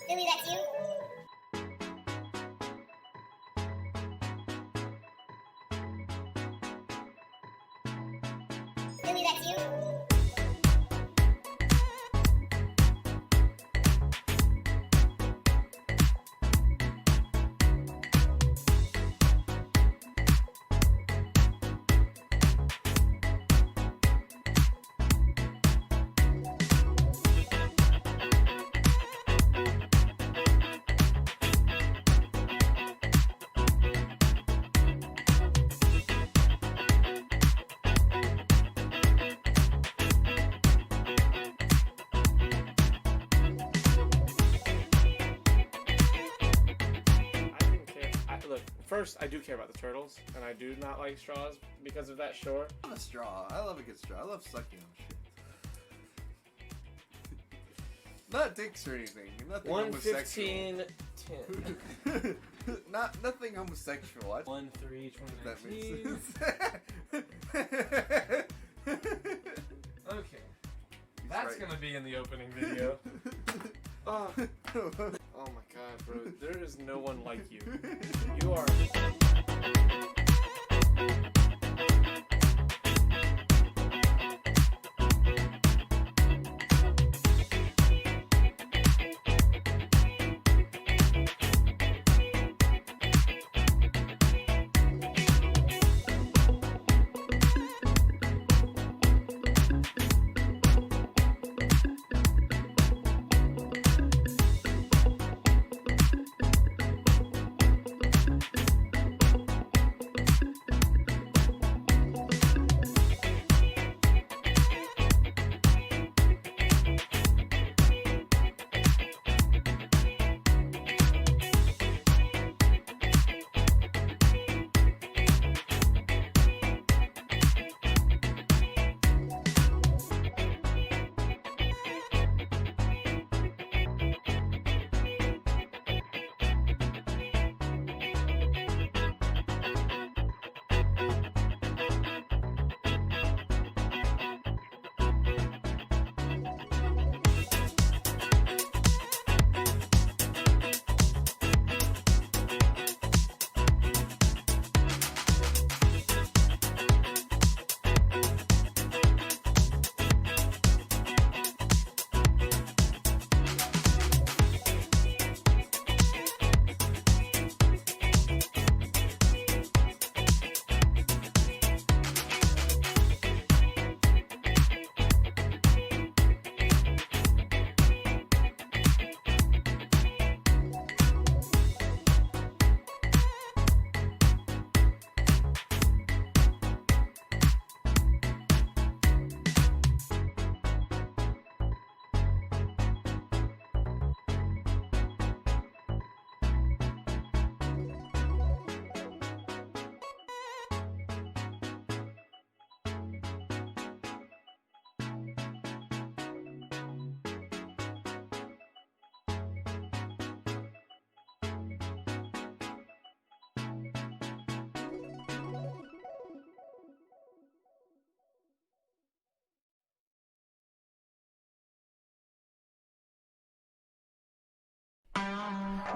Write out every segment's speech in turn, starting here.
Billy, that's you? Billy, that's you? First, I do care about the turtles, and I do not like straws because of that, sure. I'm a straw. I love a good straw. I love sucking on shit. Not dicks or anything. Nothing 115, 10. Nothing homosexual. 1 3 That 2019. makes sense. Okay. That's gonna be in the opening video. Oh my god, bro. There is no one like you. You are.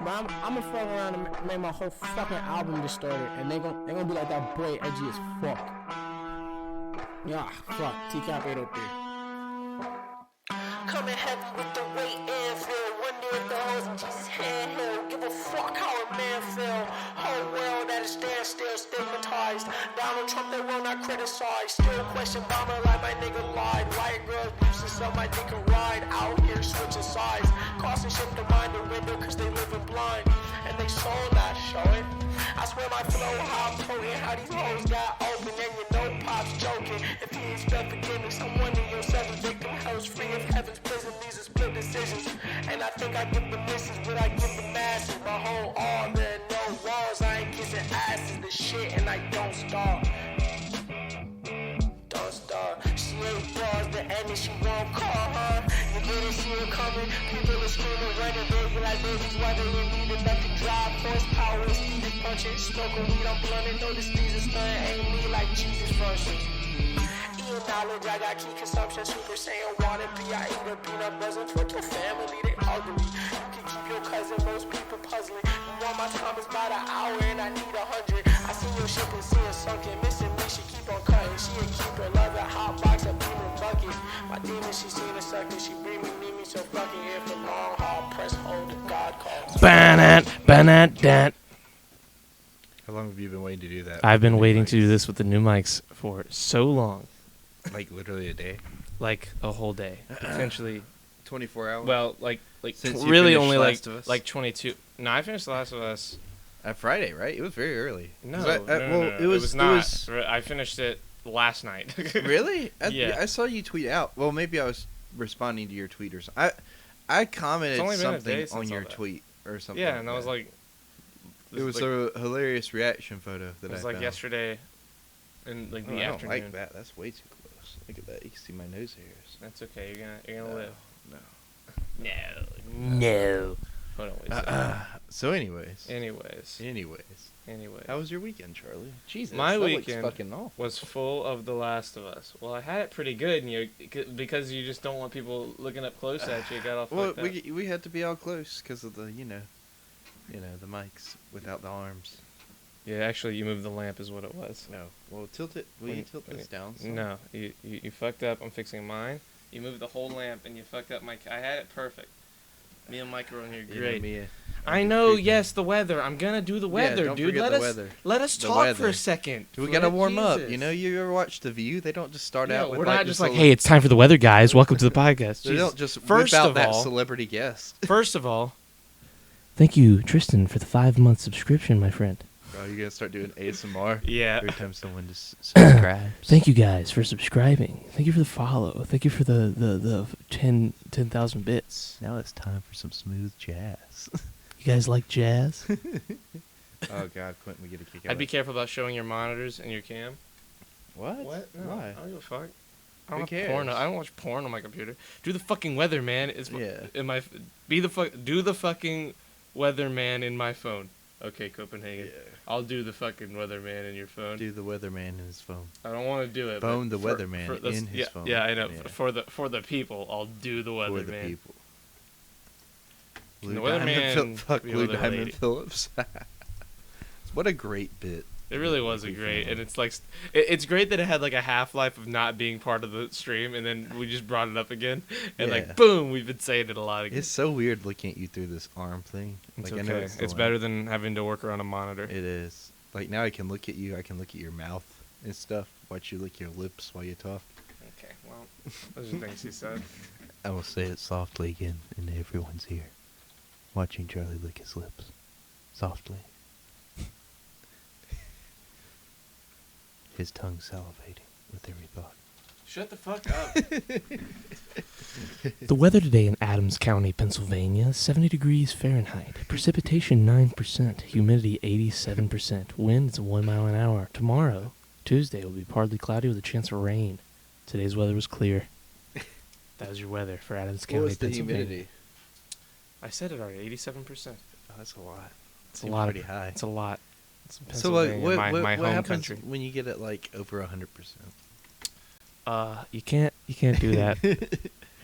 But I'm gonna fuck around and make my whole fucking album distorted, and they gonna be like that boy edgy as fuck. Yeah, fuck. TCAP 803. Coming heavy with the weight and feel. Wonder if the hoes in Jesus' hand he'll give a fuck how a man feel. Whole world at a standstill, stigmatized. Donald Trump they will not criticize. Still question bomber like my nigga lied. White girls boosting so my dick can ride. Out here switching sides. Crossing ship to mind the window cause they living blind. And they sold that, show it. I swear my flow how potent, how these hoes got open. And you know Pop's joking. If he expect forgiveness, I'm one of yourself. Victim hell's free of heaven's prison. These are split decisions. And I think I give the misses, but I give the masses. My whole arm, there are no walls. I ain't kissing asses, the shit, and I don't starve. Don't starve. She ain't bars, the end, and she won't call her. You didn't see her coming. People are screaming, running, baby, like babies. Why they didn't need enough to drive. Horsepower, speed is punching. Smoking weed, I'm blunting. Notice these is stunning. Ain't me like Jesus versus. Eating knowledge, I got key consumption. Super Saiyan, wanna be. I eat a peanut buzzing. Fuck your family, they ugly. You can keep your your cousin, most people puzzling. You want my time is about an hour and I need 100. I see your ship and see it sunken. Missing me, she keep on cutting. She a keeper, love a hot box, a beamer bucket. My demon, she seen a sucker. She bring me, need me, so fucking here for long haul. Press hold if God calls. Banat. How long have you been waiting to do that? I've been waiting to do this with the new mics for so long, Like literally a day? like a whole day, potentially. 24 hours? Well, like Since you really finished only Last of Us? like 22. No, I finished The Last of Us. Friday, right? It was very early. No, 'Cause no, it was not. I finished it last night. Really? Yeah. I saw you tweet out. Well, maybe I was responding to your tweet or something. I commented only been a day something since on all your that. tweet or something. Yeah, like and I was that. like, it was a hilarious reaction photo that it was I like found. yesterday, in like Oh, the I don't afternoon. like that. That's way too close. Look at that. You can see my nose hairs. That's okay. You're gonna live. No. No. Hold on, wait a second. So, anyways. Anyways, How was your weekend, Charlie? Jesus, My that weekend looks fucking awful. was full of The Last of Us. Well, I had it pretty good, and because you just don't want people looking up close at you. It got all Well, fucked up. we had to be all close because of the the mics without the arms. Yeah, actually, you moved the lamp, is what it was. No, well, tilt it. Will you tilt this down? some? No, you fucked up. I'm fixing mine. You moved the whole lamp, and you fucked up my. I had it perfect. Me and Mike are on here You know great. me, I know. Yes, the weather. I'm gonna do the weather, don't dude. forget Let the us weather. let us The talk for weather. a second. We Flip, gotta warm up. Jesus. You know, you ever watch The View? They don't just start Yeah, out with we're like not the just like, cele- hey, it's time for the weather, guys. Welcome to the podcast. They Jesus. don't just First whip out of that all- celebrity guest. First of all, thank you, Tristan, for the 5-month subscription, my friend. Oh, you're gonna start doing ASMR Yeah. every time someone just subscribes. Thank you guys for subscribing. Thank you for the follow. Thank you for the 10,000 bits. Now it's time for some smooth jazz. You guys like jazz? Oh God, Quentin, we get a kick out. I'd be careful about showing your monitors and your cam. What? No, Why? I don't give a fuck. I Who don't watch cares? porn. I don't watch porn on my computer. Do the fucking weather, man. Yeah. Do the fucking weatherman in my phone. Okay, Copenhagen. Yeah. I'll do the fucking weatherman in your phone. Do the weatherman in his phone. I don't want to do it. Phone but the weatherman in his yeah, phone. Yeah, I know. Yeah. For the people, I'll do the For weatherman. the people. The Blue weatherman Diamond Phil- fuck be a Blue weather Diamond lady. Phillips. What a great bit. It really was a Big great, fan. and it's like, it's great that it had like a half-life of not being part of the stream, and then we just brought it up again, and Yeah. like boom, we've been saying it a lot again. It's so weird looking at you through this arm thing. It's like, okay. I know it's, It's the better line. than having to work around a monitor. It is. Like now I can look at you. I can look at your mouth and stuff. Watch you lick your lips while you talk. Okay, well, those are things he said. I will say it softly again in everyone's ear. Watching Charlie lick his lips. Softly. His tongue salivating with every thought. Shut the fuck up. The weather today in Adams County, Pennsylvania, 70 degrees Fahrenheit. Precipitation 9%. Humidity 87%. Winds 1 mile an hour. Tomorrow, Tuesday, will be partly cloudy with a chance of rain. Today's weather was clear. That was your weather for Adams County, Pennsylvania. I said it already, 87%. Oh, that's a lot. It's a lot. Pretty high. It's a lot. It's So like, Pennsylvania, my what home happens country. when you get it like over 100%? You can't do that.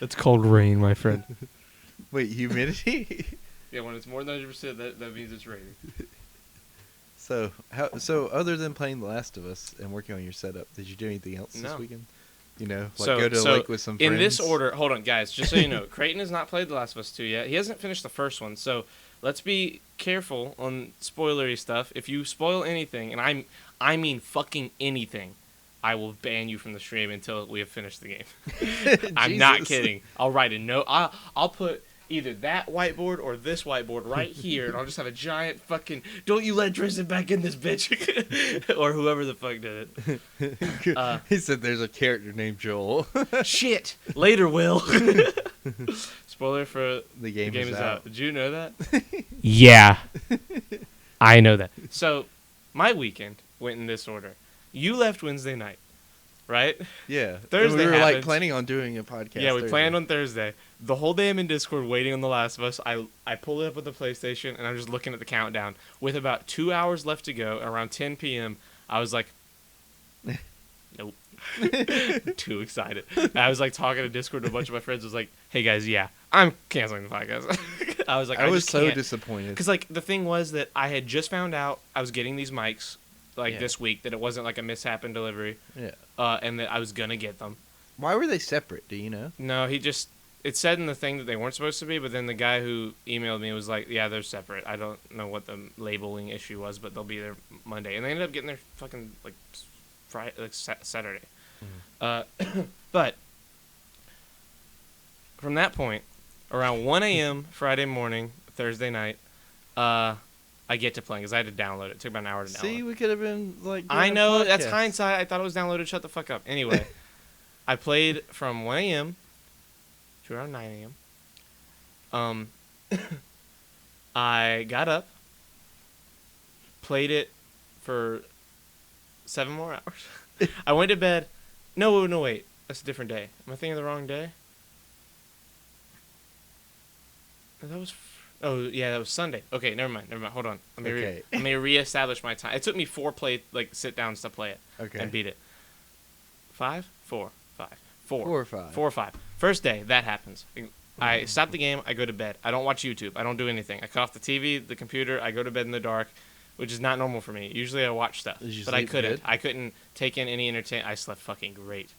That's called rain, my friend. Wait, humidity? Yeah, when it's more than 100%, that means it's raining. So other than playing The Last of Us and working on your setup, did you do anything else this No. weekend? You know, like So- go to so like with some friends. In this order, hold on, guys. Just so you know, Creighton has not played The Last of Us 2 yet. He hasn't finished the first one, so let's be careful on spoilery stuff. If you spoil anything, and I mean fucking anything, I will ban you from the stream until we have finished the game. I'm not Jesus. kidding. I'll write a note. I'll put either that whiteboard or this whiteboard right here, and I'll just have a giant fucking "Don't you let Tristan back in this bitch," or whoever the fuck did it. He said there's a character named Joel. Shit. Later, Will. Spoiler for The game is out. Did you know that? Yeah. I know that. So, my weekend went in this order. You left Wednesday night, right? Yeah. Thursday we were like happens. planning on doing a podcast. Yeah, we Thursday. planned on Thursday. The whole day I'm in Discord waiting on The Last of Us. I pull it up with the PlayStation, and I'm just looking at the countdown. With about 2 hours left to go, around 10 p.m., I was like, nope. Too excited. I was like talking to Discord to a bunch of my friends. I was like, hey guys, yeah, I'm canceling the podcast. I was like, I was just so can't. disappointed. Because, like, the thing was that I had just found out I was getting these mics, like, Yeah. this week, that it wasn't, like, a mishap in delivery, Yeah. and that I was going to get them. Why were they separate? Do you know? No, it said in the thing that they weren't supposed to be, but then the guy who emailed me was like, yeah, they're separate. I don't know what the labeling issue was, but they'll be there Monday. And they ended up getting there fucking, like, Friday, like, Saturday. But from that point, around 1 a.m. Friday morning, Thursday night, I get to playing because I had to download it. It took about an hour to download. See, we could have been like. I doing a know, that's podcast. hindsight. I thought it was downloaded. Shut the fuck up. Anyway, I played from 1 a.m. to around 9 a.m. I got up, played it for 7 more hours. I went to bed. No, wait. That's a different day. Am I thinking of the wrong day? That was... Oh, yeah, that was Sunday. Okay, never mind. Hold on. Let me reestablish my time. It took me 4 sit-downs to play it Okay. and beat it. 5? 4. 5. 4. 4 or 5. 4 or 5. First day, that happens. I stop the game, I go to bed. I don't watch YouTube. I don't do anything. I cut off the TV, the computer, I go to bed in the dark, which is not normal for me. Usually I watch stuff, Did you but I sleep couldn't. good? I couldn't take in any entertainment. I slept fucking great.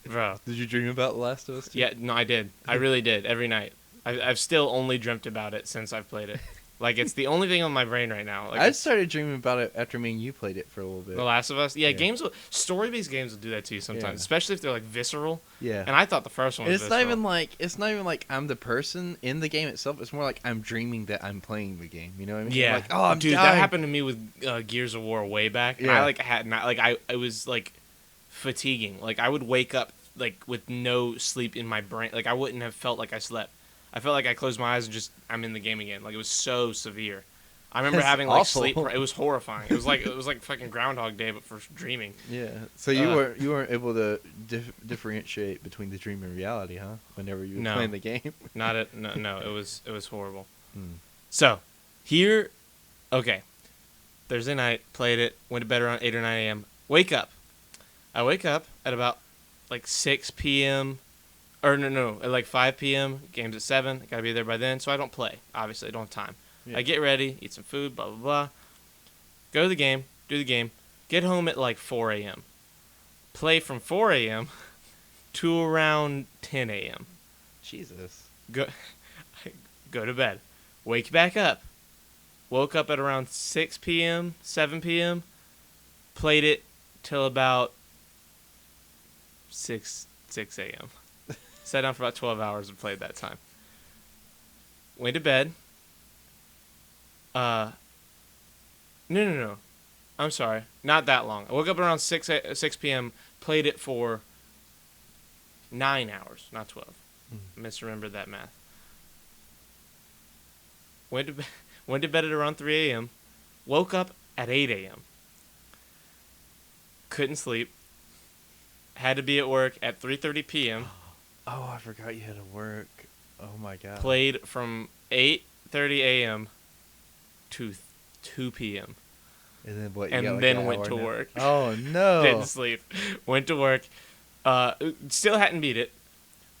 Bro. Did you dream about The Last of Us? Too? Yeah, no, I did. I really did, every night. I've still only dreamt about it since I've played it. Like, it's the only thing on my brain right now. Like, I started dreaming about it after me and you played it for a little bit. The Last of Us? Yeah, Yeah. story-based games will do that to you sometimes, Yeah. especially if they're, like, visceral. Yeah. And I thought the first one was It's visceral. not even like I'm the person in the game itself. It's more like I'm dreaming that I'm playing the game. You know what I mean? Yeah. Like, oh, I'm dude, dying. that happened to me with Gears of War way back. And I Yeah. like had not like I was like fatiguing. Like I would wake up like with no sleep in my brain. Like I wouldn't have felt like I slept. I felt like I closed my eyes and just I'm in the game again. Like it was so severe. I remember That's having like awful. sleep. It was horrifying. It was like fucking Groundhog Day, but for dreaming. Yeah. So you weren't able to differentiate between the dream and reality, huh? Whenever you were No. playing the game. No. It was horrible. Hmm. So here, okay. Thursday night, played it. Went to bed around 8 or 9 a.m. Wake up. I wake up at about like 6 p.m. Or no, at like 5 p.m. Game's at 7. Gotta be there by then, so I don't play. Obviously, I don't have time. Yeah. I get ready, eat some food, blah, blah, blah. Go to the game, do the game. Get home at like 4 a.m. Play from 4 a.m. to around 10 a.m. Jesus. Go to bed. Wake back up. Woke up at around 6 p.m., 7 p.m. Played it till about 6 a.m. Sat down for about 12 hours and played that time. Went to bed. No. I'm sorry. Not that long. I woke up around 6 p.m., played it for 9 hours, not 12. Misremembered that math. Went to bed at around 3 a.m. Woke up at 8 a.m. Couldn't sleep. Had to be at work at 3:30 p.m. Oh, I forgot you had to work. Oh my god. Played from 8:30 a.m. to 2 p.m. And then what? You and got like then an went hour to nap? work. Oh no. Didn't sleep. Went to work. Still hadn't beat it.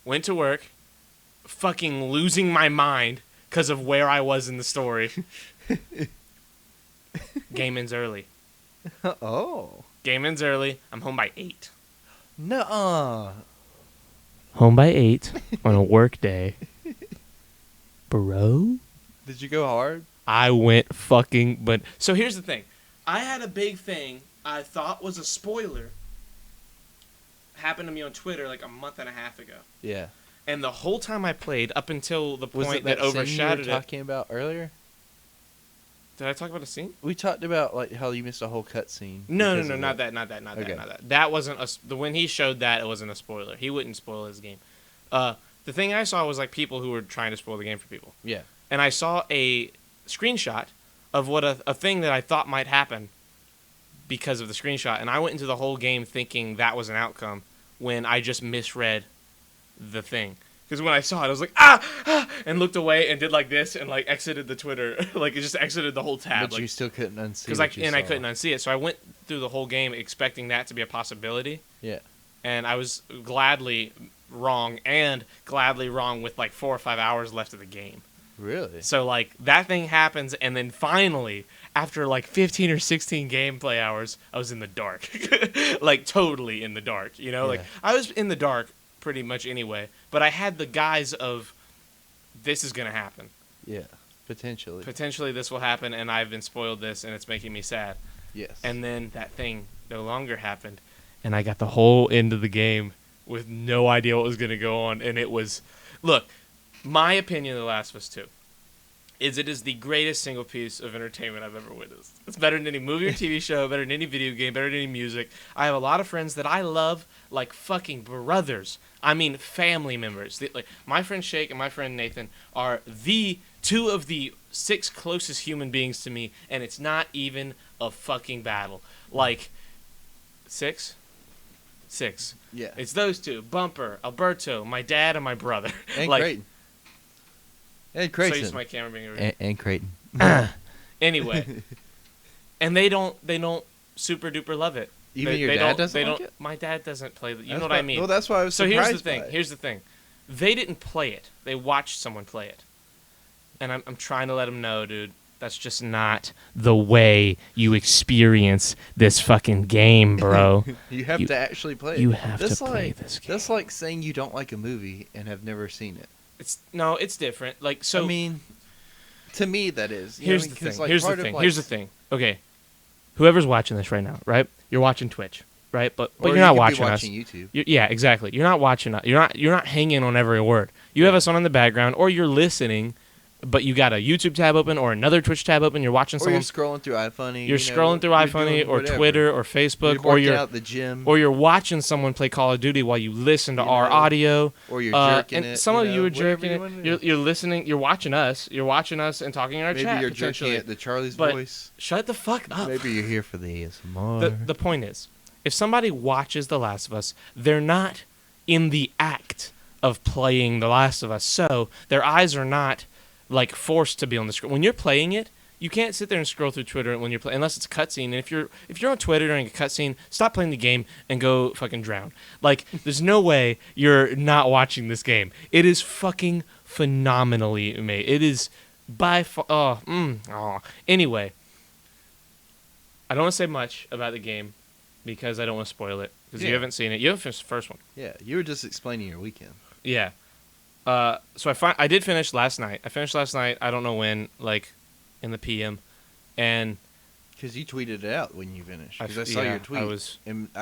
Went to work. Fucking losing my mind because of where I was in the story. Game ends early. Oh. Game ends early. I'm home by 8. No. Home by 8 on a work day. Bro? Did you go hard? I went fucking... But so here's the thing. I had a big thing I thought was a spoiler. Happened to me on Twitter like a month and a half ago. Yeah. And the whole time I played, up until the Was point it that scene overshadowed you were it... talking about earlier? Did I talk about a scene? We talked about like how you missed a whole cutscene. No, because of not it. that. Okay. That wasn't when he showed that, it wasn't a spoiler. He wouldn't spoil his game. The thing I saw was like people who were trying to spoil the game for people. Yeah. And I saw a screenshot of what a thing that I thought might happen because of the screenshot, and I went into the whole game thinking that was an outcome when I just misread the thing. Because when I saw it, I was like, ah, and looked away and did like this and like exited the Twitter, like it just exited the whole tab. But you still couldn't unsee. Because I couldn't unsee it, so I went through the whole game expecting that to be a possibility, Yeah. and I was gladly wrong with like 4 or 5 hours left of the game. Really? So like that thing happens, and then finally, after like 15 or 16 gameplay hours, I was in the dark, like totally in the dark. You know, like Yeah. I was in the dark pretty much anyway, but I had the guise of this is gonna happen. Yeah. Potentially. Potentially, this will happen, and I've been spoiled this, and it's making me sad. Yes. And then that thing no longer happened, and I got the whole end of the game with no idea what was gonna go on, and it was, look. My opinion of The Last of Us 2 is it is the greatest single piece of entertainment I've ever witnessed. It's better than any movie or TV show, better than any video game, better than any music. I have a lot of friends that I love like fucking brothers. I mean family members. Like my friend Shake and my friend Nathan are the two of the 6 closest human beings to me, and it's not even a fucking battle. Like 6? 6. Yeah. It's those two, Bumper, Alberto, my dad, and my brother. And like, Creighton. And So used to Creighton. my camera being over And Creighton. Anyway, and they don't super duper love it. Even They- your they dad don't- doesn't they like don't, it? My dad doesn't play. You That's know what why- I mean? Well, that's why I was So surprised here's the thing. by it. Here's the thing. They didn't play it. They watched someone play it, and I'm trying to let them know, dude. That's just not the way you experience this fucking game, bro. You have You- to actually play it. you have to That's play like, this game. That's like saying you don't like a movie and have never seen it. It's different. Like so. I mean, to me that is. You know Here's what I the mean? 'Cause, thing. like, Here's the part of, thing. like- Here's the thing. Okay, whoever's watching this right now, right? You're watching Twitch, right? But Or you're you not could be watching us. watching YouTube. Yeah, exactly. You're not watching us. You're not hanging on every word. You have us on in the background, or you're listening, but you got a YouTube tab open or another Twitch tab open. You're watching Or you're someone. scrolling through iFunny. You're scrolling through iFunny or Twitter or Facebook, or you're you're out at the gym, or you're watching someone play Call of Duty while you listen to You our know, audio. or you're jerking and it. some of know, you are whatever jerking you it. wanna do. You're listening. You're watching us. You're watching us and talking in our Maybe chat. you're jerking potentially. at the Charlie's But- voice. Shut the fuck up. Maybe you're here for the ASMR. The point is, if somebody watches The Last of Us, they're not in the act of playing The Last of Us, so their eyes are not like forced to be on the screen. When you're playing it, you can't sit there and scroll through Twitter when you're playing, unless it's a cutscene. And if you're on Twitter during a cutscene, stop playing the game and go fucking drown. Like, there's no way you're not watching this game. It is fucking phenomenally made. It is by far. Anyway, I don't want to say much about the game because I don't want to spoil it. Because you Yeah. haven't seen it. You haven't finished the first one. Yeah, you were just explaining your weekend. Yeah. So I did finish last night. I finished last night. I don't know when, like, in the PM, and Because you tweeted it out when you finished. Because I saw yeah, your tweet. I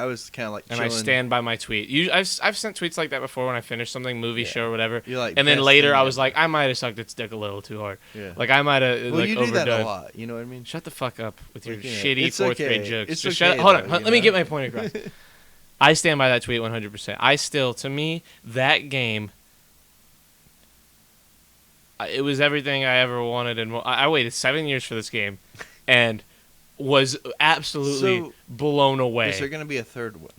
I was kind of like and chilling. I stand by my tweet. I've sent tweets like that before when I finished something, movie, Yeah. show, or whatever. You're like, And then best later thing I was ever. like, I might have sucked its dick a little too hard. Yeah. Like I might have well, like you do overdone. that a lot. You know what I mean? Shut the fuck up with your Like, yeah, shitty it's fourth grade okay. jokes. It's Just okay, shut. Hold though, on. you Let me know? get my point across. I stand by that tweet 100%. I still, to me, that game. It was everything I ever wanted, and I waited 7 years for this game, and was absolutely So, blown away. Is there going to be a third one?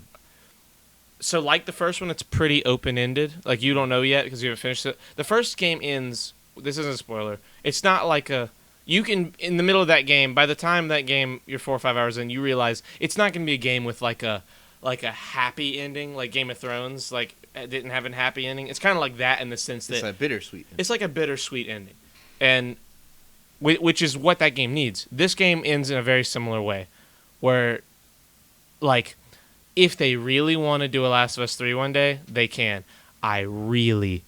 So, like the first one, it's pretty open-ended. Like, you don't know yet because you haven't finished it. The first game ends... This isn't a spoiler. It's not like a... You can... In the middle of that game, by the time that game, you're 4 or 5 hours in, you realize it's not going to be a game with, like a happy ending, like Game of Thrones. Like, it didn't have a happy ending. It's kind of like that in the sense that... It's a bittersweet. It's like a bittersweet ending. And... Which is what that game needs. This game ends in a very similar way. Where... Like... If they really want to do a Last of Us 3 one day, they can. I really,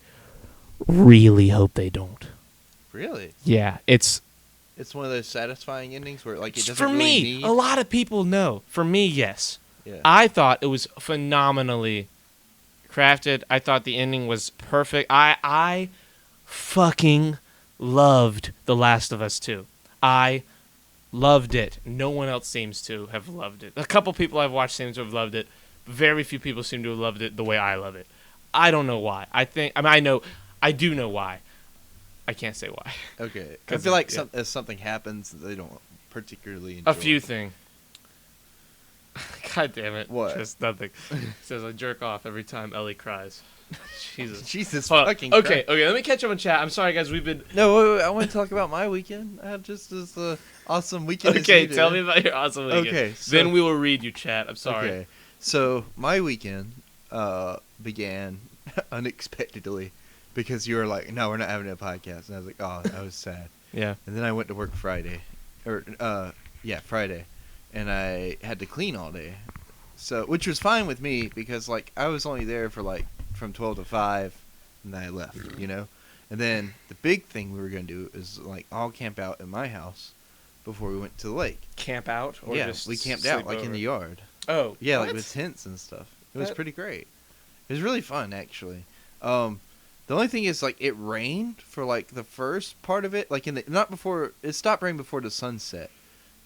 really hope they don't. Really? Yeah, it's It's one of those satisfying endings where like it doesn't for really me. need. A lot of people know. For me, yes. Yeah. I thought it was phenomenally crafted. I thought the ending was perfect. I fucking loved The Last of Us 2. I loved it. No one else seems to have loved it. A couple people I've watched seem to have loved it. Very few people seem to have loved it the way I love it. I don't know why. I do know why. I can't say why. Okay. I 'Cause feel like yeah. if something happens, they don't particularly enjoy A few it. things. God damn it. What? Just nothing. It says I jerk off every time Ellie cries. Jesus. Jesus Hold on. fucking Okay, Christ. let me catch up on chat. I'm sorry, guys. We've been... No, wait, I want to talk about my weekend. I had just as awesome weekend as Okay, you did. tell me about your awesome weekend. Okay, then so- we will read you, chat. I'm sorry. Okay. So my weekend began unexpectedly because you were like, no, we're not having a podcast. And I was like, oh, that was sad. Yeah. And then I went to work Friday. Friday. And I had to clean all day. So, which was fine with me because, like, I was only there for, like, from 12 to 5, and then I left, you know? And then the big thing we were going to do is, like, all camp out at my house before we went to the lake. Camp out? Or Yeah, just we camped sleep out, like, in over? the yard. Oh. Yeah, what? like, with tents and stuff. It was That- pretty great. It was really fun, actually. The only thing is, like, it rained for, like, the first part of it. Like, it stopped raining before the sunset.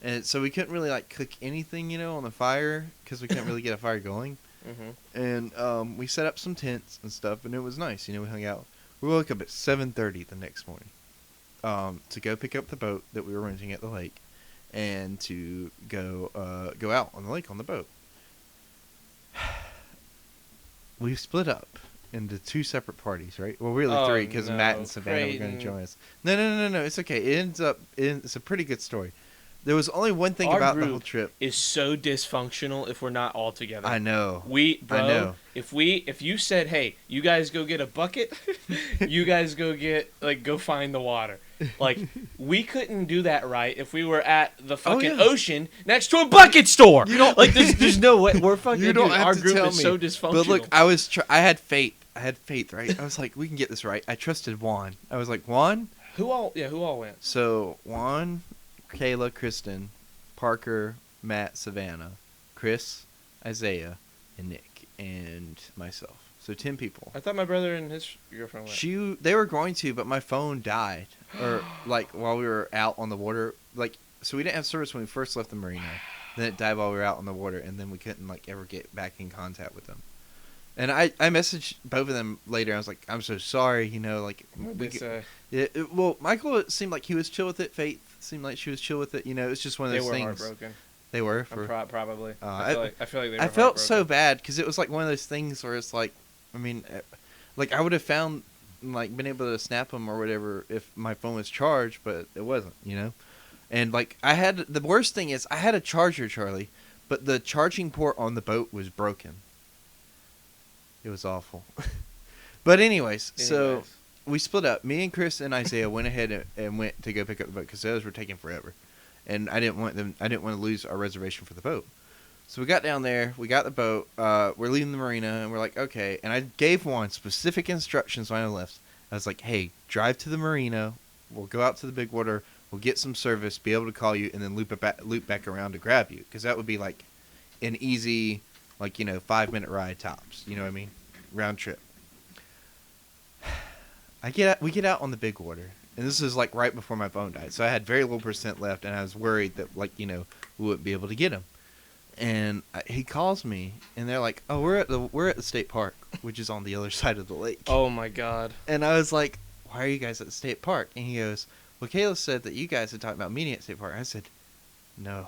And so we couldn't really, like, cook anything, you know, on the fire because we couldn't really get a fire going. Mm-hmm. And we set up some tents and stuff, and it was nice. You know, we hung out. We woke up at 7:30 the next morning to go pick up the boat that we were renting at the lake and to go out on the lake on the boat. We split up into 2 separate parties, right? Well, really Oh, 3 because Matt no, and Savannah were going Creighton. to join us. No. It's okay. It's a pretty good story. There was only one thing Our about the group whole trip. is so dysfunctional if we're not all together. I know. Bro, I know. if you said, hey, you guys go get a bucket, you guys go find the water. Like, we couldn't do that right if we were at the fucking yeah. ocean next to a bucket store. You don't- like, there's no way. We're fucking, You don't dude, have our to group tell is me. so dysfunctional. But look, I had faith. Right? I was like, we can get this right. I trusted Juan. I was like, Juan. who all went? So Juan, Kayla, Kristen, Parker, Matt, Savannah, Chris, Isaiah, and Nick, and myself. So 10 people. I thought my brother and his girlfriend went. They were going to, but my phone died, or like while we were out on the water. Like, so we didn't have service when we first left the marina. Then it died while we were out on the water, and then we couldn't like ever get back in contact with them. And I messaged both of them later. I was like, I'm so sorry, you know, like well, Michael, it seemed like he was chill with it. Faith seemed like she was chill with it. You know, it's just one of they those were things. heartbroken. They were. Probably. I I feel like they were I felt so heartbroken. bad because it was like one of those things where it's like, I mean, like I would have found, like, been able to snap them or whatever if my phone was charged, but it wasn't, you know? And like the worst thing is I had a charger, Charlie, but the charging port on the boat was broken. It was awful. But anyways, so we split up. Me and Chris and Isaiah went ahead and went to go pick up the boat because those were taking forever. And I didn't want to lose our reservation for the boat. So we got down there, we got the boat, we're leaving the marina, and we're like, okay. And I gave Juan specific instructions when I left. I was like, hey, drive to the marina, we'll go out to the big water, we'll get some service, be able to call you, and then loop back around to grab you. Because that would be like an easy, like, you know, 5-minute ride tops. You know what I mean? Round trip. We get out on the big water. And this is like right before my phone died. So I had very little % left, and I was worried that, like, you know, we wouldn't be able to get him. And he calls me, and they're like, "Oh, we're at the state park, which is on the other side of the lake." Oh my god. And I was like, "Why are you guys at the state park?" And he goes, "Well, Kayla said that you guys had talked about meeting at state park." I said, "No,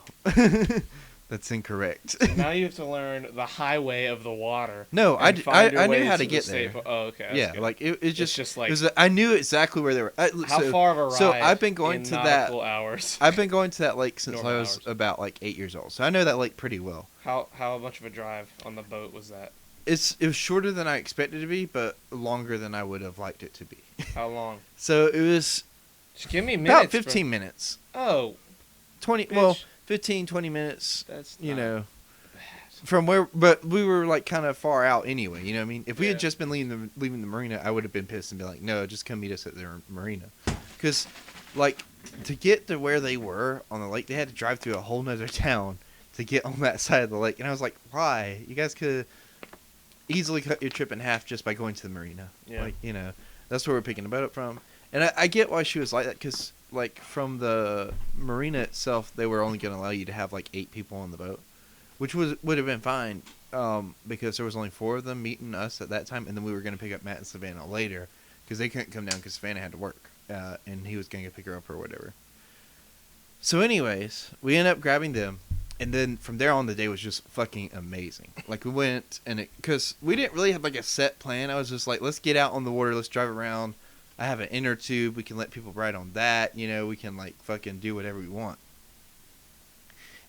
that's incorrect." Now you have to learn the highway of the water. No, I and find your knew way how to the get state there. Oh, okay. That's Yeah, good. like it just like it was, I knew exactly where they were. how far of a ride? So I've been going in to that. nautical hours. I've been going to that lake since Normal I was hours. about like 8 years old. So I know that lake pretty well. How much of a drive on the boat was that? It was shorter than I expected it to be, but longer than I would have liked it to be. How long? So it was Just give me minutes. about 15 minutes. Oh, 20, bitch. well, 15, 20 minutes, that's you not know, from where, but we were like kind of far out anyway, you know what I mean? If we Yeah. had just been leaving the marina, I would have been pissed and be like, no, just come meet us at the marina. Because, like, to get to where they were on the lake, they had to drive through a whole nother town to get on that side of the lake. And I was like, why? You guys could easily cut your trip in half just by going to the marina. Yeah. Like, you know, that's where we're picking the boat up from. And I get why she was like that, because, like, from the marina itself, they were only going to allow you to have, like, 8 people on the boat, which would have been fine, because there was only 4 of them meeting us at that time, and then we were going to pick up Matt and Savannah later, because they couldn't come down because Savannah had to work, and he was going to pick her up or whatever. So anyways, we ended up grabbing them, and then from there on, the day was just fucking amazing. Like, we went, and because we didn't really have, like, a set plan. I was just like, let's get out on the water, let's drive around. I have an inner tube. We can let people ride on that. You know, we can, like, fucking do whatever we want.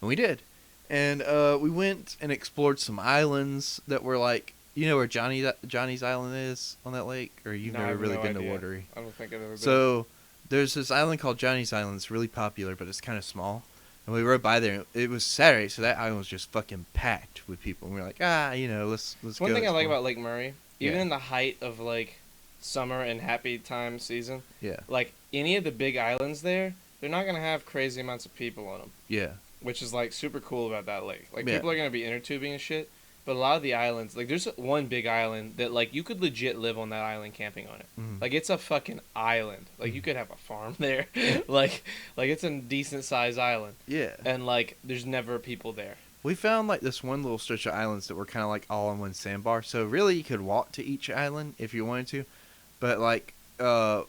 And we did. And we went and explored some islands that were, like, you know where Johnny's Island is on that lake, or you've No, I never have really no been idea. to Watery? I don't think I've ever been. So there's this island called Johnny's Island. It's really popular, but it's kind of small. And we rode by there. It was Saturday, so that island was just fucking packed with people. And we were like, let's go. One thing I It's like fun. about Lake Murray, even Yeah. in the height of like summer and happy time season, Yeah, like any of the big islands there, they're not gonna have crazy amounts of people on them, yeah, which is like super cool about that lake. Like Yeah. people are gonna be inner tubing and shit, but a lot of the islands, like there's one big island that like you could legit live on that island camping on it. Mhm. Like it's a fucking island. Like you could have a farm there. like it's a decent sized island, yeah. and like there's never people there. We found like this one little stretch of islands that were kind of like all in one sandbar. So really, you could walk to each island if you wanted to, but like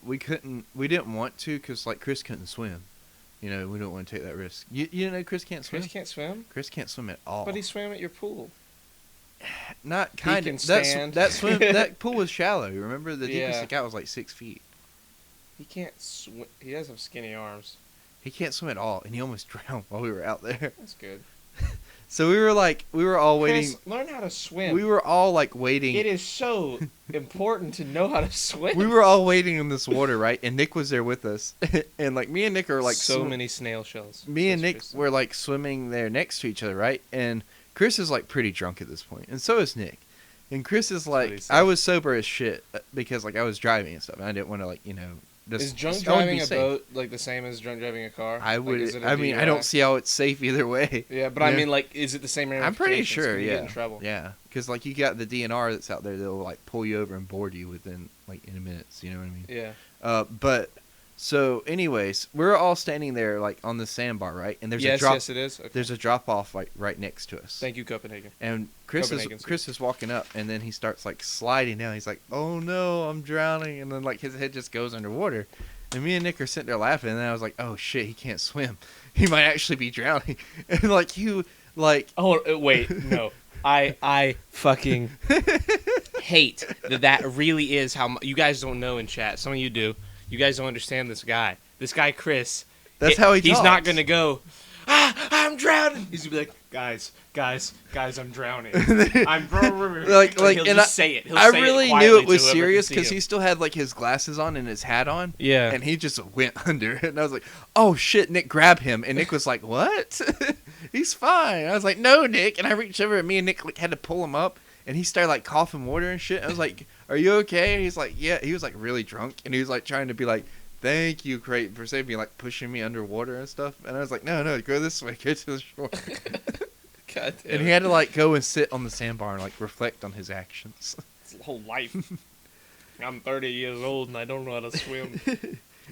we didn't want to because like Chris couldn't swim. You know, we don't want to take that risk. You know, Chris can't swim. Chris can't swim, Chris can't swim at all. but he swam at your pool. Not kind can of. stand. That pool was shallow. You remember the deepest Yeah. it got was like 6 feet. He can't swim. He does have skinny arms. He can't swim at all, and he almost drowned while we were out there. That's good. So we were all waiting. Chris, learn how to swim. We were all like waiting. It is so important to know how to swim. We were all waiting in this water, right? And Nick was there with us, and like me and Nick are like so many snail shells. Me and That's Nick Chris. were like swimming there next to each other, right? And Chris is like pretty drunk at this point, and so is Nick. And Chris is what he like, said. I was sober as shit because like I was driving and stuff, and I didn't want to like just Is drunk I wanna driving be a safe. boat like the same as drunk driving a car? I Like, would. is it a I mean, I DUI? don't see how it's safe either way. Yeah, but I Yeah. mean, like, is it the same? I'm pretty ramifications? sure. Can you Yeah. get in trouble? Yeah, because like you got the DNR that's out there that'll like pull you over and board you within like in a minutes. You know what I mean? Yeah. But so, anyways, we're all standing there like on the sandbar, right? And there's yes, a drop. yes, it is. Okay. There's a drop off like right next to us. Thank you, Copenhagen. And Chris Copenhagen, is walking up, and then he starts like sliding down. He's like, "Oh no, I'm drowning!" And then like his head just goes underwater. And me and Nick are sitting there laughing, and then I was like, "Oh shit, he can't swim. He might actually be drowning." And like Oh wait, no. I fucking hate that really is how you guys don't know in chat. Some of you do. You guys don't understand this guy. This guy Chris. That's how he He's talks. not gonna go. I'm drowning. He's gonna be like, guys, I'm drowning. I'm like, he'll and just say it. He'll I say really it knew it quietly was to whoever serious can see because him. he still had like his glasses on and his hat on. Yeah. And he just went under it. And I was like, "Oh shit, Nick, grab him." And Nick was like, "What?" He's fine. I was like, "No, Nick." And I reached over, and me and Nick like had to pull him up, and he started like coughing water and shit. I was like, "Are you okay?" And he's like, "Yeah." He was like really drunk, and he was like trying to be like, "Thank you, Creighton, for saving me," like pushing me underwater and stuff. And I was like, "No, go this way, go to the shore." God damn And he it. had to like go and sit on the sandbar and like reflect on his actions. His whole life. I'm 30 years old and I don't know how to swim.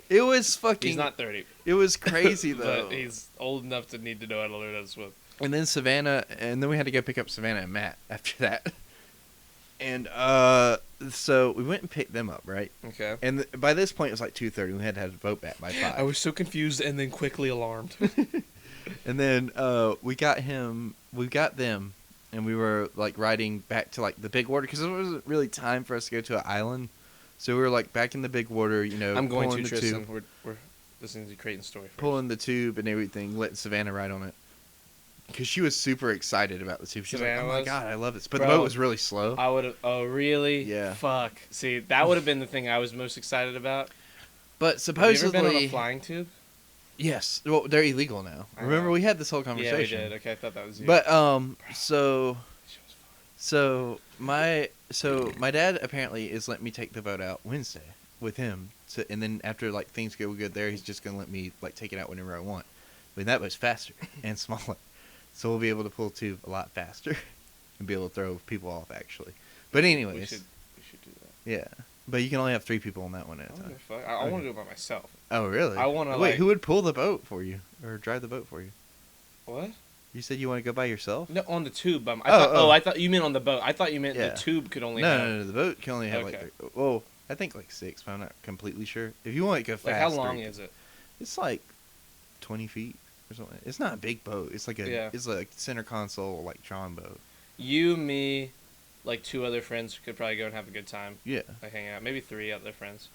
It was fucking. He's not 30, It was crazy though. but he's old enough to need to know how to learn how to swim. And then Savannah, and then we had to go pick up Savannah and Matt after that. And so we went and picked them up, right? Okay. And by this point it was like 2:30. We had to have the boat back by 5. I was so confused and then quickly alarmed. And then we got them, and we were like riding back to like the big water because it wasn't really time for us to go to an island. So we were like back in the big water, you know. I'm going to pulling the Tristan. tube, We're listening to Creighton's story first. pulling the tube and everything, letting Savannah ride on it. Because she was super excited about the tube. She was like, Savannah "Oh my was? god, I love this!" But Bro, the boat was really slow. I would have. Oh, really? Yeah. Fuck. See, that would have been the thing I was most excited about. But Have you ever supposedly, been on a flying tube? yes. Well, they're illegal now. I Remember, know. we had this whole Yeah, we conversation. did. Okay, I thought that was you. But so She was fun. my dad apparently is letting me take the boat out Wednesday with him. So, and then after like things go good there, he's just gonna let me like take it out whenever I want. But that was faster and smaller, so we'll be able to pull tube a lot faster and be able to throw people off actually. But We anyways, should do that. yeah. But you can only have 3 people on that one at I a don't time. give a fuck. I want to do it by myself. Oh really? I wanna, Wait. like- Who would pull the boat for you or drive the boat for you? What? You said you want to go by yourself? No, on the tube. Oh. I thought you meant on the boat. I thought you meant Yeah. the tube could only No, have. no, the boat can only have Okay. like 3. Well, I think like 6, but I'm not completely sure. If you want to go fast, Like, how long 3. is it? It's like 20 feet or something. It's not a big boat. It's like Yeah. it's like center console like Tron boat. You, me, like 2 other friends could probably go and have a good time, Yeah, like hanging out. Maybe 3 other friends.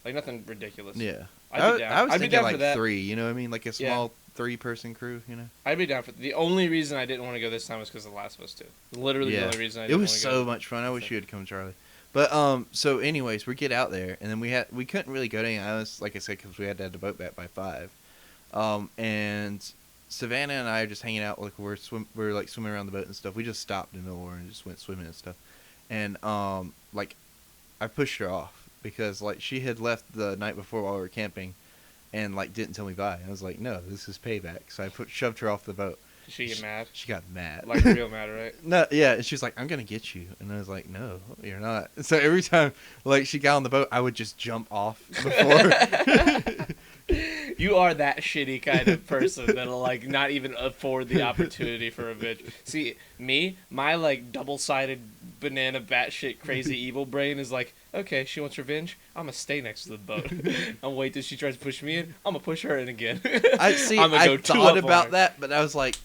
Like nothing ridiculous. yeah. I'd be down. I was I'd be thinking down for like that. 3. You know what I mean? Like a Yeah. small 3-person crew, you know. I'd be down for. The only reason I didn't want to go this time was because of The Last of Us 2. Literally the only reason I It didn't was want to go. so much fun. I wish you had come, Charlie. But so anyways, we get out there, and then we couldn't really go to any islands, like I said, because we had to have the boat back by 5. And Savannah and I are just hanging out, like we're like swimming around the boat and stuff. We just stopped in nowhere and just went swimming and stuff. And like I pushed her off because like she had left the night before while we were camping, and like didn't tell me bye. I was like, no, this is payback. So I shoved her off the boat. Did she get mad? She got mad. Like real mad, right? No, yeah, and she was like, I'm gonna get you, and I was like, no, you're not. So every time like she got on the boat, I would just jump off before. You are that shitty kind of person that'll like not even afford the opportunity for revenge. See, me, my like double-sided banana batshit crazy evil brain is like, okay, she wants revenge. I'm gonna stay next to the boat. I'll wait till she tries to push me in. I'm gonna push her in again. I see. I'm gonna I go two thought up on about her. that, but I was like,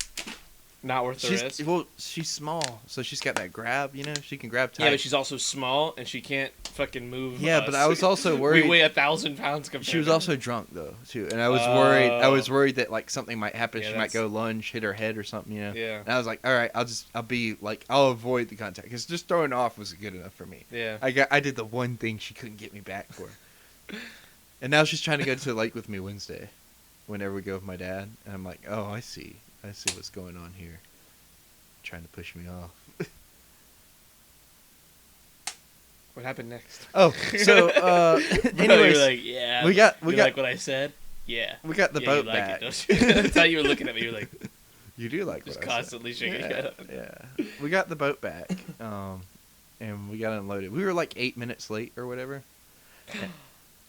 Not worth the risk. she's small, so she's got that grab. You know, she can grab tight. Yeah, but she's also small and she can't fucking move. Yeah, us. but I was also worried. We weigh 1,000 pounds compared. She was to also drunk though too, and I was worried. I Oh. was worried that like something might happen. Yeah, She might that's- go lunge, hit her head or something. You know. Yeah. And I was like, all right, I'll avoid the contact because just throwing off was good enough for me. Yeah. I did the one thing she couldn't get me back for. And now she's trying to go to the lake with me Wednesday, whenever we go with my dad. And I'm like, oh, I see what's going on here. Trying to push me off. What happened next? Oh, so Bro, anyways, you're like, yeah. we got like what I said? Yeah. we got the Yeah, boat you like back. It, don't you? That's how you were looking at me. You're like, You do like just what I said. constantly shaking your Yeah, head. yeah. We got the boat back, and we got unloaded. We were like 8 minutes late or whatever.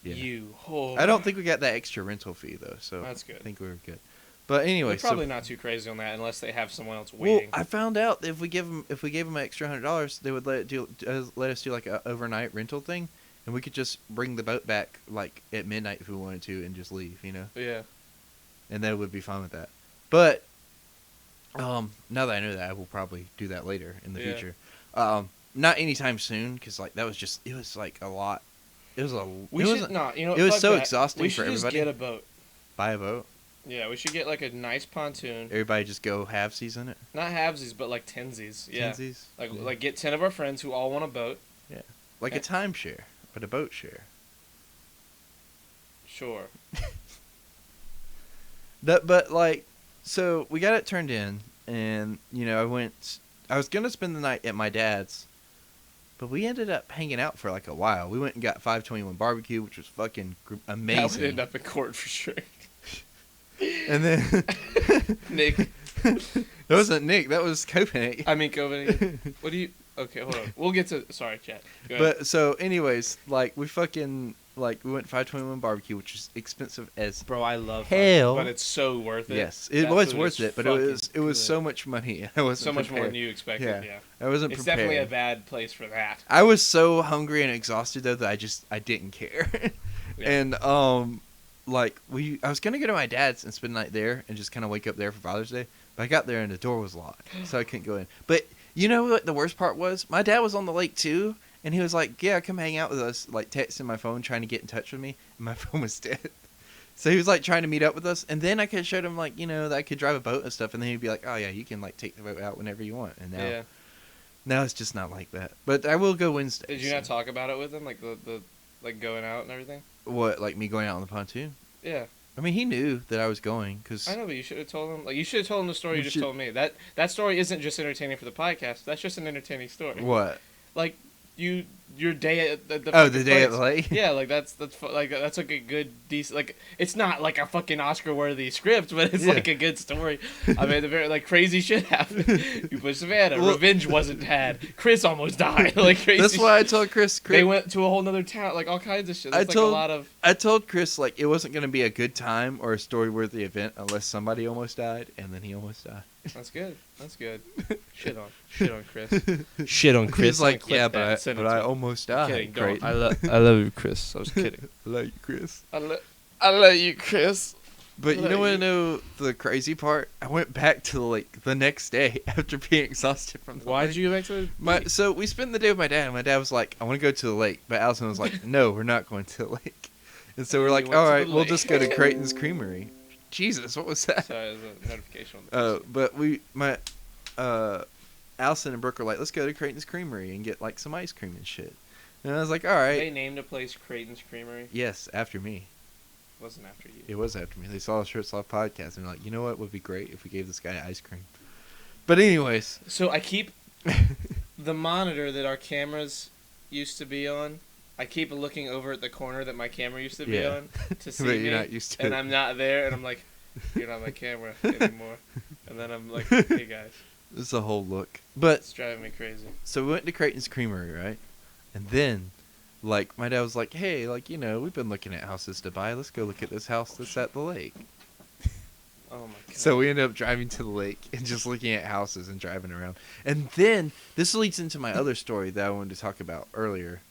Yeah. You. Oh. I don't think we got that extra rental fee though, so That's good. I think we were good. But anyway, We're probably not too crazy on that unless they have someone else well, waiting. I found out that if we gave them an extra $100, they would let us do like a overnight rental thing, and we could just bring the boat back like at midnight if we wanted to and just leave, you know, Yeah. and they would be fine with that. But now that I know that, I will probably do that later in the Yeah. future. Not anytime soon, because like that was just it was like a lot. It was a We it should was not. You know, it was fuck so that. exhausting we for should everybody. Just get a boat. buy a boat. Yeah, we should get like a nice pontoon. Everybody just go halvesies in it. Not halvesies, but like tensies. Yeah. Tensies? Like Yeah. like get 10 of our friends who all want a boat. Like a Yeah. timeshare, but a boat share. Sure. But like, so we got it turned in, and you know, I was gonna spend the night at my dad's, but we ended up hanging out for like a while. We went and got 521 barbecue, which was fucking That would amazing. end up in court for sure. And then Nick. that wasn't Nick, that was Copenhagen. I mean, Copenhagen. What do you? Okay, hold on. We'll get to. Sorry, chat. Go ahead. But so, anyways, like we went 521 barbecue, which is expensive as Bro, I love hell. but it's so worth it. yes, it That was food worth is it, but fucking it was good. so much money. I wasn't so much more prepared. than you expected. Yeah. Yeah, I wasn't it's prepared. definitely a bad place for that. I was so hungry and exhausted though that I didn't care. Yeah. And I was gonna go to my dad's and spend the night there and just kind of wake up there for Father's Day, but I got there and the door was locked, so I couldn't go in. But you know what the worst part was? My dad was on the lake too, and he was like, "Yeah, come hang out with us." Like texting my phone, trying to get in touch with me, and my phone was dead. So he was like trying to meet up with us, and then I could showed him like that I could drive a boat and stuff, and then he'd be like, "Oh yeah, you can like take the boat out whenever you want." And now it's just not like that. But I will go Wednesday. Did you so- not talk about it with him, like the like going out and everything? What, like me going out on the pontoon? Yeah, I mean, he knew that I was going because I know, but you should have told him. Like, you should have told him the story you We just should- told me. That story isn't just entertaining for the podcast. That's just an entertaining story. what? Like your day at the Oh, fucking the day at place. the lake. Yeah, like that's like a good decent, like it's not like a fucking Oscar worthy script, but it's Yeah. like a good story. I mean, the very like crazy shit happened. You pushed Savannah, Well- revenge wasn't had. Chris almost died. Like crazy. That's why I told Chris. they went to a whole nother town, like all kinds of shit. I That's like told- a lot of. I told Chris like it wasn't going to be a good time or a story worthy event unless somebody almost died, and then he almost died. That's good. That's good. Shit on Chris. Shit on Chris. He's like, Clip yeah, that, send it but to I me. almost died. Kidding, don't. Creighton. I love you, Chris. I was kidding. I love you, Chris. I love you, Chris. But you Love know what? you. I know the crazy part. I went back to the lake the next day after being exhausted from the Why'd lake. you go back to? So we spent the day with my dad, and my dad was like, "I want to go to the lake," but Allison was like, "No, we're not going to the lake." And so we're You like, went "All to right, the we'll lake. just go to Creighton's Creamery." Jesus, what was that? Sorry, there's a notification on the But Allison and Brooke were like, let's go to Creighton's Creamery and get like some ice cream and shit. And I was like, all right. They named a place Creighton's Creamery. Yes, after me. It wasn't after you. It was after me. They saw a Shirts Off podcast and they're like, you know what would be great if we gave this guy ice cream. But anyways. So I keep the monitor that our cameras used to be on. I keep looking over at the corner that my camera used to be Yeah. on to see But me, you're not used to and it. I'm not there, and I'm like, you're not my camera anymore. And then I'm like, hey guys, This is a whole look. But it's driving me crazy. so we went to Creighton's Creamery, right? And then, like, my dad was like, hey, like, you know, we've been looking at houses to buy. Let's go look at this house that's at the lake. Oh my god. So we ended up driving to the lake and just looking at houses and driving around. And then, this leads into my other story that I wanted to talk about earlier.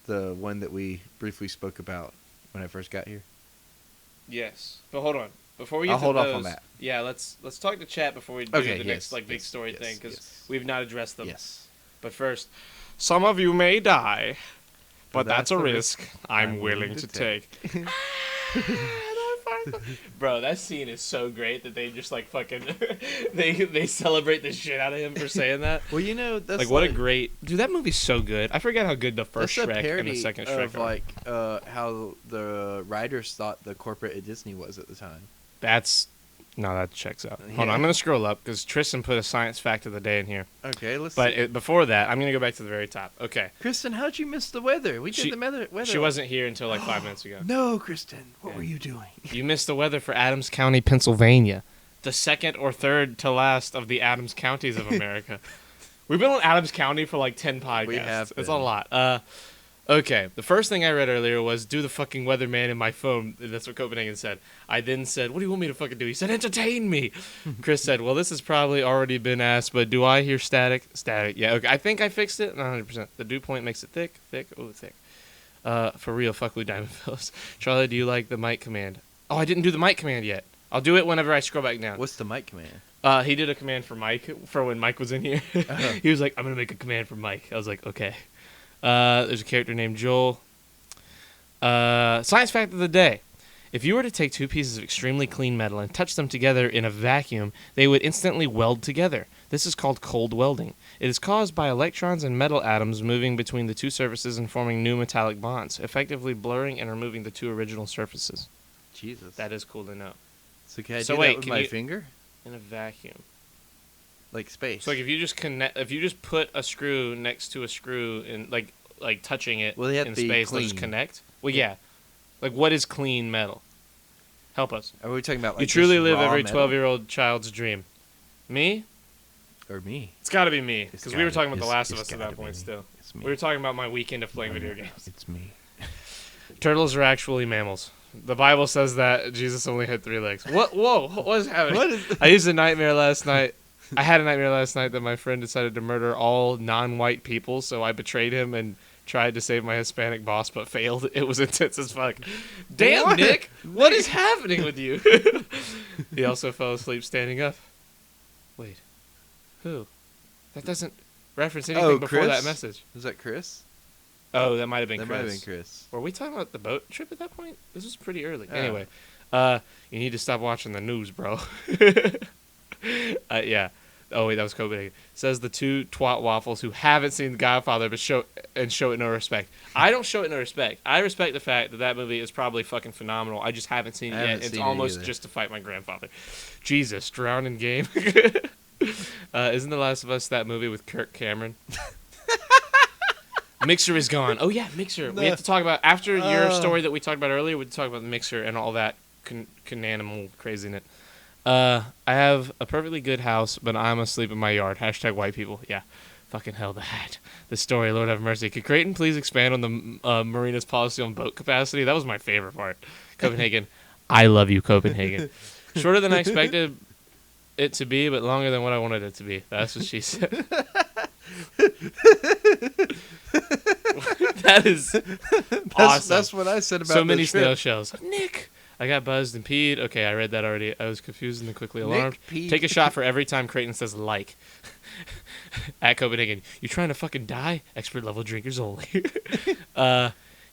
The one that we briefly spoke about when I first got here. Yes, but hold on. Before we get I'll to hold off those, on that. Yeah, let's talk to chat before we do Okay, the next yes, big yes, story yes, thing, because yes. we've not addressed them. Yes. But first, some of you may die, but that's a the risk I'm willing to take. Bro, that scene is so great that they just like fucking they celebrate the shit out of him for saying that. Well, you know, that's Like what a great dude. That movie's so good. I forget how good the first that's a Shrek parody and the second Shrek of are. like how the writers thought the corporate at Disney was at the time. That's no, that checks out. Hold on, Yeah. I'm gonna scroll up because Tristan put a science fact of the day in here. Okay, let's. But see. before that, I'm gonna go back to the very top. Okay, Kristen, how'd you miss the weather? We She- did the weather. she wasn't here until like 5 minutes ago. No, Kristen, what Yeah. were you doing? You missed the weather for Adams County, Pennsylvania, the second or third to last of the Adams counties of America. We've been on Adams County for like 10 podcasts. We have It's a been. lot. Okay, the first thing I read earlier was do the fucking weatherman in my phone. That's what Copenhagen said. I then said, what do you want me to fucking do? He said, entertain me. Chris said, well, this has probably already been asked, but do I hear static? Static. Yeah, okay. I think I fixed it. 100%. The dew point makes it thick. Oh, thick. For real, fuck Lou Diamond Phillips. Charlie, do you like the mic command? Oh, I didn't do the mic command yet. I'll do it whenever I scroll back down. What's the mic command? He did a command for Mike for when Mike was in here. He was like, I'm going to make a command for Mike. I was like, okay. There's a character named Joel. Science fact of the day. If you were to take two pieces of extremely clean metal and touch them together in a vacuum, they would instantly weld together. This is called cold welding. It is caused by electrons and metal atoms moving between the two surfaces and forming new metallic bonds, effectively blurring and removing the two original surfaces. Jesus. That is cool to know. So can I So do wait, that with can my you- finger? In a vacuum. Like space. So like if you just put a screw next to a screw and like touching it Well, they have in to be space, they'll just clean. connect. Well, yeah. Like what is clean metal? Help us. Are we talking about like You truly just live raw every metal? 12-year-old child's dream. Me? Or me? It's got to be me It's because we were gotta- talking about The it's- Last of it's Us at gotta that be point. me. Still, It's me. we were talking about my weekend of playing video games. It's me. Turtles are actually mammals. The Bible says that Jesus only had 3 legs. What? Whoa! What is happening? What is? I used a nightmare last night. I had a nightmare last night that my friend decided to murder all non-white people, so I betrayed him and tried to save my Hispanic boss, but failed. It was intense as fuck. Damn, What? Nick! What is happening with you? He also fell asleep standing up. Wait. Who? That doesn't reference anything Oh, before that Chris? message. Was that Chris? Oh, that might have been That Chris. might have been Chris. Were we talking about the boat trip at that point? This was pretty early. Oh. Anyway, you need to stop watching the news, bro. Yeah. Oh wait, that was Copenhagen. Says the two twat waffles who haven't seen The Godfather but show it no respect. I don't show it no respect. I respect the fact that that movie is probably fucking phenomenal. I just haven't seen it I yet. haven't It's seen it almost either. just to fight my grandfather. Jesus, drowning game. Isn't The Last of Us that movie with Kirk Cameron? Mixer is gone. Oh yeah, Mixer. We have to talk about after your story that we talked about earlier. We'd talk about the Mixer and all that cananimal craziness. I have a perfectly good house, but I'm asleep in my yard. Hashtag white people. Yeah, fucking hell, that. The story. Lord have mercy. Could Creighton please expand on the marina's policy on boat capacity? That was my favorite part. Copenhagen. I love you, Copenhagen. Shorter than I expected it to be, but longer than what I wanted it to be. That's what she said. That is awesome. That's what I said about So many the trip. snail shells. Nick, I got buzzed and peed. Okay, I read that already. I was confused and then quickly alarmed. peed. Take a shot for every time Creighton says like. At Copenhagen, you trying to fucking die? Expert level drinkers only.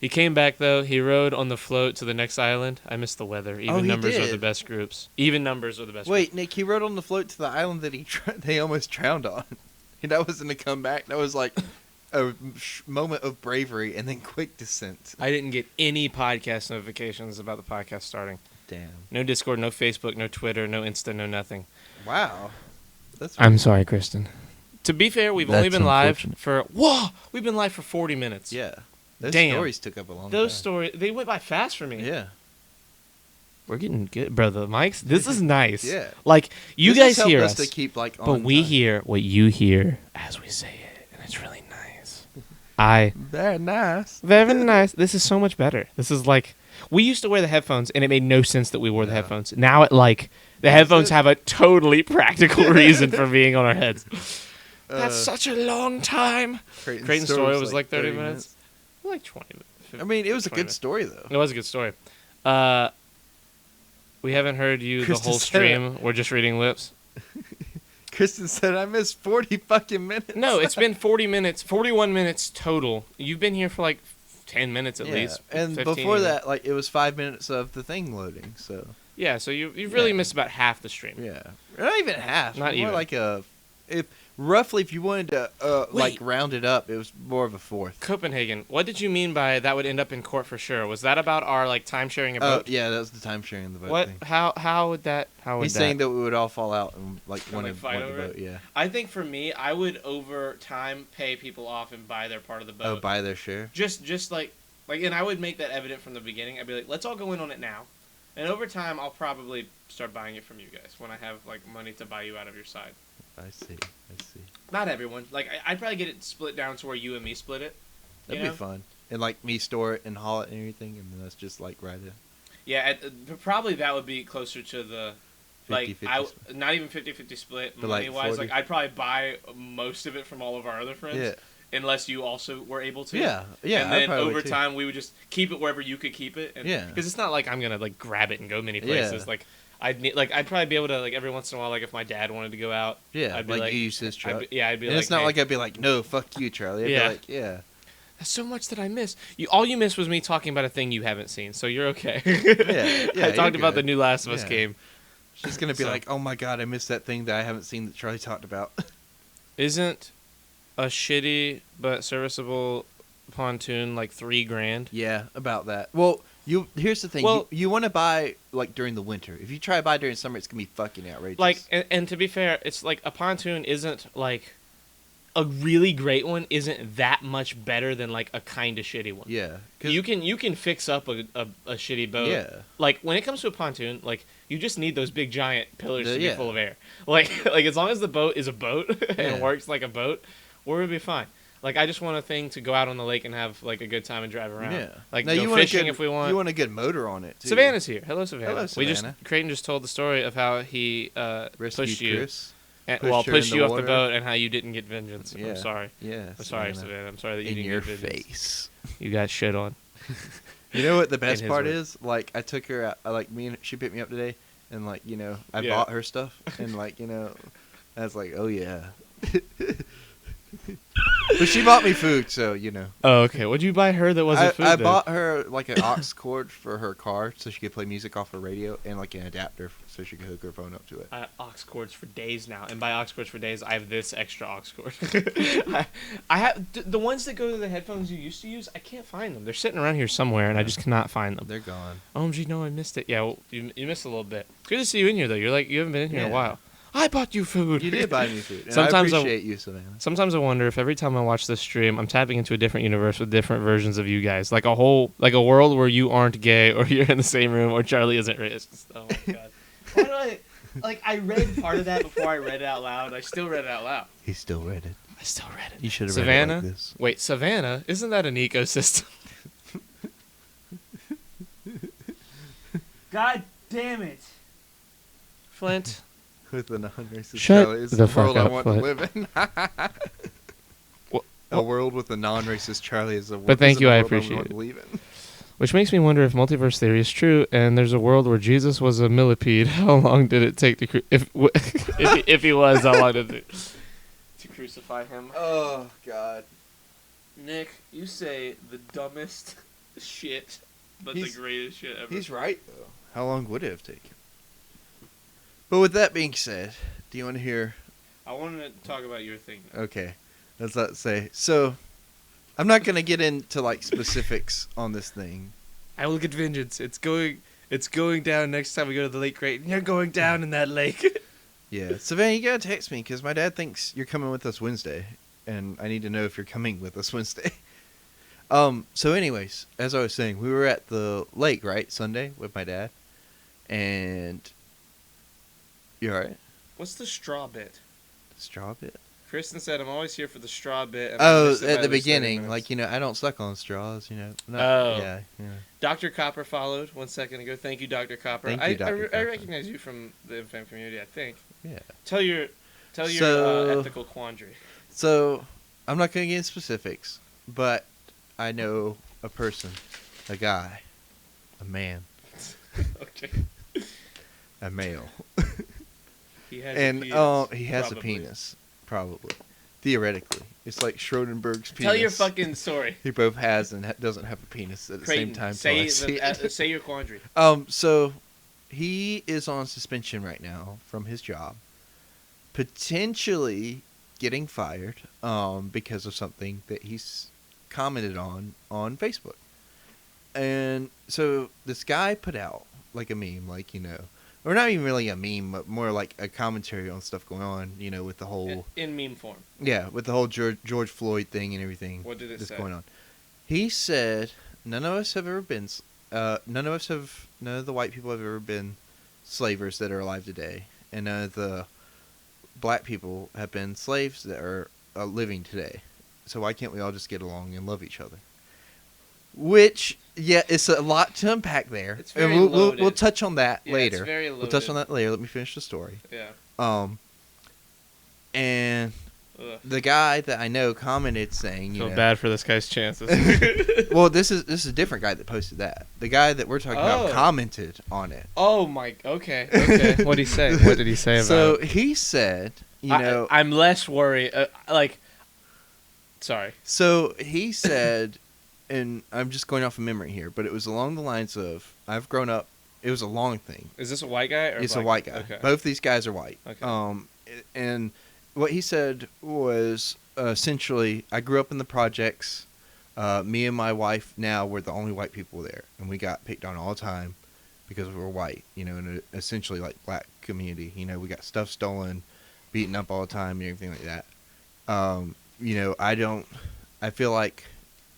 He came back though. He rode on the float to the next island. I missed the weather. Even he numbers are the did. best groups. Even numbers are the best. Wait, Nick, he rode on the float to the island that they almost drowned on. And that wasn't a comeback. That was like a moment of bravery and then quick descent. I didn't get any podcast notifications about the podcast starting. Damn. No Discord, no Facebook, no Twitter, no Insta, no nothing. Wow. That's I'm sorry, Kristen. To be fair, we've That's only been live unfortunate. for we've been live for 40 minutes. Yeah. Those Damn. stories took up a long Those time. stories, they went by fast for me. Yeah. We're getting good, brother. Mike's, this is nice. Yeah. Like, you This has guys helped hear us us, to keep like on but we time. hear what you hear as we say it, and it's really nice. Very nice. Very nice. This is so much better. This is like, we used to wear the headphones, and it made no sense that we wore the Yeah. headphones. Now, the headphones have a totally practical reason for being on our heads. That's such a long time. Creighton's story was like 30 minutes. Like 20 minutes. I mean, it was a 20 good minutes. story though. It was a good story. We haven't heard you Kristen the whole said it. stream. We're just reading lips. Kristen said I missed 40 fucking minutes. No, it's been 40 minutes, 41 minutes total. You've been here for like 10 minutes at Yeah. least. And 15 before even. that, like it was 5 minutes of the thing loading. So Yeah, so you've really Yeah. missed about half the stream. yeah, not even half. Not more even. like if you wanted to like Wait. round it up, it was more of a fourth. Copenhagen, what did you mean by that would end up in court for sure? Was that about our like time sharing a Oh boat? yeah, that was the time sharing the vote What? thing. How would that? He's saying that we would all fall out and like Kinda want like to fight over vote. it? Yeah. I think for me, I would over time pay people off and buy their part of the boat. Oh, buy their share. Just like, and I would make that evident from the beginning. I'd be like, let's all go in on it now, and over time, I'll probably start buying it from you guys when I have like money to buy you out of your side. I see. Not everyone. Like, I'd probably get it split down to where you and me split it. That'd You be know? fun. And like me store it and haul it and everything, and then that's just like right in. Yeah, probably that would be closer to the, like, 50-50 not even 50-50 split But, like, money-wise. 40? Like, I'd probably buy most of it from all of our other friends. Yeah. Unless you also were able to. Yeah. Yeah. And I then probably over would, too. time, we would just keep it wherever you could keep it. And, Yeah. Because it's not like I'm gonna like grab it and go many places. Yeah. Like I'd probably be able to like every once in a while, like if my dad wanted to go out. Yeah. I'd be Like you use his truck. I'd be and like, it's not hey, like I'd be like, no, fuck you, Charlie. I'd Yeah. be like, yeah. That's so much that I miss. All you missed was me talking about a thing you haven't seen, so you're okay. Yeah, I talked you're about the good. new Last of Us Yeah. game. She's gonna be So- like, oh my god, I missed that thing that I haven't seen that Charlie talked about. Isn't a shitty but serviceable pontoon like $3,000? Yeah, about that. Well, here's the thing. Well- you want to buy like during the winter. If you try to buy during summer, it's gonna be fucking outrageous. Like, and to be fair, it's like a pontoon isn't like a really great one. Isn't that much better than like a kind of shitty one? yeah, 'cause- You can fix up a shitty boat. Yeah. Like when it comes to a pontoon, like you just need those big giant pillars to be Yeah. full of air. Like as long as the boat is a boat and Yeah. works like a boat, we'll be fine. Like I just want a thing to go out on the lake and have like a good time and drive around. yeah. Like now go you want fishing a good, if we want. You want a good motor on it. Too. Savannah's here. Hello, Savannah. Hello, Savannah. Creighton just told the story of how he Rescued pushed you. Chris. And, Pushed her pushed in you the off water. the boat and how you didn't get vengeance. Yeah. I'm sorry. Yeah. I'm sorry, Savannah. I'm sorry that you In didn't your get vengeance. face. You got shit on. You know what the best his part words. is? Like I took her out. Like she picked me up today, and like I Yeah. bought her stuff, and like I was like, oh yeah. But she bought me food, so Oh, okay. What'd you buy her that wasn't food? I then? bought her like an aux cord for her car, so she could play music off her radio, and like an adapter so she could hook her phone up to it. I have aux cords for days now, and by aux cords for days, I have this extra aux cord. I have the ones that go to the headphones you used to use. I can't find them. They're sitting around here somewhere, and I just cannot find them. They're gone. OMG, no, I missed it. Yeah, well, you missed a little bit. It's good to see you in here though. You haven't been in here in a Yeah. while. I bought you food. You did buy me food. And Sometimes I appreciate you, Savannah. Sometimes I wonder if every time I watch this stream, I'm tapping into a different universe with different versions of you guys, like a world where you aren't gay, or you're in the same room, or Charlie isn't rich. Oh my god! Why do I read part of that before I read it out loud. I still read it out loud. He still read it. I still read it. You should have Savannah. read it like this. Wait, Savannah? Isn't that an ecosystem? God damn it. Flint. With the non-racist Shut Charlie. It's the the fuck world I up, want Flint. to live in. A world with a non-racist Charlie is a world. But thank you, I want appreciate to it. live in. Which makes me wonder if multiverse theory is true, and there's a world where Jesus was a millipede. How long did it take to if he was? How long did it to crucify him? Oh God. Nick, you say the dumbest shit, but He's- the greatest shit ever. He's right though. How long would it have taken? But with that being said, do you want to hear? I wanted to talk about your thing. Now. Okay, let's not say. So, I'm not gonna get into like specifics on this thing. I will get vengeance. It's going down next time we go to the Lake Creighton. You're going down in that lake. Yeah, Savannah, you gotta text me because my dad thinks you're coming with us Wednesday, and I need to know if you're coming with us Wednesday. So anyways, as I was saying, we were at the lake, right, Sunday with my dad, and you alright? What's the straw bit? Straw bit? Kristen said, "I'm always here for the straw bit." And Oh, I missed it by at the least 30 beginning, minutes. like, you know, I don't suck on straws, you know. Oh. Yeah. Dr. Copper followed 1 second ago. Thank you, Dr. Copper. Thank you, Dr. I Copper. recognize you from the Infam community. I think. Yeah. Tell your So- ethical quandary. So, I'm not gonna get into specifics, but I know a person, a guy, a man, Okay. a male. He has And a penis, he has probably. a penis, probably, theoretically. It's like Schrodinger's penis. Tell your fucking story. He both has and doesn't have a penis at the Creighton, same time. say till I see it. say your quandary. So he is on suspension right now from his job, potentially getting fired because of something that he's commented on Facebook. And so this guy put out like a meme, like, you know, or not even really a meme, but more like a commentary on stuff going on, you know, with the whole In meme form. with the whole George Floyd thing and everything What did it that's say? going on. He said, none of the white people have ever been slavers that are alive today, and none of the black people have been slaves that are living today. So why can't we all just get along and love each other? Which, yeah, it's a lot to unpack there. It's And very we'll loaded. touch on that Yeah, later. it's very We'll touch on loaded. that later. Let me finish the story. Yeah. And Ugh. the guy that I know commented saying, you Feel know, bad for this guy's chances. well, this is a different guy that posted that. The guy that we're talking about Oh. commented on it. Oh my. Okay. Okay. What did he say? What did he say about So it? he said, you know, I'm less worried. Sorry. so he said, and I'm just going off of memory here, but it was along the lines of, I've grown up. It was a long thing. Is this a white guy or It's a black white guy. Okay. Both these guys are white. Okay. And what he said was essentially, I grew up in the projects. Me and my wife now were the only white people there, and we got picked on all the time because we were white. You know, in a essentially like black community. You know, we got stuff stolen, beaten up all the time, and everything like that. You know, I feel like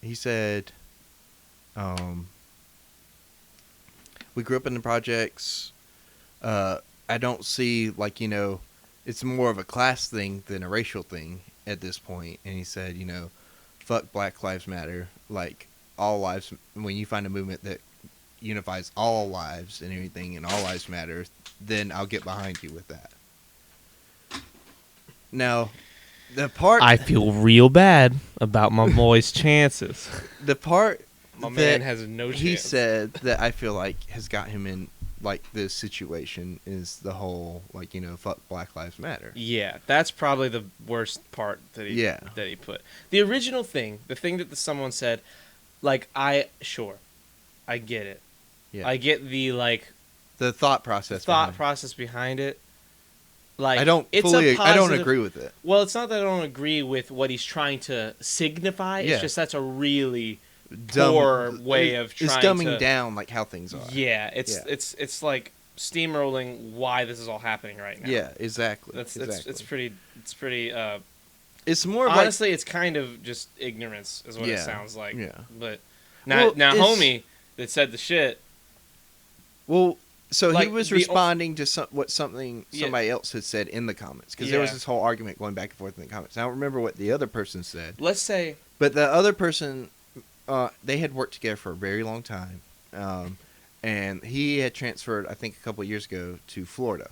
he said, we grew up in the projects. I don't see, like, you know, it's more of a class thing than a racial thing at this point. And he said, you know, fuck Black Lives Matter. Like, all lives, when you find a movement that unifies all lives and everything and all lives matter, then I'll get behind you with that. Now, the part I feel real bad about my boy's chances. the part My that man has no chance. he said that I feel like has got him in like this situation is the whole, like, you know, fuck Black Lives Matter. Yeah, that's probably the worst part that he put. The original thing, the thing that someone said, like, I get it. Yeah. I get the like The thought process. thought behind it. process behind it. Like, I don't it's fully. a I don't positive- agree with it. Well, it's not that I don't agree with what he's trying to signify. Yeah. It's just that's a really poor way of It's trying dumbing to down like how things are. Yeah, Yeah. it's like steamrolling why this is all happening right now. Yeah, exactly. That's exactly. it's pretty It's more of honestly it's kind of just ignorance is what it Yeah, sounds like. yeah. But Well, now it's- homie that said the shit. well. So like, he was the o- responding to something Yeah. somebody else had said in the comments because there was Yeah. this whole argument going back and forth in the comments. I don't remember what the other person said, Let's say but the other person, they had worked together for a very long time, and he had transferred, I think, a couple of years ago to Florida.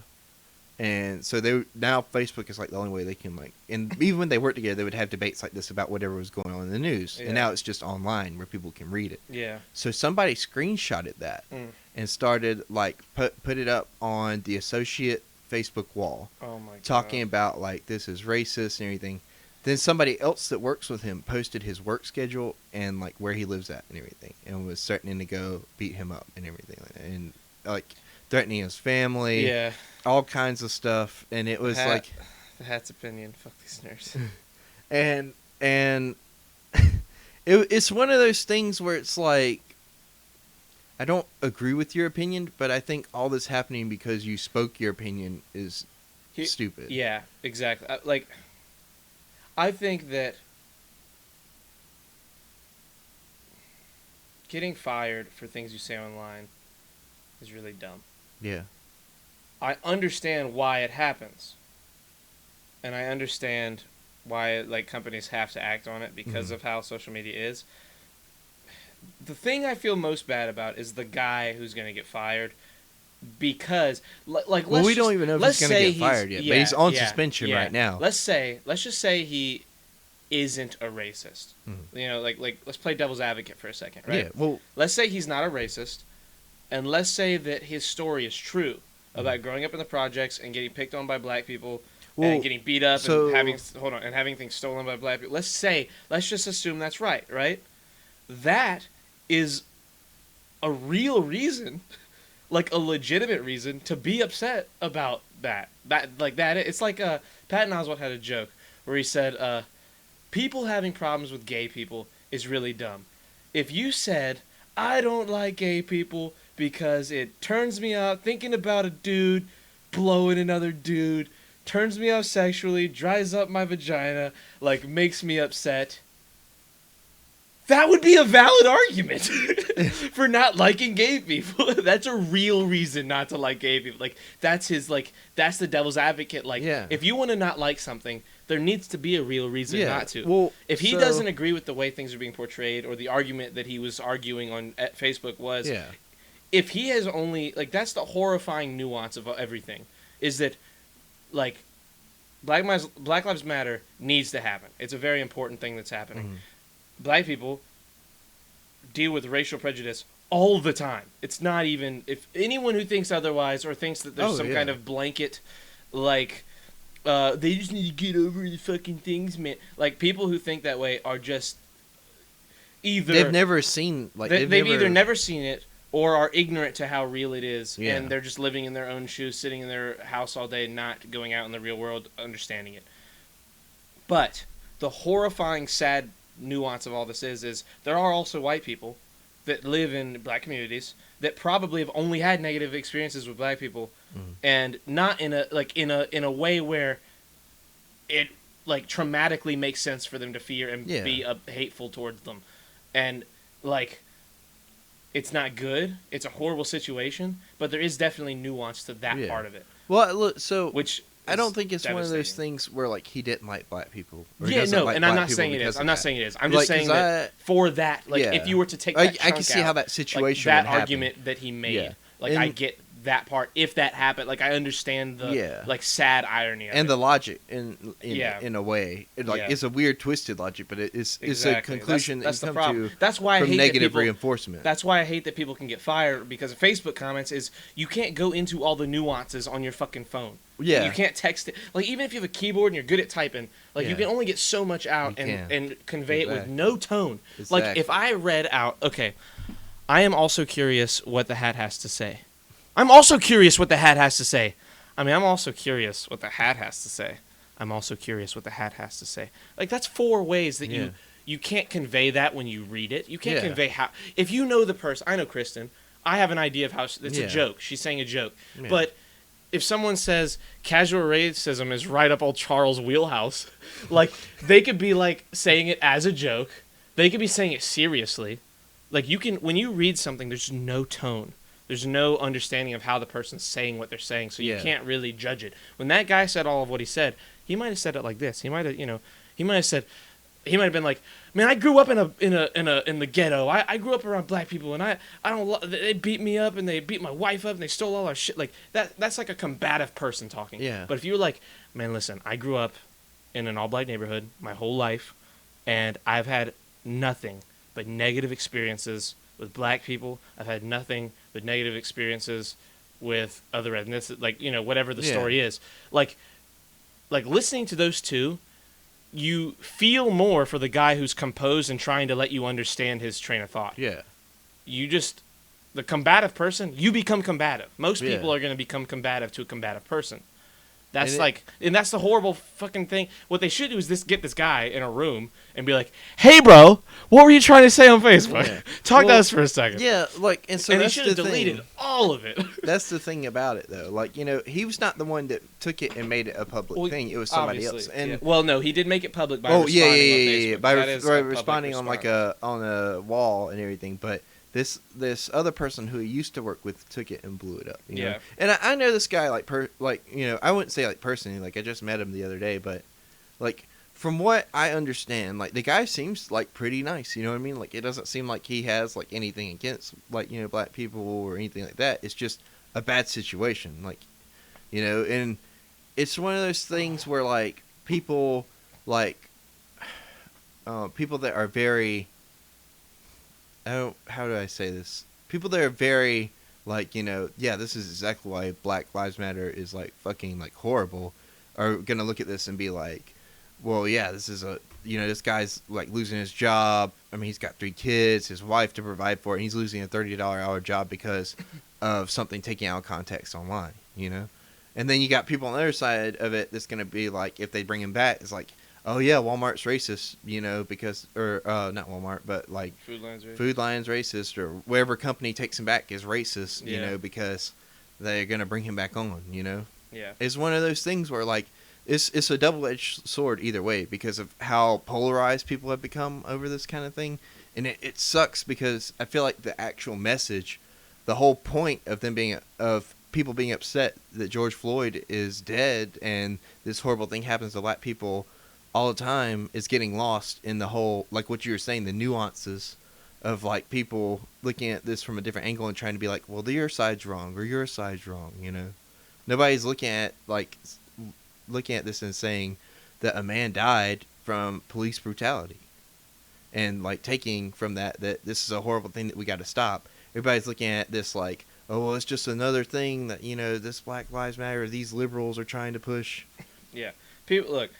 And so now Facebook is like the only way they can, like, and even when they worked together, they would have debates like this about whatever was going on in the news. Yeah. And now it's just online where people can read it. yeah. So somebody screenshotted that Mm. and started like put it up on the associate Facebook wall, Oh my god. talking about like this is racist and everything. then somebody else that works with him posted his work schedule and like where he lives at and everything, and was threatening to go beat him up and everything like that, and like threatening his family, Yeah. all kinds of stuff, and it was like, The Hat's opinion. Fuck these nerds. and it's one of those things where it's like, I don't agree with your opinion, but I think all this happening because you spoke your opinion is stupid. Yeah, exactly. Like, I think that getting fired for things you say online is really dumb. Yeah. I understand why it happens. And I understand why like companies have to act on it because of how social media is. The thing I feel most bad about is the guy who's going to get fired because like Well, let's we don't just- even know if let's he's going to say get fired yet, but yeah, he's on yeah, suspension yeah. right now. Let's just say he isn't a racist. You know, like let's play devil's advocate for a second, right? Yeah. Well, Let's say he's not a racist, and let's say that his story is true about growing up in the projects and getting picked on by black people Well, and getting beat up so- and having things stolen by black people. Let's just assume that's right? That is a real reason, like a legitimate reason to be upset about that. It's like Patton Oswalt had a joke where he said, people having problems with gay people is really dumb. If you said, I don't like gay people because it turns me out thinking about a dude blowing another dude, turns me off sexually, dries up my vagina, like makes me upset, that would be a valid argument for not liking gay people. That's a real reason not to like gay people. Like that's the devil's advocate. Like Yeah. if you want to not like something, there needs to be a real reason Yeah. not to. Well, if he so- doesn't agree with the way things are being portrayed or the argument that he was arguing on at Facebook was, yeah. if he has only like that's the horrifying nuance of everything is that like Black Lives Matter needs to happen. It's a very important thing that's happening. Black people deal with racial prejudice all the time. It's not even if anyone who thinks otherwise or thinks that there's some kind of blanket like they just need to get over the fucking things, man. Like people who think that way are just either They've never seen like they've either never seen it or are ignorant to how real it is, Yeah. and they're just living in their own shoes, sitting in their house all day, not going out in the real world, understanding it. But the horrifying, sad nuance of all this is there are also white people that live in black communities that probably have only had negative experiences with black people, and not in a way where it like traumatically makes sense for them to fear and Yeah. be hateful towards them, and like. It's not good. It's a horrible situation, but there is definitely nuance to that Yeah. part of it, Well, look, so which I is don't think it's one of those devastating. things where like he didn't like black people. Or he Yeah, doesn't no, like and I'm black not people saying it because is. of I'm not that. saying it is. I'm Like, just saying 'cause that for that, like yeah. if you were to take I that can chunk see how out, that situation like, would that happen. argument that he made, Yeah. like And- I get that part. If that happened, like I understand the Yeah. like sad irony of and it. the logic Yeah. in a way, like Yeah. it's a weird twisted logic, but it's a Exactly. conclusion That's that the you problem. come to That's why I from hate that negative people- reinforcement. That's why I hate that people can get fired because of Facebook comments is you can't go into all the nuances on your fucking phone. Yeah. You can't text it. Like even if you have a keyboard and you're good at typing, like you Yeah. can only get so much out You and, can. and convey it with Exactly. no tone. Like if Exactly. I read out, okay, I am also curious what the hat has to say. I'm also curious what the hat has to say. I'm also curious what the hat has to say. I'm also curious what the hat has to say. Like that's 4 ways that Yeah. you can't convey that when you read it. You can't Yeah. convey how if you know the person. I know Kristen. I have an idea of how it's Yeah. a joke. She's saying a joke. Yeah. But if someone says casual racism is right up old Charles' wheelhouse, like they could be like saying it as a joke. They could be saying it seriously. Like you can when you read something, there's no tone. There's no understanding of how the person's saying what they're saying, so you Yeah. can't really judge it. When that guy said all of what he said, he might have said it like this. He might have, he might have been like, "Man, I grew up in the ghetto. I grew up around black people, and I don't. They beat me up, and they beat my wife up, and they stole all our shit. Like that. That's like a combative person talking. Yeah. But if you were like, man, listen, I grew up in an all-black neighborhood my whole life, and I've had nothing but negative experiences with black people. I've had nothing but negative experiences with other ethnicities, like whatever the Yeah. story is. Like listening to those two, you feel more for the guy who's composed and trying to let you understand his train of thought. Yeah. The combative person, you become combative. Most Yeah. people are going to become combative to a combative person. That's And and that's the horrible fucking thing. What they should do is get this guy in a room and be like, "Hey, bro, what were you trying to say on Facebook? Yeah. Talk to Well, us for a second." Yeah, like, and so and he that's should have the deleted thing. all of it. That's the thing about it, though. Like, he was not the one that took it and made it a public thing. It was somebody else. Obviously, And yeah. Well, no, he did make it public by oh responding yeah, on yeah. Facebook. By That is a public responding on like response. on a wall and everything, but this other person who he used to work with took it and blew it up. You know? Yeah. And I know this guy I wouldn't say like personally, like I just met him the other day, but like from what I understand, like the guy seems like pretty nice. You know what I mean? Like it doesn't seem like he has like anything against like black people or anything like that. It's just a bad situation, like and it's one of those things where like people people that are very how do I say this? People that are very like, yeah, this is exactly why Black Lives Matter is like fucking like horrible, are gonna look at this and be like, well, yeah, this is this guy's like losing his job. I mean, he's got 3 kids, his wife to provide for, and he's losing a $30 hour job because of something taken out of context online, And then you got people on the other side of it that's gonna be like, if they bring him back, it's like, oh yeah, Walmart's racist, because not Walmart, but like Food Lion's racist, or whatever company takes him back is racist, because they're gonna bring him back on, Yeah. It's one of those things where like it's a double-edged sword either way because of how polarized people have become over this kind of thing, and it sucks because I feel like the actual message, the whole point of them people being upset that George Floyd is dead and this horrible thing happens to black people all the time, is getting lost in the whole, like what you were saying, the nuances of like people looking at this from a different angle and trying to be like, well, your side's wrong or your side's wrong, Nobody's looking at this and saying that a man died from police brutality and like taking from that this is a horrible thing that we got to stop. Everybody's looking at this like, oh, well, it's just another thing that, this Black Lives Matter, these liberals are trying to push. Yeah. People, look,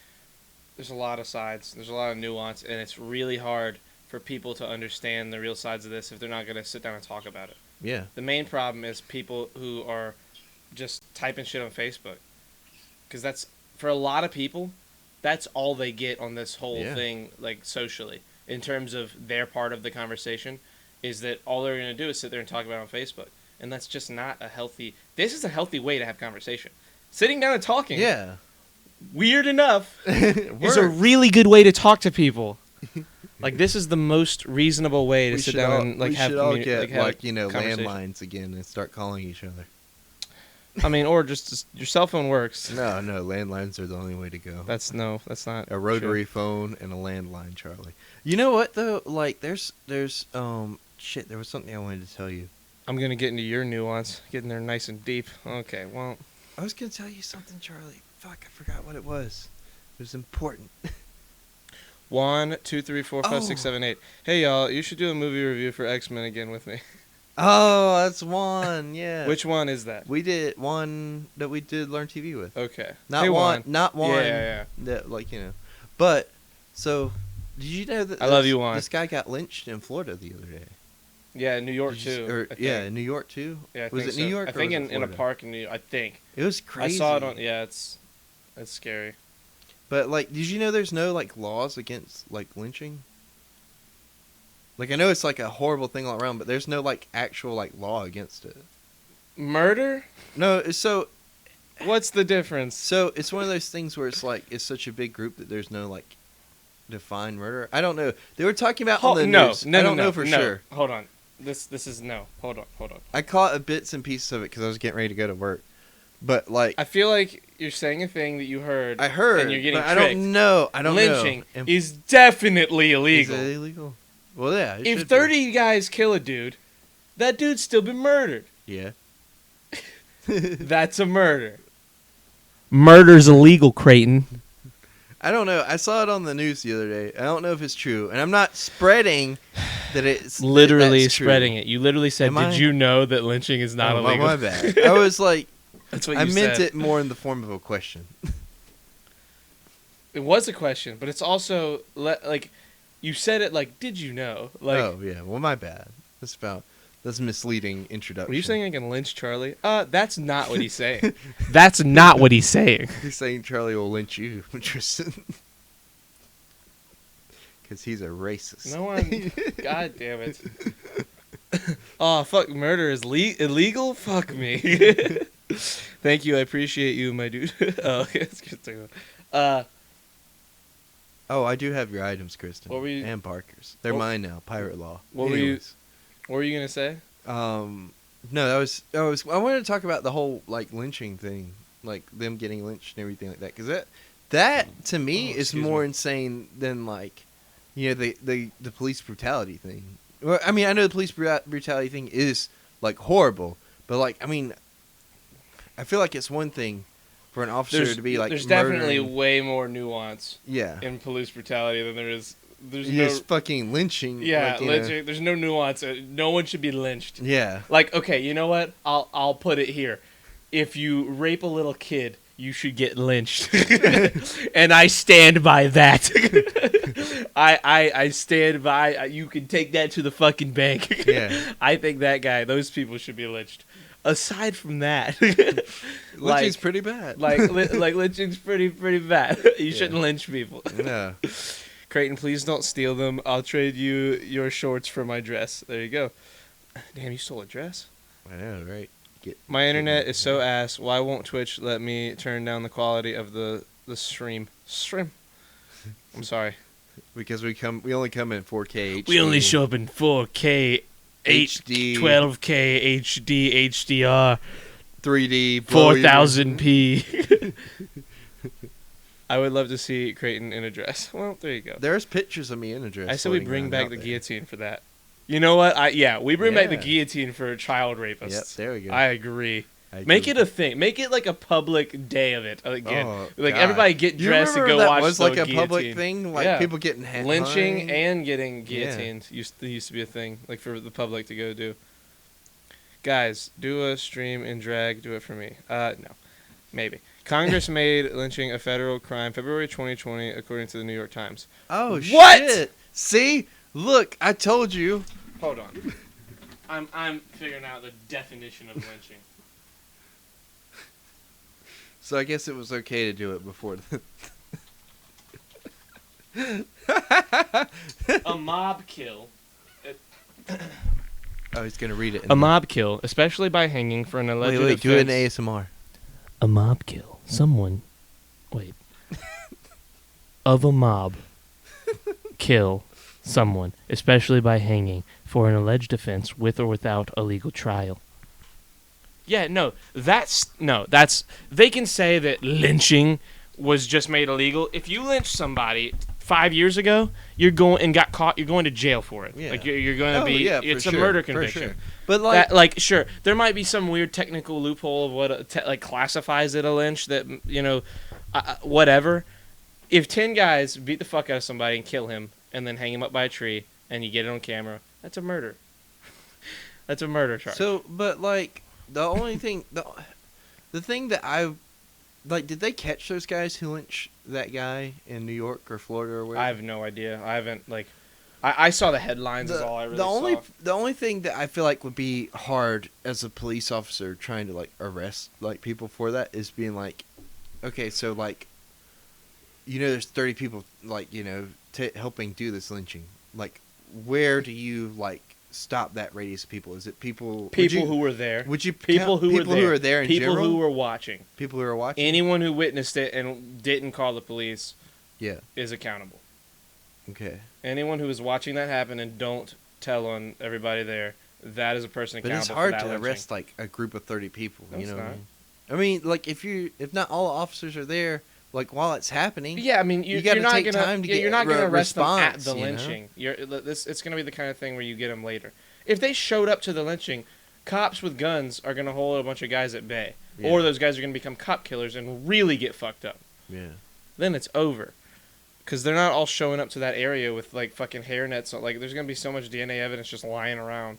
there's a lot of sides. There's a lot of nuance, and it's really hard for people to understand the real sides of this if they're not going to sit down and talk about it. Yeah. The main problem is people who are just typing shit on Facebook. Because that's, for a lot of people, that's all they get on this whole thing, like, socially. In terms of their part of the conversation, is that all they're going to do is sit there and talk about it on Facebook. And that's just not a healthy... This is a healthy way to have conversation. Sitting down and talking... Yeah. Weird enough, is a really good way to talk to people. Like, this is the most reasonable way to sit down and like have get have conversation. landlines again and start calling each other. I mean, or just your cell phone works. No, landlines are the only way to go. That's not a rotary phone and a landline, Charlie. You know what though? Like, there's shit. There was something I wanted to tell you. I'm gonna get into your nuance, getting there nice and deep. Okay, well, I was gonna tell you something, Charlie. Fuck, I forgot what it was. It was important. 1, 2, 3, 4, 5, 6, 7, 8. Hey y'all, you should do a movie review for X-Men again with me. Oh, that's one. Yeah. Which one is that? We did one that we did Learn TV with. Okay. Not Hey, one. Not one. Yeah. That But so, did you know that? I love you, Juan. This guy got lynched in Florida the other day. Yeah, New York Did you- too. or- I think. yeah, in New York too. Yeah, I was think it New so. York? I or think was it in a Florida? park in New York. I think. It was crazy. I saw it on. Yeah, it's scary. But like, did you know there's no like laws against like lynching? Like, I know it's like a horrible thing all around, but there's no like actual like law against it. Murder? No, so What's the difference? So it's one of those things where it's like it's such a big group that there's no like defined murder. I don't know. They were talking about on the news. I don't know for sure. Hold on. This is no. Hold on. I caught bits and pieces of it because I was getting ready to go to work. But like, I feel like you're saying a thing that you heard. I heard, and you're getting but tricked. I don't know. Lynching know. is definitely illegal. Is it illegal? Well, yeah. It If should be. 30 guys kill a dude, that dude's still been murdered. Yeah. That's a murder. Murder's illegal, Creighton. I don't know. I saw it on the news the other day. I don't know if it's true, and I'm not spreading that it's Literally that's true. spreading it. You literally said, Am "Did I? you know that lynching is not Oh, illegal?" my bad. I was like, That's what you I meant said. it more in the form of a question. It was a question, but it's also like you said it like, did you know? Like, Oh yeah, well my bad. That's misleading introduction. were you saying I can lynch Charlie? That's not what he's saying. That's not what he's saying. He's saying Charlie will lynch you, Tristan. Because he's a racist. No one. God damn it. Oh fuck! Murder is illegal. Fuck me. Thank you. I appreciate you, my dude. Oh, okay, let's get to it. Oh, I do have your items, Kristen. What were you- And Parker's. They're what- mine now. Pirate law. what were you- Anyways. What were you gonna say? No, I wanted to talk about the whole like lynching thing, like them getting lynched and everything like that, because that to me is excuse more me. insane than like, you know, the police brutality thing. Well, I mean, I know the police brutality thing is like horrible, but like, I mean, I feel like it's one thing for an officer to be like, there's definitely murdering- way more nuance yeah, in police brutality than there is. There's just fucking lynching. yeah, like, you know. lynching. There's no nuance. No one should be lynched. Yeah, Like, okay, you know what? I'll put it here. If you rape a little kid, you should get lynched. And I stand by that. I stand by. You can take that to the fucking bank. Yeah. I think those people should be lynched. Aside from that, lynching's pretty bad. like lynching's pretty bad. You shouldn't lynch people. yeah. Creighton, please don't steal them. I'll trade you your shorts for my dress. There you go. Damn, you stole a dress? I know, right? My internet is so ass. Why won't Twitch let me turn down the quality of the stream? I'm sorry. Because we only come in 4K HD. We only show up in 4K, HD, 12K, HD, HDR, 3D, blow your- 4000p. I would love to see Creighton in a dress. Well, there you go. There's pictures of me in a dress. I said we floating bring around back out the there. guillotine for that. You know what? We bring back the Yeah. guillotine for child rapists. Yep, there we go. I agree. I Make do. it a thing. Make it like a public day of it again. Oh, like God. everybody get You dressed and remember go that watch was the like a guillotine. public thing, like Yeah. people getting Lynching hung. and getting guillotined used to be a thing, like for the public to go do. Guys, do a stream in drag. Do it for me. No, maybe. Congress made lynching a federal crime February 2020, according to the New York Times. Oh What? shit! See, look, I told you. Hold on. I'm figuring out the definition of lynching. So I guess it was okay to do it before. A mob kill. Oh, he's gonna read it. A mob kill, especially by hanging for an alleged Wait, do an offense. ASMR. A mob kill. Someone. Wait. Of a mob. Kill someone, especially by hanging, for an alleged offense with or without a legal trial. Yeah, that's they can say that lynching was just made illegal. If you lynch somebody 5 years ago, you're going and got caught, you're going to jail for it. Yeah. Like you're going to Oh, be yeah, for it's a sure, murder for conviction. sure. But like, That, sure, there might be some weird technical loophole of what classifies it a lynch that whatever. If 10 guys beat the fuck out of somebody and kill him and then hang him up by a tree and you get it on camera, that's a murder. That's a murder charge. so, but like, the only thing, the thing that I, like, did they catch those guys who lynched that guy in New York or Florida or wherever? I have no idea. I haven't I saw the headlines is all I really saw. The only thing that I feel like would be hard as a police officer trying to like arrest like people for that is being like, okay, so like, you know, there's 30 people like, you know, helping do this lynching. Like, where do you like stop that radius of people? Is it people Who were there. would you People count who people were there. who are there in people general? who were watching. People who are watching? Anyone who witnessed it and didn't call the police Yeah. is accountable. Okay. Anyone who is watching that happen and don't tell on everybody there, that is a person But accountable it's hard for that to lynching. arrest like a group of 30 people. No, You it's know what I not. mean? I mean, like if not all officers are there, like while it's happening. Yeah, I mean, You you're gotta not take gonna, time to yeah, get you're not going to arrest them at response, the you know? lynching. It's going to be the kind of thing where you get them later. If they showed up to the lynching, cops with guns are going to hold a bunch of guys at bay, Yeah. or those guys are going to become cop killers and really get fucked up. Yeah. Then it's over. Because they're not all showing up to that area with like fucking hairnets. Like, there's gonna be so much DNA evidence just lying around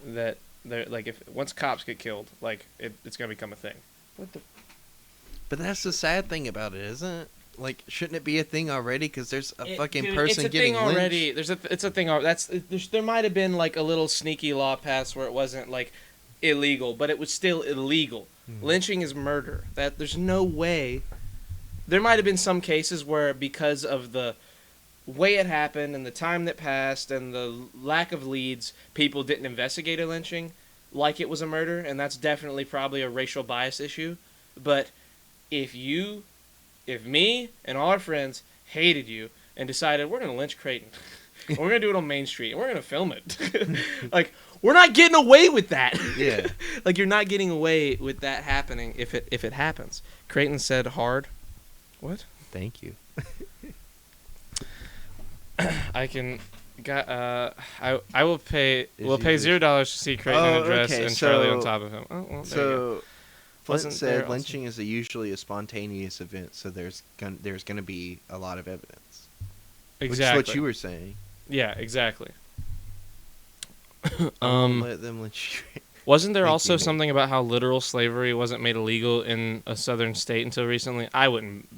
that they're like, if once cops get killed, like it's gonna become a thing. What the? But that's the sad thing about it, isn't it? like, shouldn't it be a thing already? Because there's a fucking Dude, person it's a getting thing lynched. already. It's a thing. There might have been like a little sneaky law passed where it wasn't like illegal, but it was still illegal. Lynching is murder. There's no way. There might have been some cases where, because of the way it happened and the time that passed and the lack of leads, people didn't investigate a lynching like it was a murder, and that's definitely probably a racial bias issue. But if me and all our friends hated you and decided we're going to lynch Creighton, and we're going to do it on Main Street, and we're going to film it, like, we're not getting away with that. Yeah. Like, you're not getting away with that happening if it happens. Creighton said hard. What? Thank you. I can... I will pay. We'll he pay just- $0 to see Creighton in a dress okay, and Charlie on so- top of him. Oh, well, there you go. So, Flint Wasn't there said also- lynching is usually a spontaneous event, so there's gonna be a lot of evidence. Exactly. Which is what you were saying. Yeah, exactly. I won't let them lynch you. Wasn't there Thank also you, Nick. something about how literal slavery wasn't made illegal in a southern state until recently? I wouldn't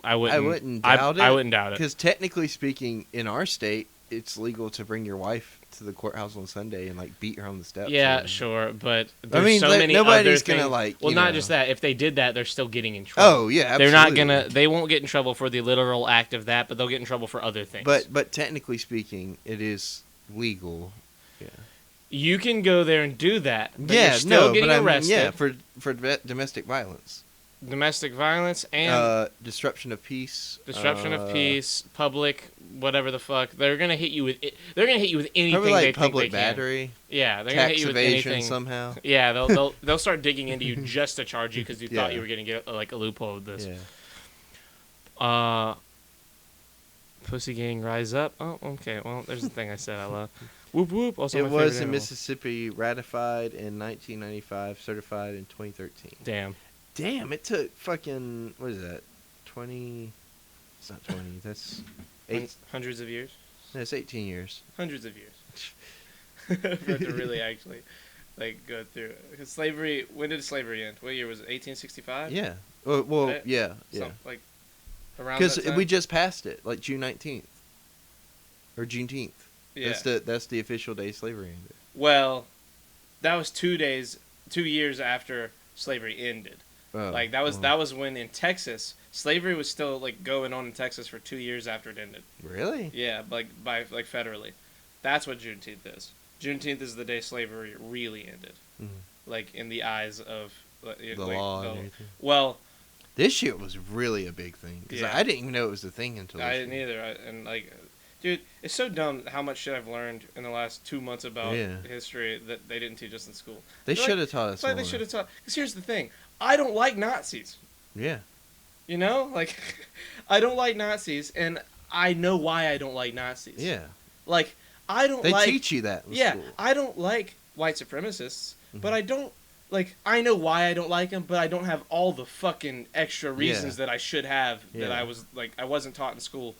I wouldn't doubt it. I wouldn't doubt it. Because technically speaking, in our state, it's legal to bring your wife to the courthouse on Sunday and like beat her on the steps. Yeah, and- sure, but I there's mean, so like, many nobody's other gonna things. like. Well, you not know. just that. If they did that, they're still getting in trouble. Oh yeah, They're absolutely. not gonna. They won't get in trouble for the literal act of that, but they'll get in trouble for other things. But technically speaking, it is legal. Yeah. you can go there and do that. But Yeah. you're still No. getting But I mean, arrested. yeah, for domestic violence, Domestic violence and disruption of peace, disruption of peace, public, whatever the fuck. They're gonna hit you with it. They're gonna hit you with anything probably they like think public they can. battery, Yeah, they're gonna hit tax you with evasion anything. somehow. Yeah, they'll start digging into you just to charge you because you thought Yeah. you were gonna get like a loophole with this. Yeah. Pussy gang rise up. Oh, okay. Well, there's the thing I said I love. Whoop whoop. Also, It my was favorite in animal. Mississippi, ratified in 1995, certified in 2013. Damn. Damn, it took fucking, what is that? 20, it's not 20, that's eight, Hundreds of years. that's 18 years. Hundreds of years. For it to really actually like go through it. 'Cause slavery. When did slavery end? What year was it? 1865. Yeah. Well, Right? yeah, yeah. Some, like around Because that time? we just passed it, like June 19th. Or Juneteenth. Yeah. That's the official day slavery ended. Well, that was 2 years after slavery ended. Oh, Like that was well. that was when in Texas slavery was still like going on in Texas for 2 years after it ended. Really? Yeah, like federally. That's what Juneteenth is. Juneteenth is the day slavery really ended. Mhm. Like in the eyes of The law and the- everything. Well, This shit was really a big thing. Because Yeah. I didn't even know it was a thing until I this didn't year. either. And like, dude, it's so dumb how much shit I've learned in the last 2 months about Yeah. history that they didn't teach us in school. They Like- should have taught us It's like they more. should have taught. Because here's the thing, I don't like Nazis. Yeah. You know, like, I don't like Nazis, and I know why I don't like Nazis. Yeah. Like, I don't They like. teach you that in Yeah, school. I don't like white supremacists, but Mhm. I don't like. I know why I don't like them, but I don't have all the fucking extra reasons Yeah. that I should have that Yeah. I was like I wasn't taught in school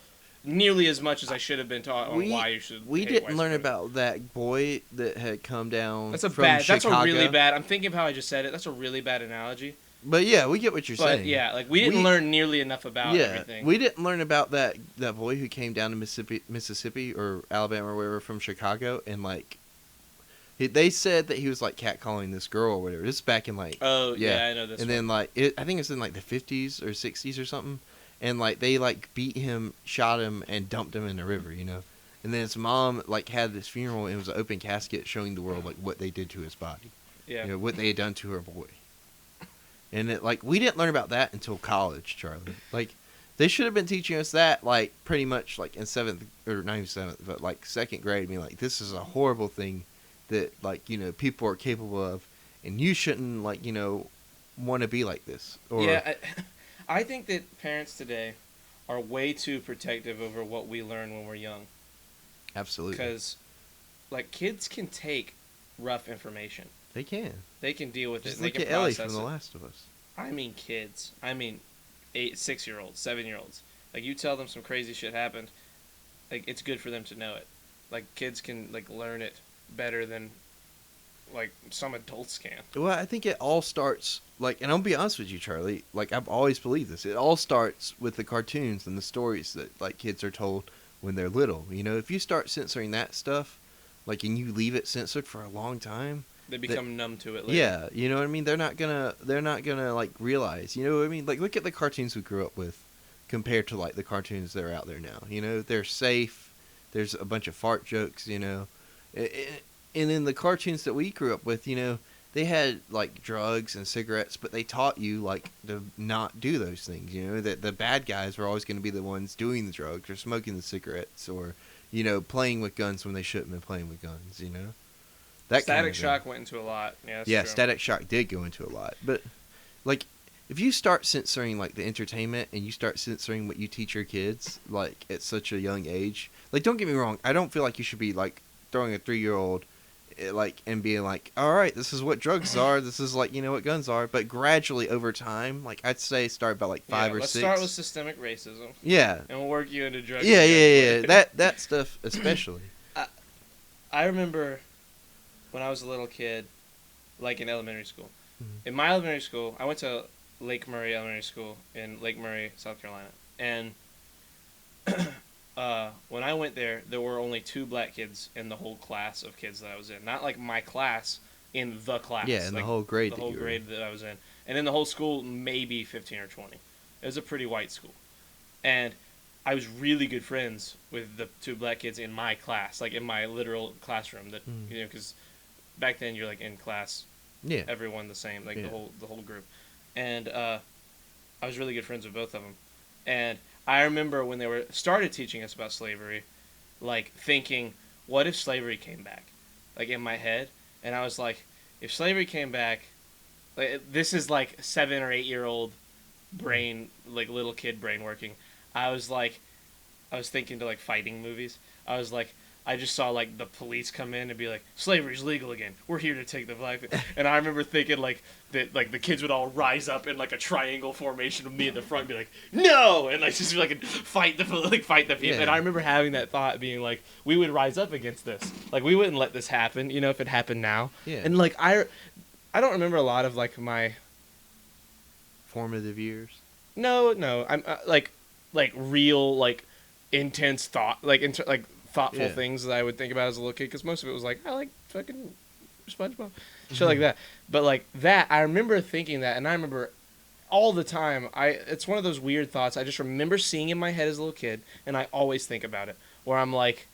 nearly as much as I should have been taught on why you should. We hate didn't white learn supremacy. about that boy that had come down That's a from bad. Chicago. That's a really bad. I'm thinking of how I just said it. That's a really bad analogy. But yeah, we get what you're But saying. yeah, like we didn't We- learn nearly enough about yeah, everything. we didn't learn about that boy who came down to Mississippi or Alabama or wherever from Chicago, and like they said that he was like catcalling this girl or whatever. This is back in like Oh yeah, yeah. I know this. and one. then like I think it's in like the 50s or 60s or something, and like they like beat him, shot him, and dumped him in the river, you know. And then his mom like had this funeral, and it was an open casket showing the world like what they did to his body, yeah. you know, what they had done to her boy. And it, like we didn't learn about that until college, Charlie. Like they should have been teaching us that like pretty much like in 7th or not even 7th, but like 2nd grade. Being like, this is a horrible thing that like you know people are capable of, and you shouldn't like you know want to be like this. Or Yeah, I think that parents today are way too protective over what we learn when we're young. absolutely, Because, like, kids can take rough information. they can. They can deal with Just it. And look they at can Ellie process from The it. Last of Us. I mean kids. I mean 6-year-olds, 7-year-olds. Like, you tell them some crazy shit happened, like, it's good for them to know it. Like, kids can, like, learn it better than like some adults can. Well, I think it all starts like, and I'll be honest with you, Charlie. Like, I've always believed this. It all starts with the cartoons and the stories that like kids are told when they're little. You know, if you start censoring that stuff, like, and you leave it censored for a long time, They become numb to it later. yeah, you know what I mean. They're not gonna like realize. You know what I mean? Like, look at the cartoons we grew up with, compared to like the cartoons that are out there now. You know, they're safe. There's a bunch of fart jokes. You know, and in the cartoons that we grew up with, you know, they had like drugs and cigarettes, but they taught you like to not do those things. You know, that the bad guys were always going to be the ones doing the drugs or smoking the cigarettes or, you know, playing with guns when they shouldn't have been playing with guns. You know, that kind Static of Shock went into a lot. Yeah, that's yeah, true. Static Shock did go into a lot, but like if you start censoring like the entertainment and you start censoring what you teach your kids like at such a young age, like don't get me wrong, I don't feel like you should be like throwing a 3-year-old like and being like, all right, this is what drugs are, this is like, you know, what guns are, but gradually over time, like I'd say start by like 5 or let's 6. start with systemic racism, yeah, and we'll work you into drug. yeah. That stuff especially. I remember when I was a little kid, like in elementary school. Mhm. In my elementary school, I went to Lake Murray Elementary School in Lake Murray, South Carolina, and when I went there, there were only 2 black kids in the whole class of kids that I was in. Not like my class, in the class. Yeah, in like the whole grade. the whole grade that I was in, and in the whole school, maybe 15 or 20. It was a pretty white school, and I was really good friends with the 2 black kids in my class, like in my literal classroom. That Mm. you know, because back then you're like in class, Yeah. everyone the same, like Yeah. the whole group, and I was really good friends with both of them, and I remember when they started teaching us about slavery, like thinking, what if slavery came back, like in my head, and I was like, if slavery came back, like, this is like 7 or 8-year-old brain, like little kid brain working. I was thinking to like fighting movies. I was like, I just saw like the police come in and be like, slavery's legal again. We're here to take the black. And I remember thinking like that, like the kids would all rise up in like a triangle formation of me in the front, and be like, no, and like just like fight the people. Yeah. And I remember having that thought, being like, we would rise up against this. Like we wouldn't let this happen. You know, if it happened now. Yeah. And like I don't remember a lot of like my. Formative years. No, I'm like real like intense thought, like thoughtful Yeah. things that I would think about as a little kid, because most of it was like, I like fucking SpongeBob, shit like that. But like that, I remember thinking that, and I remember all the time. It's one of those weird thoughts I just remember seeing in my head as a little kid, and I always think about it. Where I'm like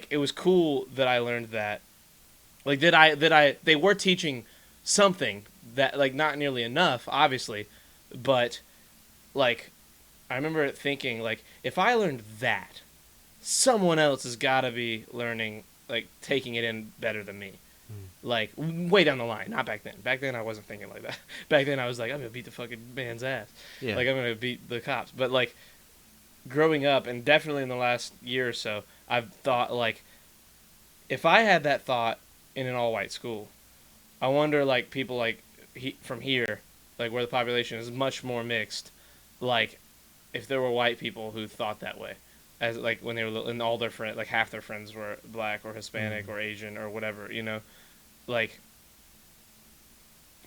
it was cool that I learned that, like they were teaching something that like not nearly enough, obviously, but like I remember thinking like if I learned that, someone else has got to be learning, like taking it in better than me. Like way down the line, not back then. Back then I wasn't thinking like that. Back then I was like, I'm gonna beat the fucking man's ass. Yeah. Like I'm gonna beat the cops. But like growing up, and definitely in the last year or so, I've thought like if I had that thought in an all-white school, I wonder like people like from here, like where the population is much more mixed, like if there were white people who thought that way, as like when they were little, and all their friends, like half their friends were black or Hispanic or Asian or whatever, you know, like.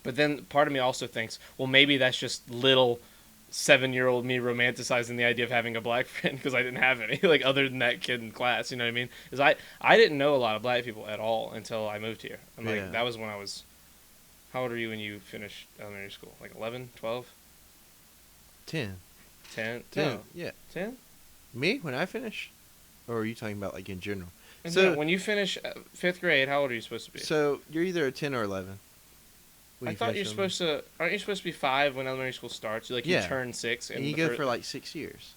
But then part of me also thinks, well, maybe that's just little 7-year-old me romanticizing the idea of having a black friend because I didn't have any, like other than that kid in class, you know what I mean? Because I didn't know a lot of black people at all until I moved here. I'm like, Yeah. that was when I was. How old are you when you finished elementary school? Like 11, 12, 10. 10? 10. No, Yeah. 10? Me when I finish, or are you talking about like in general? And So- then when you finish 5th grade, how old are you supposed to be? So you're either a 10 or 11. when I you thought finish you're elementary. supposed to. Aren't you supposed to be 5 when elementary school starts? Like you Yeah. turn 6, And in you the go fir- for like 6 years.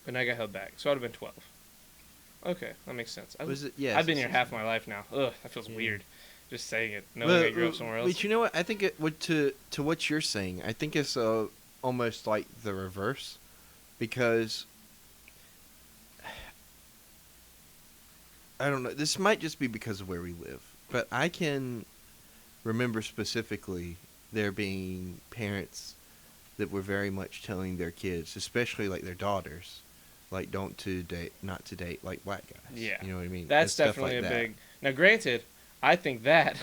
But I got held back, so I'd have been 12. Okay, that makes sense. Was it? Yeah. I've been here half my life now. Ugh, that feels Yeah. weird. Just saying it, knowing I grew up somewhere else. But you know what? I think it would to what you're saying. I think it's almost like the reverse, because I don't know. This might just be because of where we live, but I can remember specifically there being parents that were very much telling their kids, especially like their daughters, like not to date like black guys. Yeah. You know what I mean? That's And stuff definitely like a that. big. Now, granted, I think that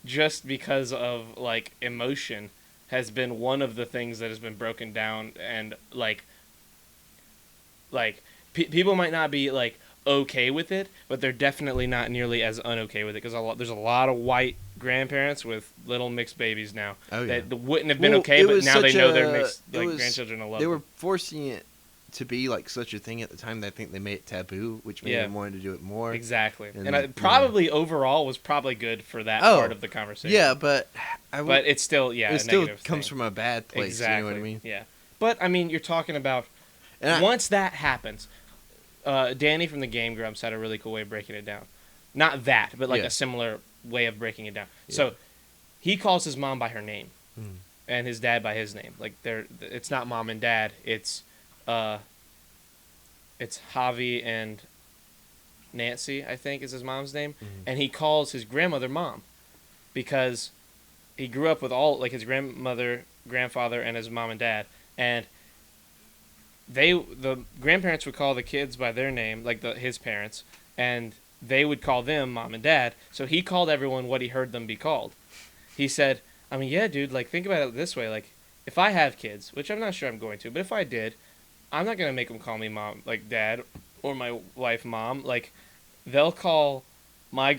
just because of like emotion has been one of the things that has been broken down, and like people might not be like okay with it, but they're definitely not nearly as unokay with it, because there's a lot of white grandparents with little mixed babies now that wouldn't have been okay, it but was now they such know their a- mixed it like was- grandchildren will love They were them. forcing it to be like such a thing at the time that I think they made it taboo, which made Yeah. them wanting to do it more. Exactly, And and I, then, probably overall was probably good for that Oh, part of the conversation. Yeah, but I would, but it's still a it still negative comes thing. from a bad place. Exactly. You know what I mean? Yeah, but I mean, you're talking about And once that happens. Danny from the Game Grumps had a really cool way of breaking it down. Not that, but like Yeah. a similar way of breaking it down. Yeah. So he calls his mom by her name, Mm. and his dad by his name. Like it's not mom and dad. It's Javi and Nancy, I think is his mom's name, and he calls his grandmother mom, because he grew up with all like his grandmother, grandfather, and his mom and dad, and the grandparents would call the kids by their name, like his parents, and they would call them mom and dad. So he called everyone what he heard them be called. He said, I mean, yeah, dude, like think about it this way, like if I have kids, which I'm not sure I'm going to, but if I did, I'm not gonna make them call me mom, like dad, or my wife mom. Like they'll call my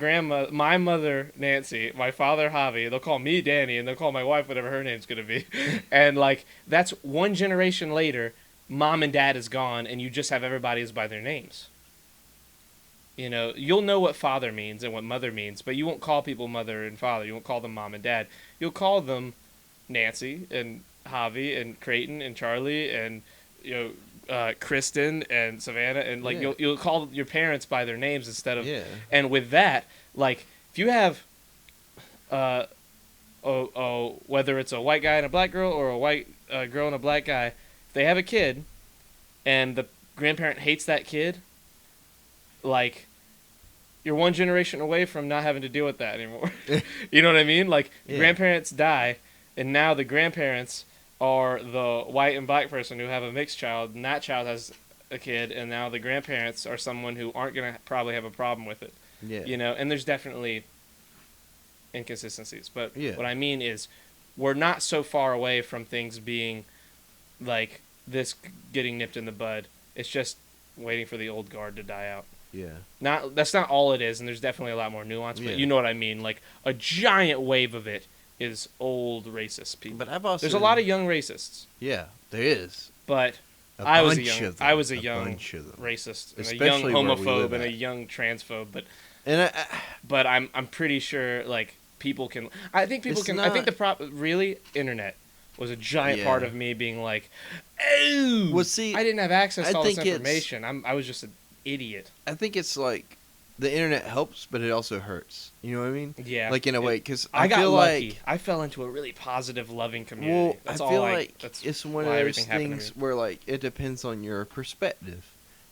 mother Nancy, my father Javi. They'll call me Danny, and they'll call my wife whatever her name's gonna be. And like that's one generation later. Mom and dad is gone, and you just have everybody as by their names. You know, you'll know what father means and what mother means, but you won't call people mother and father. You won't call them mom and dad. You'll call them Nancy and Javi and Creighton and Charlie and Kristen and Savannah, and like you'll call your parents by their names instead of. Yeah. And with that, like if you have, whether it's a white guy and a black girl or a white girl and a black guy. They have a kid, and the grandparent hates that kid, like, you're one generation away from not having to deal with that anymore. You know what I mean? Like, grandparents die, and now the grandparents are the white and black person who have a mixed child, and that child has a kid, and now the grandparents are someone who aren't going to probably have a problem with it. Yeah. You know, and there's definitely inconsistencies. But Yeah. what I mean is, we're not so far away from things being like this getting nipped in the bud. It's just waiting for the old guard to die out. Yeah. That's not all it is, and there's definitely a lot more nuance, but Yeah. you know what I mean. Like a giant wave of it is old racist people. But I've also There's a lot of young racists, Yeah, there is. but A I was a bunch young of them, I was a a young bunch of them. racist, and a Especially young where we homophobe, live and a at. young transphobe, And but I'm pretty sure like people can. I think people It's can. I think not- really internet was a giant Yeah. part of me being like, oh, Well, see, I didn't have access I to all this think it's- information. I was just an idiot. I think it's like the internet helps, but it also hurts. You know what I mean? Yeah, Like in a it- way, because I got feel lucky. like I fell into a really positive, loving community. well, That's I all feel like that's it's one of why those everything happened to things me. where like it depends on your perspective.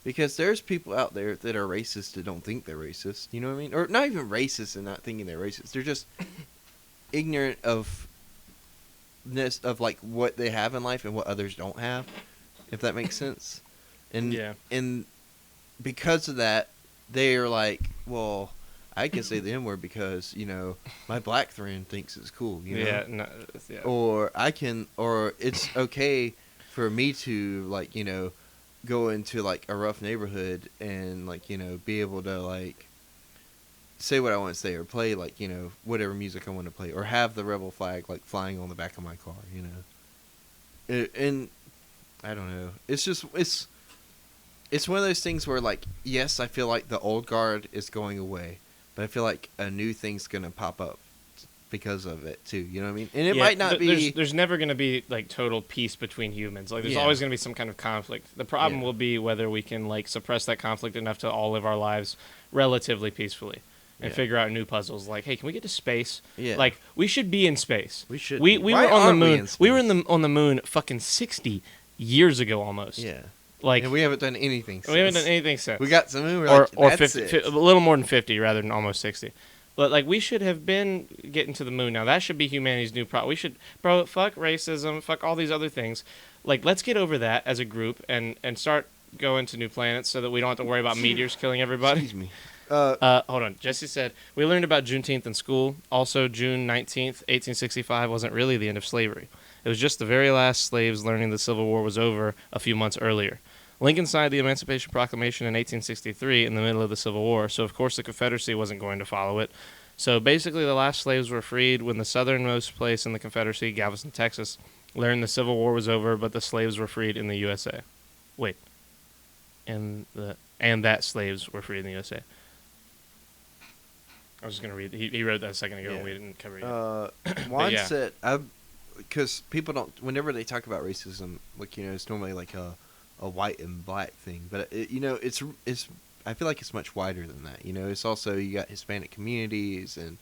Because there's people out there that are racist that don't think they're racist. You know what I mean? Or not even racist and not thinking they're racist. They're just ignorant of like what they have in life and what others don't have. If that makes sense. And Yeah. and because of that, they're like, well, I can say the N word because, you know, my black friend thinks it's cool, you know? Yeah, no, yeah. Or or it's okay for me to, like, you know, go into, like, a rough neighborhood and, like, you know, be able to, like, say what I want to say or play, like, you know, whatever music I want to play or have the rebel flag, like, flying on the back of my car, you know? And I don't know. It's just, it's one of those things where, like, yes, I feel like the old guard is going away, but I feel like a new thing's going to pop up because of it, too. You know what I mean? And it Yeah, might not be... There's never going to be like total peace between humans. Like there's Yeah. always going to be some kind of conflict. The problem Yeah. will be whether we can like suppress that conflict enough to all live our lives relatively peacefully and Yeah. figure out new puzzles. Like, hey, can we get to space? Yeah. Like we should be in space. We should We be. we Why were on the aren't we moon. in We were space? on the moon fucking 60 years ago almost. Yeah. Like And we haven't done anything since. we haven't done anything since. We got some moon, we're or like, or that's 50, it. a little more than 50 rather than almost 60. But like we should have been getting to the moon now. That should be humanity's new problem. We should, bro, fuck racism, fuck all these other things. Like let's get over that as a group and start going to new planets so that we don't have to worry about meteors killing everybody. Excuse me. Hold on. Jesse said, we learned about Juneteenth in school. Also, June 19th, 1865 wasn't really the end of slavery. It was just the very last slaves learning the Civil War was over a few months earlier. Lincoln signed the Emancipation Proclamation in 1863 in the middle of the Civil War, so of course the Confederacy wasn't going to follow it. So basically the last slaves were freed when the southernmost place in the Confederacy, Galveston, Texas, learned the Civil War was over, but the slaves were freed in the USA. Wait. And that slaves were freed in the USA. I was just going to read. He wrote that a second ago and we didn't cover it. Juan yeah. said, because people don't, whenever they talk about racism, like, it's normally like a white and black thing. But, it's I feel like it's much wider than that. It's also, you got Hispanic communities and,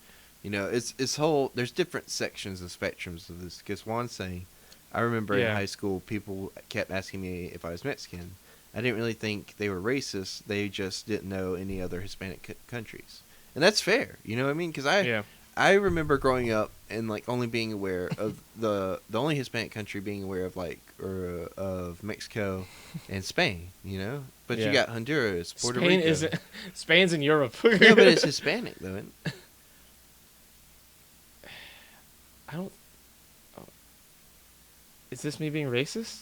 it's whole, there's different sections and spectrums of this. Because Juan's saying, I remember in high school, people kept asking me if I was Mexican. I didn't really think they were racist. They just didn't know any other Hispanic countries. And that's fair, you know what I mean? Because I remember growing up and like only being aware of the only Hispanic country being aware of of Mexico and Spain, But you got Honduras, Puerto Rico. Spain's in Europe. Yeah, but it's Hispanic though. Isn't it? I don't. Oh. Is this me being racist?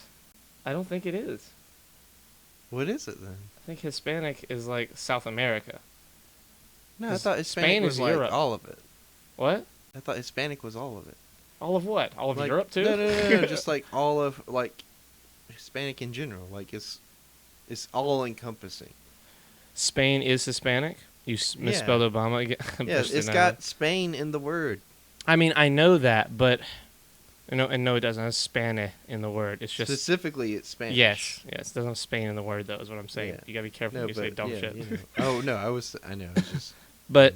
I don't think it is. What is it then? I think Hispanic is like South America. No, I thought Hispanic Spain was is like Europe. all of it. What? I thought Hispanic was all of it. All of what? All of Like, Europe too? No, just like all of like Hispanic in general. Like it's all encompassing. Spain is Hispanic. You misspelled Obama again. Yeah, it's got Spain in the word. I mean, I know that, but no, it doesn't have Spanish in the word. It's just Specifically, it's Spanish. Yes, it doesn't have Spain in the word though. Is what I'm saying. Yeah. You gotta be careful when you say dumb shit. Oh no, I know. It's just. But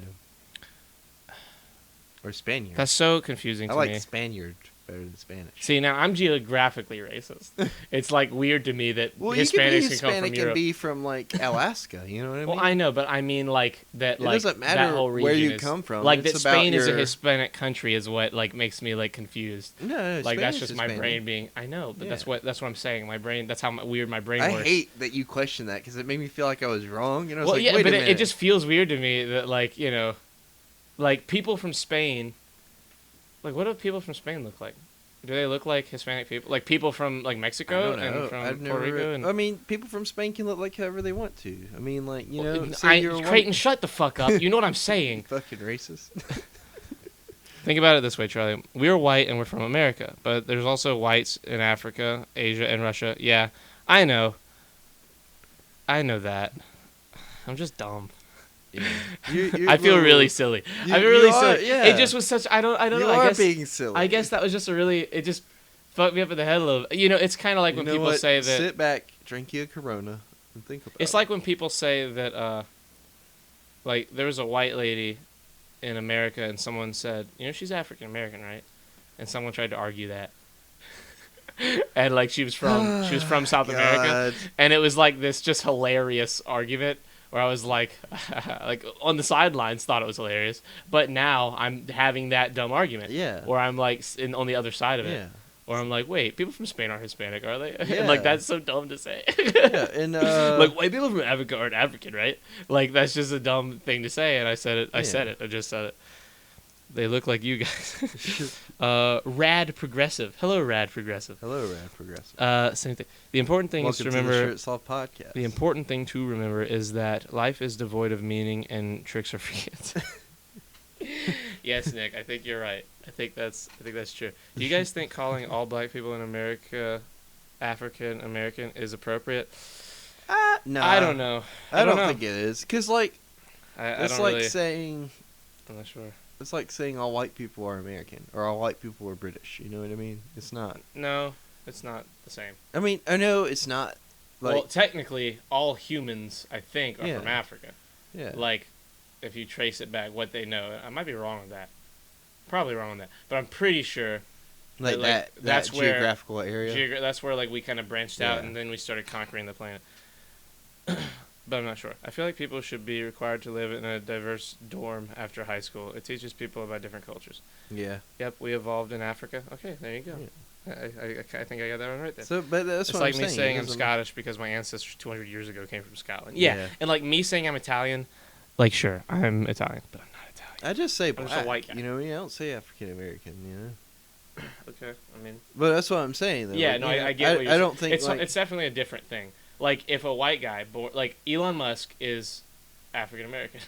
or Spaniard. that's so confusing I to like me. Spaniard better than Spanish. See, now I'm geographically racist. It's like weird to me that Well, Hispanics you can be can come Hispanic from Europe. and be from like Alaska. You know what I mean? Well, I know, but I mean like that. It Like doesn't matter that whole region where you is, come from. Like It's that about Spain is a your- Hispanic country is what like makes me like confused. No, Like Spanish that's just is my Hispanic. brain being. I know, but that's Yeah. what I'm saying. My brain. That's how weird my brain I works. hate that you question that because it made me feel like I was wrong. You know, it's Well, like, yeah, wait but a it minute. just feels weird to me that like like people from Spain. Like, what do people from Spain look like? Do they look like Hispanic people? Like people from like Mexico and from Puerto Rico? And I mean, people from Spain can look like however they want to. I mean, like Well, say you're a Creighton, white- shut the fuck up. You know what I'm saying. fucking racist. Think about it this way, Charlie. We're white and we're from America, but there's also whites in Africa, Asia, and Russia. Yeah, I know. I know that. I'm just dumb. Yeah. You're I feel little- really silly. You- I feel really you are, silly. yeah. It just was such. I don't You know. are I guess, being silly. I guess that was just a really. It just fucked me up in the head a little. It's kind of like You when know people what? say that. Sit back, drink you a Corona, and think about It's it. like when people say that, like, there was a white lady in America and someone said, she's African American, right? And someone tried to argue that. And, like, she was from South America. God. And it was, like, this just hilarious argument where I was, like, like, on the sidelines thought it was hilarious. But now I'm having that dumb argument. Yeah. Where I'm, like, on the other side of it. Yeah. Or I'm like, wait, people from Spain aren't Hispanic, are they? Yeah. And, like, that's so dumb to say. Yeah, and Like, white people from Africa aren't African, right? Like, that's just a dumb thing to say, and I said it. I said it. I just said it. They look like you guys. Rad Progressive. Hello, Rad Progressive. hello, Rad Progressive. Same thing. The important thing Welcome is to to the remember. Shirt Soft Podcast. The important thing to remember is that life is devoid of meaning and tricks are for kids. Yes, Nick. I think you're right. I think that's true. Do you guys think calling all black people in America African American is appropriate? No, I don't know. I don't know. think it is, cause like I it's don't like really. saying I'm not sure. it's like saying all white people are American or all white people are British. You know what I mean? It's not. No, it's not the same. I mean, I know it's not. Like, Well, technically, all humans, I think, are Yeah. from Africa. yeah. Like, if you trace it back, what they know. I might be wrong on that. Probably wrong on that. But I'm pretty sure like like, that. that's that where geographical area. that's where, like, we kind of branched out, Yeah. and then we started conquering the planet. But I'm not sure. I feel like people should be required to live in a diverse dorm after high school. It teaches people about different cultures. Yeah. Yep, we evolved in Africa. Okay, there you go. I think I got that one right there. So, but that's It's what like I'm me saying. saying It I'm doesn't- Scottish because my ancestors 200 years ago came from Scotland. Yeah. Yeah. And like me saying I'm Italian Like, sure, I'm Italian, but I'm not Italian. I just say I'm black. just a white guy. You know, I don't say African American. You know. Okay, I mean, But that's what I'm saying. Though. yeah, Like, no, you know, I get what you're I don't think it's like, it's definitely a different thing. Like, if a white guy, like Elon Musk, is African American,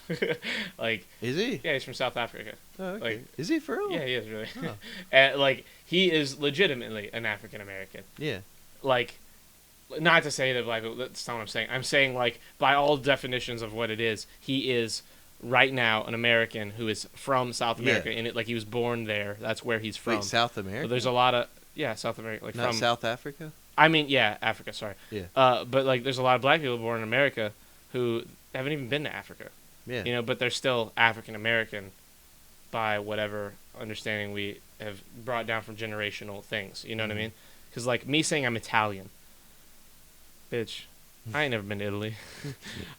like, is he? yeah, he's from South Africa. Oh, okay. like- Is he for real? Yeah, he is really. Oh. And, like, he is legitimately an African American. Yeah. Like, not to say that black people, that's not what I'm saying. I'm saying, like, by all definitions of what it is, he is right now an American who is from South America. Yeah. And it, like, he was born there. That's where he's from. Wait, South America. But there's a lot of, yeah, South America. Like, Not from South Africa. I mean, yeah, Africa. Sorry. Yeah. But like, there's a lot of black people born in America who haven't even been to Africa. Yeah. You know, but they're still African American by whatever understanding we have brought down from generational things. You know what I mean? Because like me saying I'm Italian, bitch, I ain't never been to Italy.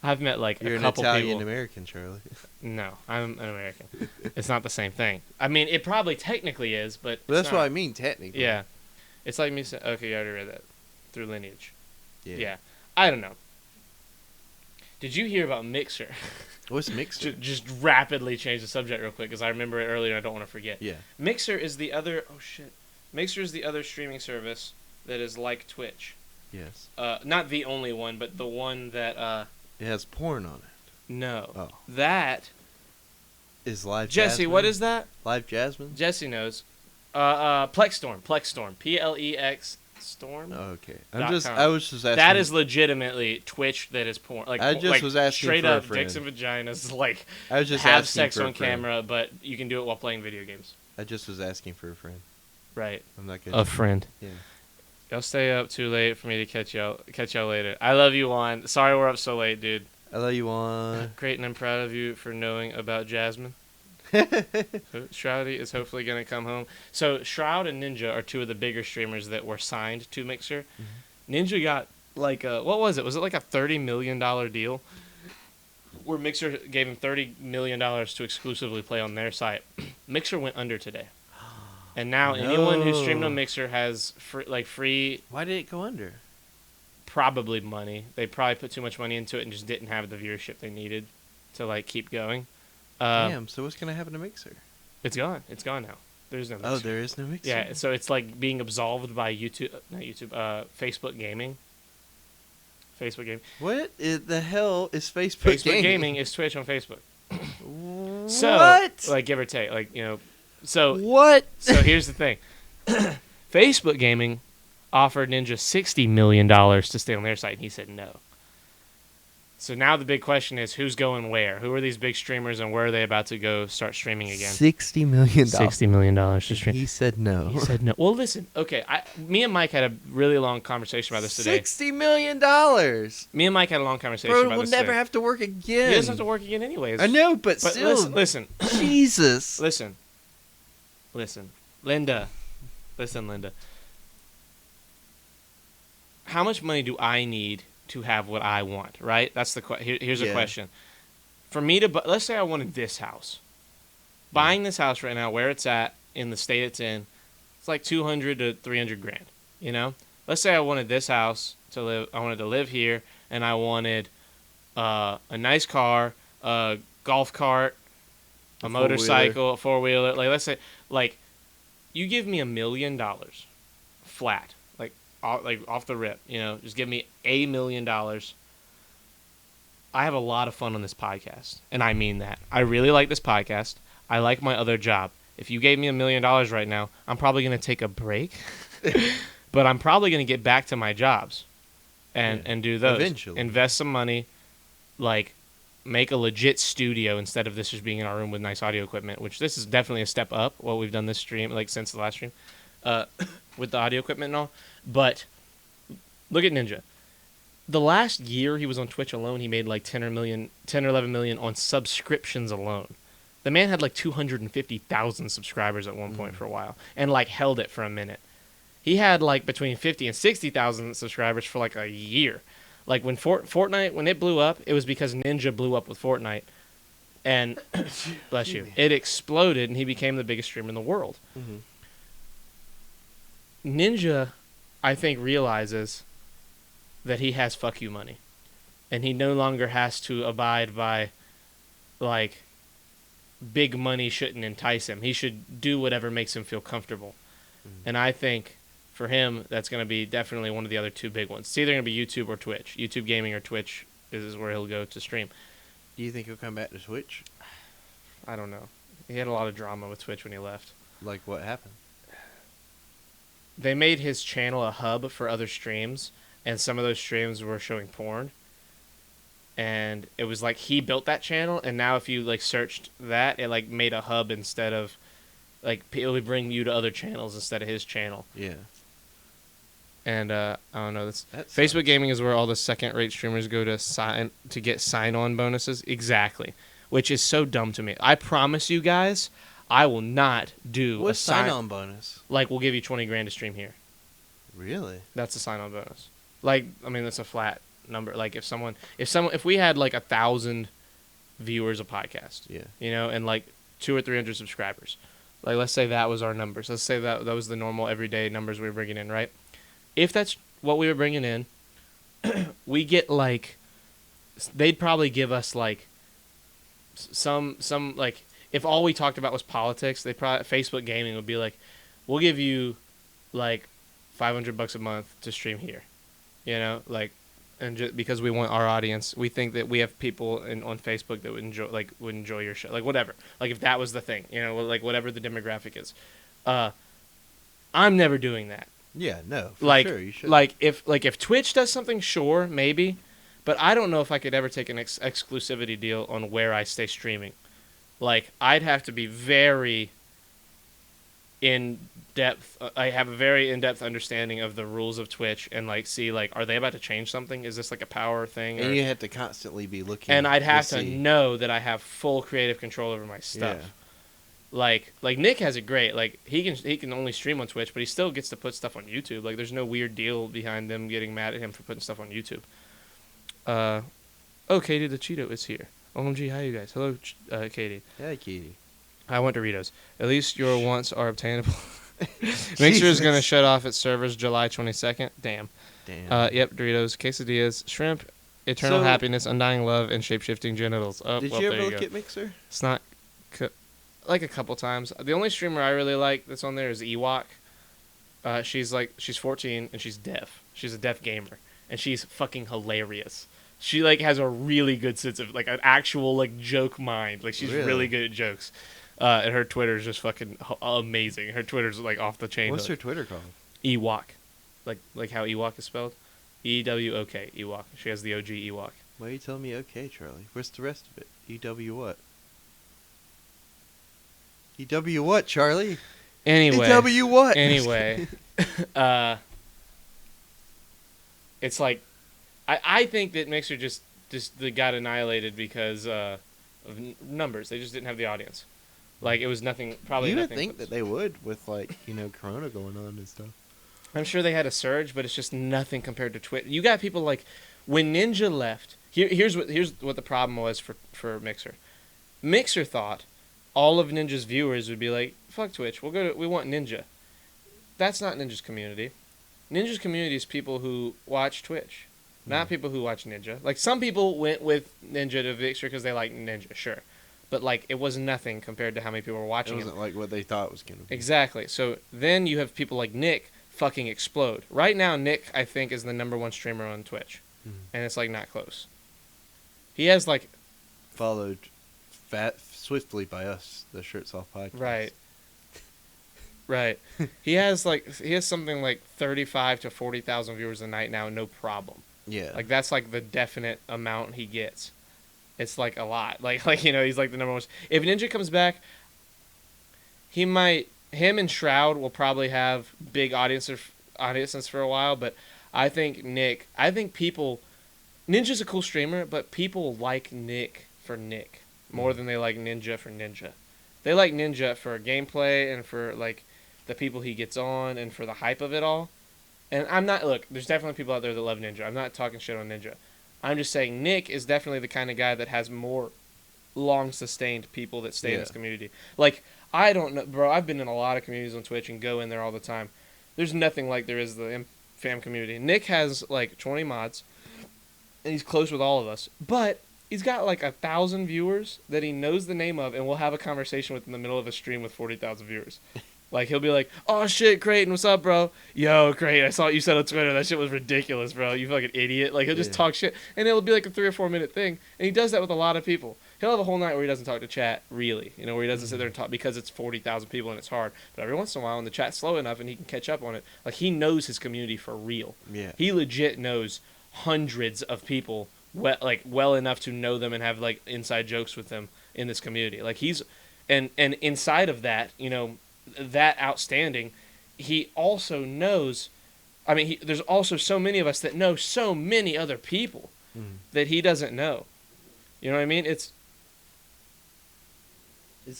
I've met like You're a an couple Italian people. American, Charlie. No, I'm an American. It's not the same thing. I mean, it probably technically is, but But that's it's what not. I mean, technically. Yeah, it's like me saying, okay, you already read that through lineage. Yeah. Yeah. I don't know. Did you hear about Mixer? What's Mixer? Just rapidly change the subject real quick because I remember it earlier and I don't want to forget. Yeah. Mixer is the other. Oh shit. Mixer is the other streaming service that is like Twitch. Yes. Not the only one, but the one that. It has porn on it. No. Oh. That. Is Live Jesse, Jasmine? what is that? Live Jasmine? Jesse knows. Plexstorm. Plex Storm. Okay. .com. I was just asking. That is legitimately Twitch that is porn. Like I just like was asking straight for a up friend. dicks and vaginas. Like I was just have asking sex for a on friend. camera, but you can do it while playing video games. I just was asking for a friend. Right. I'm not good. A friend. Yeah. Y'all stay up too late for me to catch y'all later. I love you, Juan. Sorry we're up so late, dude. I love you on. Great, and I'm proud of you for knowing about Jasmine. So Shroudy is hopefully going to come home. So Shroud and Ninja are two of the bigger streamers that were signed to Mixer. Ninja got like what was it? Was it like a $30 million deal? Where Mixer gave him $30 million to exclusively play on their site. Mixer went under today. And now anyone who streamed on Mixer has free Why did it go under? probably money. They probably put too much money into it and just didn't have the viewership they needed to like keep going. Damn. So what's gonna happen to Mixer? It's gone. It's gone now. There's no Mixer. Oh, there is no Mixer. Yeah, so it's like being absolved by Facebook Gaming. Facebook Gaming. What the hell is Facebook, Facebook Gaming is Twitch on Facebook. What? So, like, give or take, like, you know, so What? so here's the thing. Facebook Gaming offered Ninja $60 million to stay on their site, and he said no. So now the big question is, who's going where? Who are these big streamers, and where are they about to go start streaming again? $60 million. $60 million to stream. He said no. He said no. Well, listen. Okay, me and Mike had a really long conversation about this today. $60 million. Me and Mike had a long conversation Bro, about we'll this never today. have to work again. He doesn't have to work again anyways. I know, but But still. listen, Jesus. listen. Linda. How much money do I need to have what I want, right? That's the here's a Yeah. question. For me to let's say I wanted this house. Buying this house right now where it's at in the state it's in, it's like 200 to 300 grand, you know? Let's say I wanted this house to live I wanted to live here and I wanted a nice car, a golf cart, a motorcycle, a four-wheeler. Like let's say like you give me $1 million flat. Like off the rip, you know, just give me $1 million. I have a lot of fun on this podcast, and I mean that. I really like this podcast. I like my other job. If you gave me $1 million right now, I'm probably going to take a break, but I'm probably going to get back to my jobs and do those. Eventually. Invest some money, like make a legit studio instead of this just being in our room with nice audio equipment, which this is definitely a step up what we've done this stream, like since the last stream, with the audio equipment and all. But look at Ninja. The last year he was on Twitch alone, he made like 10 or 11 million on subscriptions alone. The man had like 250,000 subscribers at one point for a while and like held it for a minute. He had like between 50 and 60,000 subscribers for like a year. Like when Fortnite, when it blew up, it was because Ninja blew up with Fortnite. And, bless you, it exploded and he became the biggest streamer in the world. Mhm. Ninja, I think, realizes that he has fuck you money. And he no longer has to abide by like big money shouldn't entice him. He should do whatever makes him feel comfortable. And I think for him, that's going to be definitely one of the other two big ones. It's either going to be YouTube or Twitch. YouTube gaming or Twitch is where he'll go to stream. Do you think he'll come back to Twitch? I don't know. He had a lot of drama with Twitch when he left. Like, what happened? They made his channel a hub for other streams, and some of those streams were showing porn. And it was like he built that channel, and now if you like searched that, it like made a hub instead of like it would bring you to other channels instead of his channel. Yeah. And I don't know. That's That Facebook sucks. Gaming is where all the second-rate streamers go to get sign-on bonuses. Exactly, which is so dumb to me. I promise you guys, I will not do What's a sign. sign-on bonus? Like we'll give you $20,000 to stream here. Really? That's a sign-on bonus. Like I mean, that's a flat number. Like if we had like 1,000 viewers a podcast, Yeah. you know, and like 200 or 300 subscribers. Like let's say that was our numbers. Let's say that was the normal everyday numbers we were bringing in, right? If that's what we were bringing in, we get like, they'd probably give us like some like if all we talked about was politics, they probably Facebook Gaming would be like, we'll give you like $500 a month to stream here, you know, like, and just because we want our audience, we think that we have people on Facebook that would enjoy your show, like whatever, like if that was the thing, you know, like whatever the demographic is. I'm never doing that. Yeah, no, for Like, sure, you should. if Twitch does something, sure, maybe, but I don't know if I could ever take an exclusivity deal on where I stay streaming. Like, I'd have to be very in depth. I have a very in depth understanding of the rules of Twitch and like see like, are they about to change something? Is this like a power thing? And you have to constantly be looking. And I'd have to see. know that I have full creative control over my stuff. Yeah. Like Nick has it great. Like he can only stream on Twitch, but he still gets to put stuff on YouTube. Like there's no weird deal behind them getting mad at him for putting stuff on YouTube. Oh, Katie the Cheeto is here. OMG, hi you guys. Hello, Katie. Yeah, Katie. I want Doritos. At least your wants are obtainable. Mixer is gonna shut off its servers July 22nd. Damn. Damn. Yep, Doritos, quesadillas, shrimp, eternal So- happiness, undying love, and shape-shifting genitals. Oh, Did well, you there ever go. look at Mixer? It's not like a couple times. The only streamer I really like that's on there is Ewok. She's 14 and she's deaf. She's a deaf gamer and she's fucking hilarious. She like has a really good sense of like an actual like joke mind. Like she's really, Really? good at jokes. And her Twitter's just fucking amazing. Her Twitter's like off the chain. What's her Twitter called? Ewok, like how Ewok is spelled, EWOK Ewok. She has the OG Ewok. Why are you telling me okay, Charlie? Where's the rest of it? EW what? EW what, Charlie? Anyway, EW what? anyway, it's like I think that Mixer just they got annihilated because of numbers. They just didn't have the audience. Like it was nothing. Probably You would nothing. think that they would with like Corona going on and stuff. I'm sure they had a surge, but it's just nothing compared to Twitch. You got people like when Ninja left. Here's what the problem was for Mixer. Mixer thought all of Ninja's viewers would be like, "Fuck Twitch. We want Ninja." That's not Ninja's community. Ninja's community is people who watch Twitch, not people who watch Ninja. Like some people went with Ninja to Mixer because they like Ninja, sure, but like it was nothing compared to how many people were It watching him. wasn't like what they thought it was gonna be. Exactly. So then you have people like Nick fucking explode. Right now, Nick, I think, is the #1 streamer on Twitch. Mhm. And it's like not close. He has like, Followed swiftly by us, the Shirts Off podcast. right. Right. He has something like 35 to 40,000 viewers a night now, no problem. Yeah. Like that's like the definite amount he gets. It's like a lot. Like he's like the #1. If Ninja comes back, him and Shroud will probably have big audiences for a while, but I think Ninja's a cool streamer, but people like Nick for Nick more than they like Ninja for Ninja. They like Ninja for gameplay and for like the people he gets on and for the hype of it all. And there's definitely people out there that love Ninja. I'm not talking shit on Ninja. I'm just saying Nick is definitely the kind of guy that has more long-sustained people that stay in his community. Like, I don't know, bro, I've been in a lot of communities on Twitch and go in there all the time. There's nothing like there is the fam community. Nick has, like, 20 mods, and he's close with all of us. But he's got like 1,000 viewers that he knows the name of, and we'll have a conversation with in the middle of a stream with 40,000 viewers. Like, he'll be like, "Oh shit, Creighton, what's up, bro? Yo, Creighton, I saw what you said on Twitter. That shit was ridiculous, bro. You fucking idiot." Like, he'll just talk shit, and it'll be like a 3 or 4 minute thing. And he does that with a lot of people. He'll have a whole night where he doesn't talk to chat, really. You know, where he doesn't sit there and talk because it's 40,000 people and it's hard. But every once in a while, when the chat's slow enough and he can catch up on it, like, he knows his community for real. Yeah. He legit knows hundreds of people well enough to know them and have like inside jokes with them in this community. Like, he's and inside of that, you know, that outstanding, he also knows, I mean, there's also so many of us that know so many other people that he doesn't know. You know what I mean? It's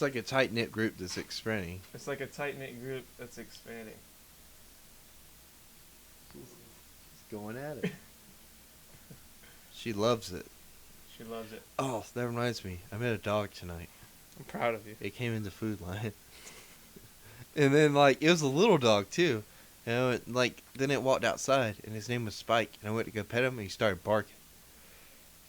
like a tight knit group that's expanding. It's like a tight-knit group that's expanding. It's going at it. She loves it. She loves it. Oh, that reminds me. I met a dog tonight. I'm proud of you. It came in the food line. And then, like, it was a little dog, too. You know, then it walked outside, and his name was Spike. And I went to go pet him, and he started barking.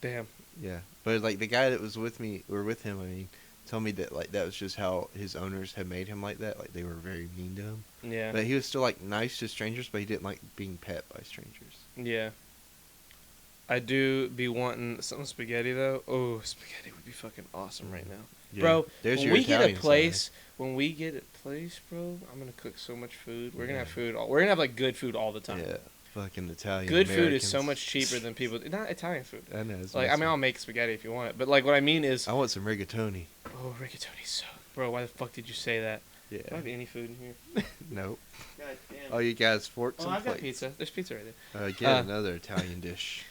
Damn. Yeah. But, like, the guy that was with me, or with him, I mean, told me that, like, that was just how his owners had made him like that. Like, they were very mean to him. Yeah. But he was still, like, nice to strangers, but he didn't like being pet by strangers. Yeah. I do be wanting some spaghetti, though. Oh, spaghetti would be fucking awesome right now. Yeah. Bro, There's when your we get a Italian place, bro, I'm going to cook so much food. We're going to have food. We're going to have, like, good food all the time. Yeah. Fucking Italian Good food is so Americans. much cheaper than people. Not Italian food. I know. It's Like, I mean, I'll make spaghetti if you want it. But, like, what I mean is... I want some rigatoni. Oh, rigatoni so... Bro, why the fuck did you say that? Yeah. Do I have any food in here? Nope. God damn. Oh, you guys, forks Oh, and I've got plates. pizza. There's pizza right there. Get another Italian dish.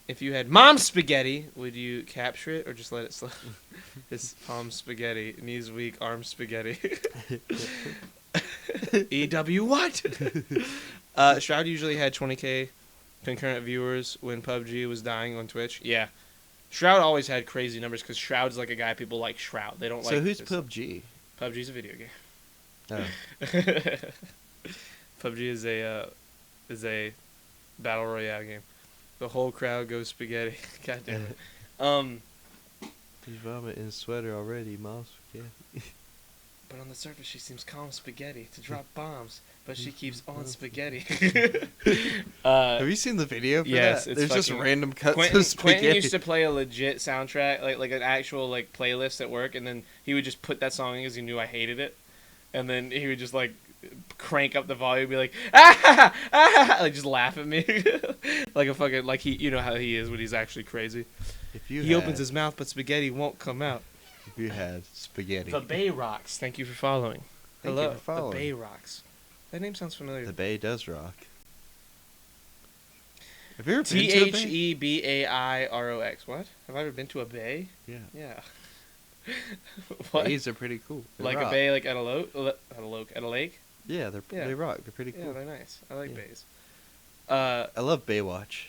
If you had mom's spaghetti, would you capture it or just let it slip? It's mom's spaghetti. Knees weak, arms spaghetti. EW what? Shroud usually had 20K concurrent viewers when PUBG was dying on Twitch. Yeah. Shroud always had crazy numbers because Shroud's like a guy people like Shroud. They don't like... So who's his- PUBG? PUBG's a video game. Oh. PUBG is a battle royale game. The whole crowd goes spaghetti. God damn it. He's vomiting sweater already, Miles. Yeah. But on the surface, she seems calm spaghetti to drop bombs, but she keeps on spaghetti. Have you seen the video for yes, that? it's There's just fucking- random cuts Quentin, of spaghetti. Quentin used to play a legit soundtrack, like an actual like playlist at work, and then he would just put that song in because he knew I hated it, and then he would just like crank up the volume, be like ah, ah, like just laugh at me, like a fucking like he, you know how he is when he's actually crazy. If you He had, opens his mouth, but spaghetti won't come out. If you had spaghetti. The Bay Rocks. Thank you for following. Thank you Hello, for following. The Bay Rocks. That name sounds familiar. The Bay does rock. Have you ever been to a bay? THEBAIROX. What? Have I ever been to a bay? Yeah. Yeah. What? Bays are pretty cool. They Like rock. a bay, like at a lake? Yeah, Yeah. they rock. They're pretty Yeah, cool. they're nice. I like Yeah. bays. I love Baywatch.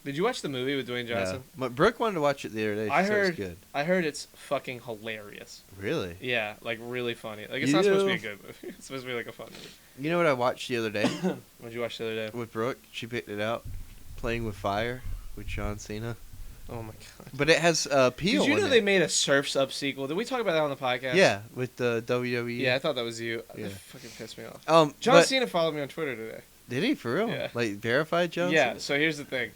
Did you watch the movie with Dwayne Johnson? No. Brooke wanted to watch it the other day. She I said it was heard- good. I heard it's fucking hilarious. Really? Yeah, like really funny. Like it's not supposed to be a You- good movie. It's supposed to be like a fun movie. You know what I watched the other day What did you watch the other day? with Brooke? She picked it out. Playing with Fire with John Cena. Oh my god. But it has Peel Did you in know it. they made a Surf's Up sequel? Did we talk about that on the podcast? Yeah, with the WWE. Yeah, I thought that was you. Yeah. That fucking pissed me off. John but- Cena followed me on Twitter today. Did he for real? Yeah. Like verified John Yeah, Cena? so here's the thing.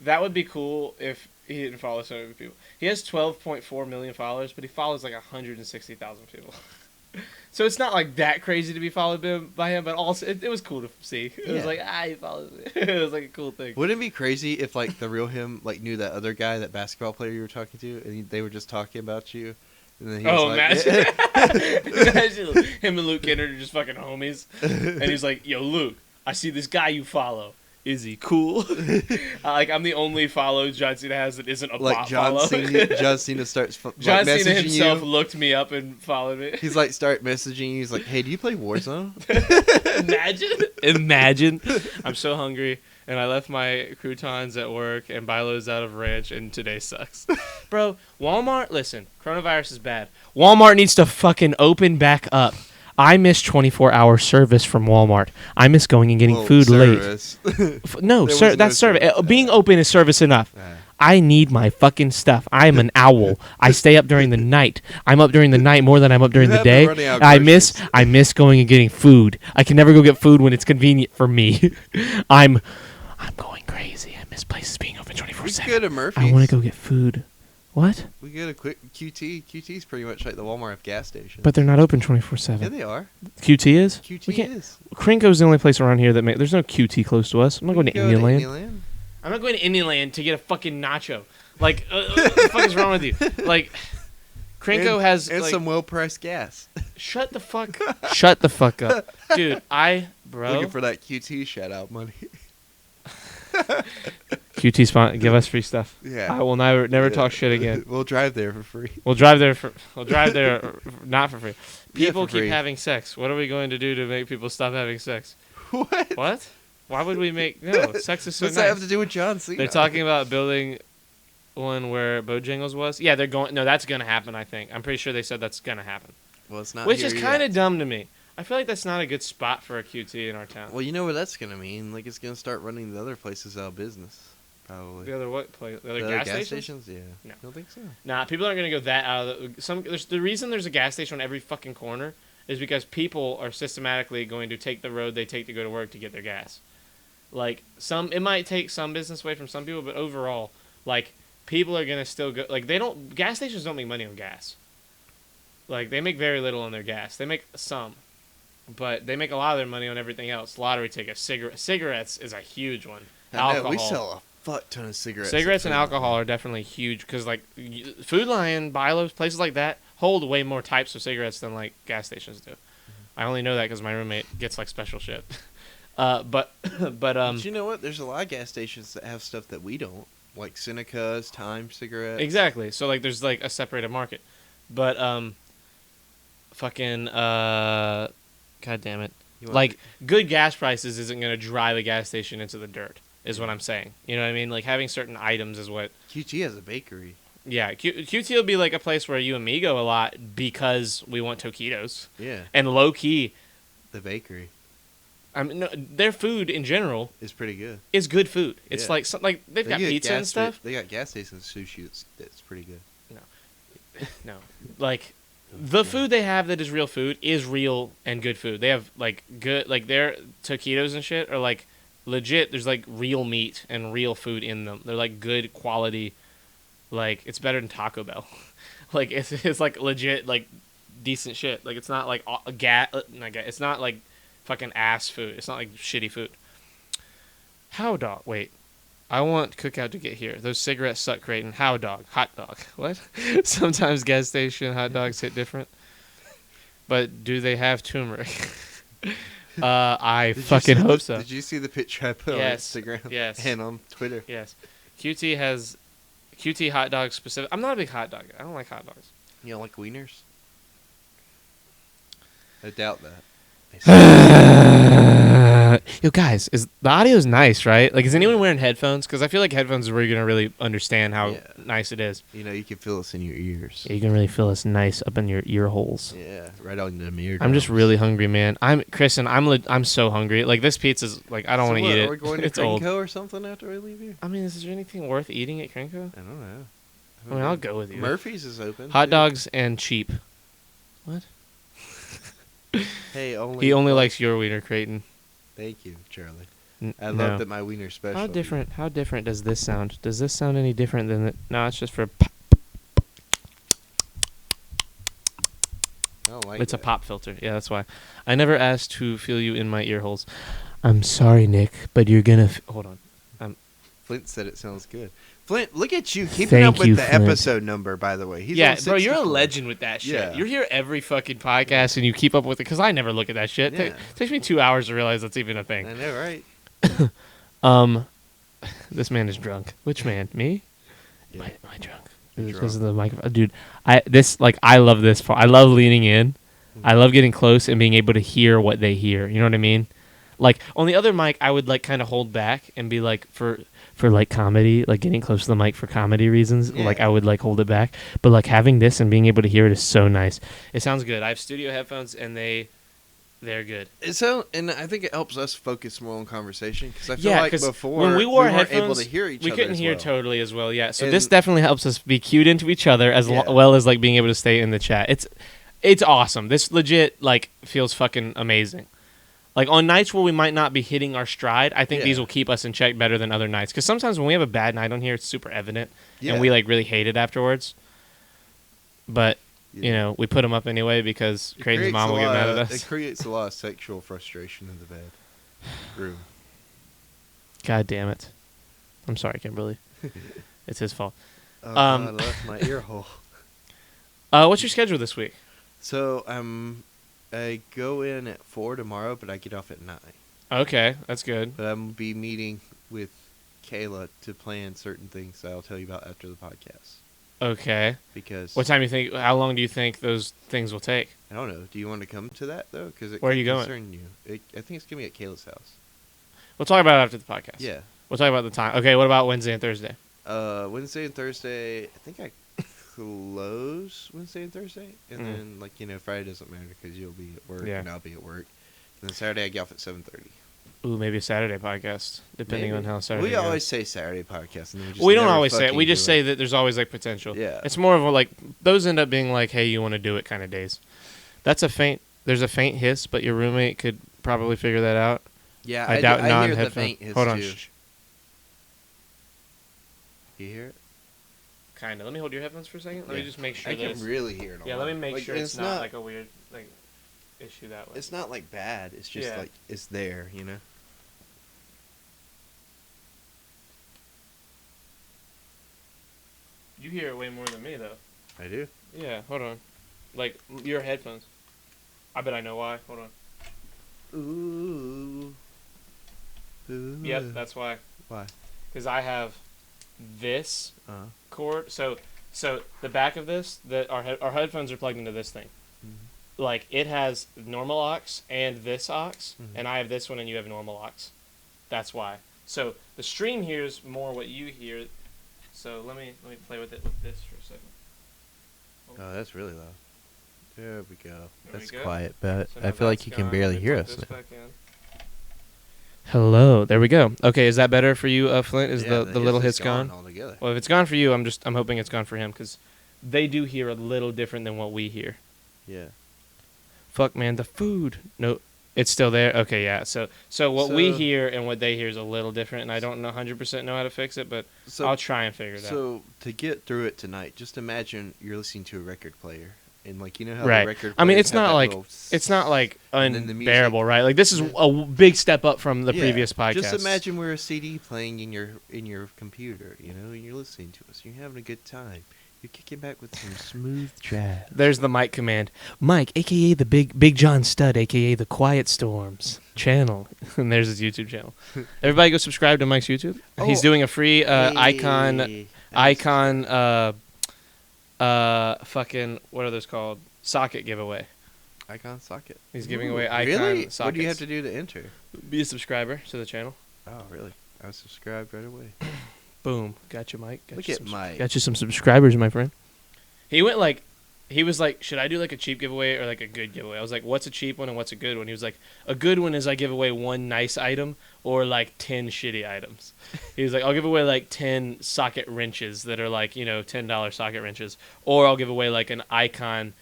That would be cool if he didn't follow so many people. He has 12.4 million followers, but he follows like 160,000 people. So it's not like that crazy to be followed by him, but also it was cool to see. It was Yeah. like, he follows me. It was like a cool thing. Wouldn't it be crazy if like the real him like knew that other guy, that basketball player you were talking to, and they were just talking about you, and then he was like, imagine. Imagine him and Luke Kennard are just fucking homies. And he's like, yo, Luke, I see this guy you follow. Is he cool? Like, I'm the only follow John Cena has that isn't a like bot John follow. Cena. John Cena starts John like, Cena messaging himself you. looked me up and followed me. He's like start messaging you. He's like, hey, do you play Warzone? Imagine. I'm so hungry, and I left my croutons at work, and Bilo's out of ranch, and today sucks. Bro, Walmart, listen, coronavirus is bad. Walmart needs to fucking open back up. I miss 24-hour service from Walmart. I miss going and getting Well, food late. service. No, There sir, was that's no service. service. Being open is service enough. Nah. I need my fucking stuff. I am an owl. I stay up during the night. I'm up during the night more than I'm up during the have been day. running out of I groceries. miss going and getting food. I can never go get food when it's convenient for me. I'm going crazy. I miss places being open We 24/7. go to Murphy's. I want to go get food. What? We go to quick QT. QT's pretty much like the Walmart of gas stations. But they're not open yeah, 24/7. they are. QT is? QT We can't. is. Krinko's the only place around here that there's no QT close to us. I'm not going to Go Indian Land. Land. I'm not going to Indian Land to get a fucking nacho. Like, what the fuck is wrong with you? Like, Krinko And- has and like, some well-priced gas. shut the fuck, Shut the fuck up. dude. Bro, Looking for that QT shout-out money. QT spawn, give us free stuff. Yeah. I will never Yeah. talk shit again. We'll drive there for free. We'll drive there not for free. Yeah, people for keep free. having sex. What are we going to do to make people stop having sex? What? What? Why would we make no sex is so What's nice. that have to do with John Cena? They're talking about building one where Bojangles was. Yeah, they're going. No, that's gonna happen. I think. I'm pretty sure they said that's gonna happen. Well, it's not Which here is kind yet. of dumb to me. I feel like that's not a good spot for a QT in our town. Well, you know what that's gonna mean? Like it's gonna start running the other places out of business, probably. The other what place? The other The gas, other stations? Yeah. No. I don't think so. Nah, people aren't gonna go that out of the reason there's a gas station on every fucking corner is because people are systematically going to take the road they take to go to work to get their gas. Like it might take some business away from some people, but overall, like people are gonna still go. Like gas stations don't make money on gas. Like they make very little on their gas. They make some, but they make a lot of their money on everything else. Lottery tickets, cigarettes is a huge one. I know, Alcohol. we sell a fuck ton of cigarettes. Cigarettes at and Food alcohol Lion. are definitely huge because, like, Food Lion, Bilo's, places like that hold way more types of cigarettes than like gas stations do. I only know that because my roommate gets like special shit. But But you know what? There's a lot of gas stations that have stuff that we don't, like Seneca's, Time cigarettes. exactly. So like, there's like a separated market. But fucking god damn it. You want Like good gas prices isn't gonna drive a gas station into the dirt. Is what I'm saying. You know what I mean? Like having certain items is what. QT has a bakery. Yeah, QT will be like a place where you and me go a lot because we want taquitos. Yeah, And low key, the bakery I mean, no, their food in general is pretty good. is good food. It's Yeah. like like they've They got get pizza and stuff. They got gas station sushi that's pretty good. No, like the food they have that is real food is real and good food. They have like good like their taquitos and shit are like legit. There's like real meat and real food in them. They're like good quality. Like it's better than Taco Bell. Like it's like legit like decent shit. Like it's not like it's not like fucking ass food. It's not like shitty food. How dog? Wait. I want Cookout to get here. Those cigarettes suck, Creighton. How dog? Hot dog. What? Sometimes gas station hot dogs hit different. But do they have turmeric? I Did you fucking see hope the- so. Did you see the picture I put Yes, on Instagram? yes. And on Twitter. Yes. QT hot dog specific. I'm not a big hot dog guy. I don't like hot dogs. You don't like wieners? I doubt that. Yo, guys, is the audio's nice, right? Like, is anyone wearing headphones? Because I feel like headphones is where you're gonna really understand how Yeah. nice it is. You know, you can feel us in your ears. Yeah, you can really feel us nice up in your ear holes. Yeah, right on the mirror. I'm just really hungry, man. Chris, and I'm so hungry. Like this pizza's like I don't want to eat it. Are we going to It's old. Krinko or something after we leave here? I mean, is there anything worth eating at Krinko? I don't know. I mean, I'll go with you. Murphy's is open. Hot too. dogs and cheap. Hey, only He only likes your wiener, Creighton. Thank you, Charlie. N- I no. love that my wiener's special. How different does this sound? Does this sound any different than no, it's just for I don't like it's a that. pop filter. Yeah, that's why. I never asked to feel you in my ear holes. I'm sorry, Nick, but you're gonna Hold on. Flint said it sounds good. Flint, look at you keeping Thank up with you, the Flint. episode number, by the way. He's yeah, on bro, you're a 64. legend with that shit. Yeah. You're here every fucking podcast and you keep up with it because I never look at that shit. Yeah. Takes me 2 hours to realize that's even a I thing. know, right? This man is drunk. Which man? Me? Yeah. Am I drunk? You're Because of drunk. the microphone, dude. I love this part. I love leaning in. I love getting close and being able to hear what they hear. You know what I mean? Like on the other mic, I would like kind of hold back and be like for like comedy, like getting close to the mic for comedy reasons. Yeah. Like I would like hold it back, but like having this and being able to hear it is so nice. It sounds good. I have studio headphones and they they're good. And I think it helps us focus more on conversation because I feel Yeah, like 'cause before when we wore weren't able headphones, to hear each we other. couldn't as hear well. totally as well. Yeah, so And- this definitely helps us be cued into each other as Yeah. well as like being able to stay in the chat. It's awesome. This legit like feels fucking amazing. Like on nights where we might not be hitting our stride, I think these Yeah. will keep us in check better than other nights. Because sometimes when we have a bad night on here, it's super evident, and we like really hate it afterwards. But you know, we put them up anyway because It Creighton's creates mom a will get lot mad at of- us. It creates a lot of sexual frustration in the bed room. God damn it! I'm sorry, Kimberly. It's his fault. Oh, Um, God, I left my ear hole. What's your schedule this week? So I go in at 4 tomorrow, but I get off at 9. Okay, that's good. But I'm gonna be meeting with Kayla to plan certain things that I'll tell you about after the podcast. Okay. Because What time you think? How long do you think those things will take? I don't know. Do you want to come to that though? Because Where are you going? concern you. I think it's gonna be at Kayla's house. We'll talk about it after the podcast. Yeah. We'll talk about the time. Okay, what about Wednesday and Thursday? Wednesday and Thursday. I think I close Wednesday and Thursday, and then Friday doesn't matter because you'll be at work Yeah. and I'll be at work. And then Saturday I get off at 7:30. Ooh, maybe a Saturday podcast, depending on how Saturday We goes. always say Saturday podcast, and then we just We don't never always say it. fucking We just do say that there's always like potential. Yeah. It's more of a like those end up being like, hey, you want to do it kind of days. That's a faint. There's a faint hiss, but your roommate could probably figure that out. Yeah, I doubt I hear the non-headphone- faint hiss Hold on. too. Shh. You hear it? Kind of. Let me hold your headphones for a second. Let me Yeah. just make sure I that can it's, really hear it. yeah. all Let me right. make Like, sure it's not like a weird like issue that way. It's not like bad. It's just Yeah. like it's there, you know. You hear it way more than me though. I do. Yeah. Hold on. Like your headphones. I bet I know why. Hold on. Ooh. Ooh. Yep, that's why. Why? Because I have this Uh-huh. cord. So the back of this, our headphones are plugged into this thing. Like it has normal aux and this aux, and I have this one and you have normal aux. That's why. So the stream hears more what you hear. So let me play with it with this for a second. Oh, that's really loud. There we go. There That's we go. quiet, but So I now feel like that's you can gone. barely Let me hear plug us this now. back in. Hello. There we go. Okay, is that better for you, Flint? Is Yeah, the little hiss hiss is gone? altogether? Well, if it's gone for you, I'm hoping it's gone for him because they do hear a little different than what we hear. Yeah. Fuck, man, the food. No, it's still there. Okay, yeah. So what we So- hear and what they hear is a little different, and I don't 100% know how to fix it, but So I'll try and figure it out. So to get through it tonight, just imagine you're listening to a record player, and like you know how Right. the record. I mean, players it's have not that like little it's not like and then the music- unbearable, right? Like this is a big step up from the Yeah, previous podcast. Just imagine we're a CD playing in your computer, you know, and you're listening to us. You're having a good time. You're kicking back with some smooth jazz. There's the mic command. Mike, aka the Big John Stud, aka the Quiet Storms channel, and there's his YouTube channel. Everybody go subscribe to Mike's YouTube. He's Oh, doing a free icon. Hey, Fucking what are those called? Socket giveaway. icon socket. He's giving Ooh, away icon really? sockets. What do you have to do to enter? Be a subscriber to the channel. Oh, really? I was subscribed right away. Boom. Got you, Mike. Got Look you at some, Mike. Got you some subscribers, my friend. He was like, should I do like a cheap giveaway or like a good giveaway? I was like, what's a cheap one and what's a good one? He was like, a good one is I give away one nice item or like 10 shitty items. He was like, I'll give away like 10 socket wrenches that are like, $10 socket wrenches. Or I'll give away like an icon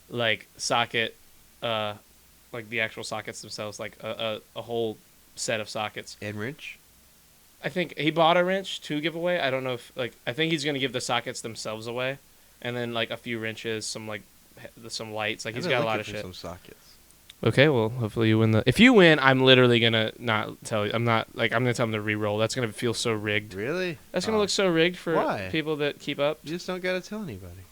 like socket, like the actual sockets themselves, like a whole set of sockets. And wrench. I think he bought a wrench to give away. I don't know if I think he's gonna give the sockets themselves away, and then like a few wrenches, some lights. Like he's got a lot of shit. Some sockets. Okay, well hopefully you win If you win, I'm literally gonna not tell you. I'm gonna tell him to re-roll. That's gonna feel so rigged. Really? That's gonna Oh. look so rigged for Why? people that keep up. You just don't gotta tell anybody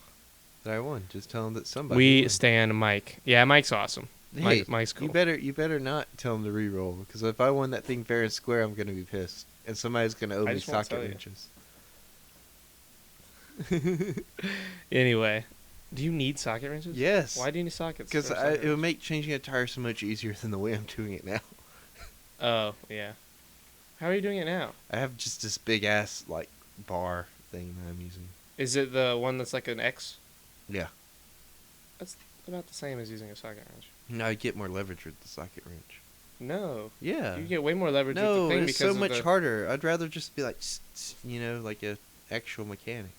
that I won. Just tell them that somebody. We won. stand Mike. Yeah, Mike's awesome. Hey, Mike's cool. You better not tell them to re-roll because if I won that thing fair and square, I'm gonna be pissed, and somebody's gonna owe I me just won't socket tell you. wrenches. Anyway, do you need socket wrenches? Yes. Why do you need sockets? Because for a it socket would wrench? make changing a tire so much easier than the way I'm doing it now. Oh yeah. How are you doing it now? I have just this big ass like bar thing that I'm using. Is it the one that's like an X? Yeah. That's about the same as using a socket wrench. No, I get more leverage with the socket wrench. No. Yeah. You get way more leverage with No, the thing it's because so of much the... harder. I'd rather just be like, like a actual mechanic.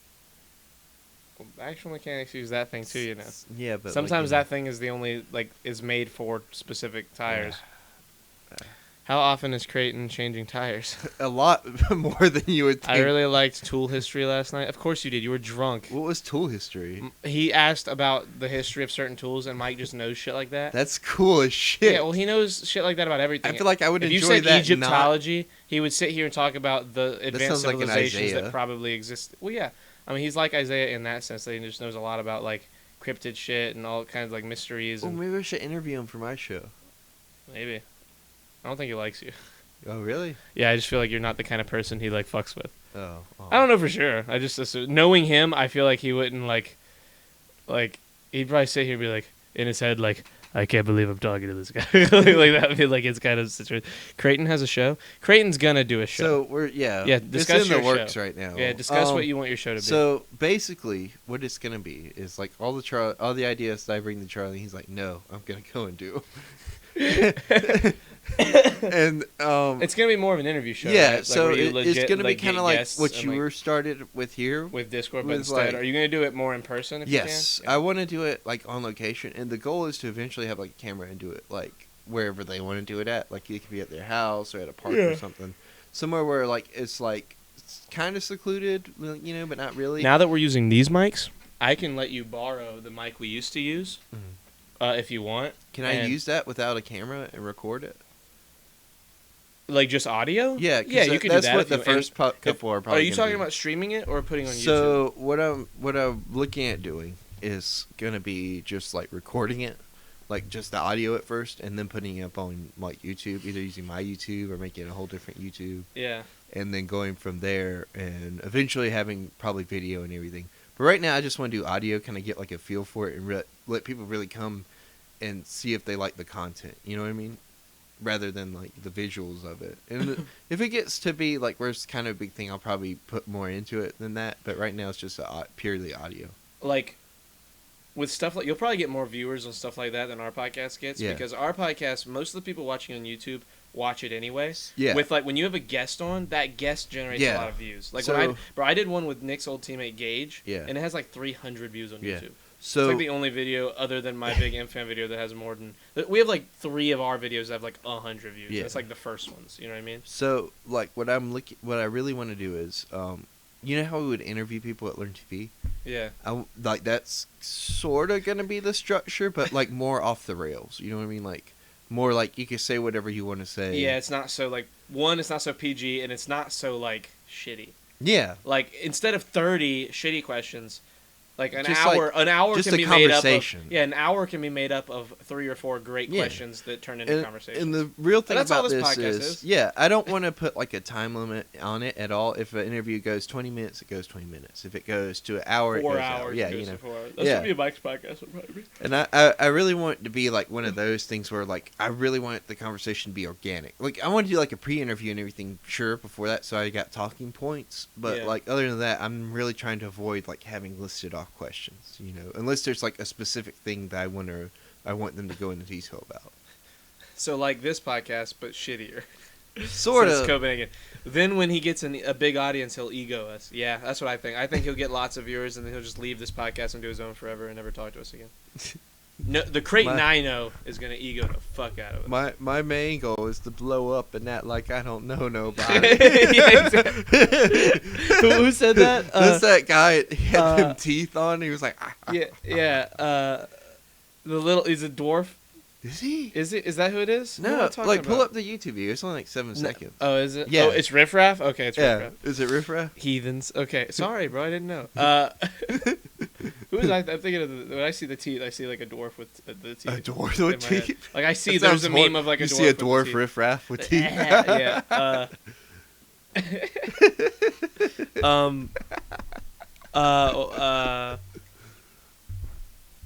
Actual mechanics use that thing too, you know. Yeah, but Sometimes like, that thing is the only, like, is made for specific tires. How often is Creighton changing tires? a lot more than you would think. I really liked Tool history last night. Of course you did. You were drunk. What was tool history? He asked about the history of certain tools, and Mike just knows shit like that. That's cool as shit. Yeah, well, he knows shit like that about everything. I feel like I would if you enjoy said that. Egyptology, he would sit here and talk about the advanced sounds like an civilizations that Isaiah. probably exist. Well, yeah. I mean, he's like Isaiah in that sense that he just knows a lot about, like, cryptid shit and all kinds of, like, mysteries. Well, And maybe I should interview him for my show. maybe. I don't think he likes you. Oh, really? Yeah, I just feel like you're not the kind of person he, like, fucks with. Oh. I don't know for sure. I just assume, knowing him, I feel like he wouldn't like he'd probably sit here and be like in his head like, I can't believe I'm talking to this guy. Like that would be like his kind of situation. Creighton has a show. Creighton's gonna do a show. So we're Yeah, it's discuss in the your works show. right now. Yeah, discuss what you want your show to be. So basically, what it's gonna be is like all the ideas that I bring to Charlie. He's like, no, I'm gonna go and do. And it's gonna be more of an interview show. yeah, right? Like, so where you it's legit, gonna be like, kind get of like guests what and, you like, were started with here. with Discord, but with, instead, like- are you gonna do it more in person? If Yes, you can? I want to do it like on location, and the goal is to eventually have like a camera and do it like wherever they want to do it at. Like it could be at their house or at a park or something, somewhere where like it's kind of secluded, you know, but not really. Now that we're using these mics, I can let you borrow the mic we used to use, if you want. Can I And- use that without a camera and record it? Like just audio? Yeah, 'cause yeah, you can do that's that. what if the you- first and- couple are Are probably. you gonna talking be. about streaming it or putting on YouTube? So what I'm looking at doing is gonna be just like recording it, like just the audio at first, and then putting it up on like YouTube, either using my YouTube or making a whole different YouTube, Yeah. and then going from there, and eventually having probably video and everything. But right now, I just want to do audio, kind of get like a feel for it, and let people really come and see if they like the content. You know what I mean? Rather than like the visuals of it. And if it gets to be like where it's kind of a big thing, I'll probably put more into it than that. But right now, it's just purely audio. Like with stuff like you'll probably get more viewers and stuff like that than our podcast gets Yeah. because our podcast, most of the people watching on YouTube watch it anyway. Yeah. With like when you have a guest on, that guest generates a Yeah. lot of views. Like So- when I did one with Nick's old teammate Gage. Yeah. And it has like 300 views on Yeah. YouTube. So It's like the only video other than my big infan video that has more than. We have like 3 of our videos that have like 100 views. Yeah. It's like the first ones. You know what I mean? So, like, what I really want to do is, you know how we would interview people at Learn TV? Yeah. Like, that's sort of going to be the structure, but, like, more off the rails. You know what I mean? Like, more like you can say whatever you want to say. Yeah, it's not so like it's not so PG and it's not so like shitty. Yeah. Like instead of 30 shitty questions, like an Just, hour, like, an hour just can a be made up of, conversation. an hour can be made up of 3 or 4 great Yeah. questions that turn into conversations. And the real thing that's all about this this podcast is, is. yeah, I don't want to put like a time limit on it at all. If an interview goes 20 minutes, it goes 20 minutes. If it goes to an hour, it 4 goes hours. Yeah, it goes you know. to 4 hours. That's Yeah. what me and Mike's podcast would probably be. And I really want it to be like one of those things where like I really want the conversation to be organic. Like I want to do like a pre-interview and everything, sure, before that, so I got talking points. But Yeah. like other than that, I'm really trying to avoid like having listed off questions, you know, unless there's like a specific thing that I want them to go into detail about. So like this podcast, but shittier. Sort Says of. Copenhagen. Then when he gets a big audience, he'll ego us. Yeah, that's what I think. I think he'll get lots of viewers, and then he'll just leave this podcast and do his own forever and never talk to us again. No, the Creighton I know is gonna ego the fuck out of us. My main goal is to blow up and act like I don't know nobody. Yeah, exactly. Who said that? That's that guy. He had them uh, teeth on. He was like, yeah. He's a dwarf. is he? Is that who it is? Who am I No, talking like pull about? up the YouTube video. It's only like 7 seconds. Oh, is it? Yeah. Oh, it's Riff Raff? Okay, it's Riff Yeah. Raff. Is it Riff Raff? Heathens. Okay, sorry, bro. I didn't know. Who is I? I'm thinking of when I see the teeth, I see like a dwarf with the teeth. A dwarf in with my head. teeth? Like I see, That there's a sounds meme hor- of like a you dwarf. see a with dwarf teeth. Riff Raff with teeth. Yeah.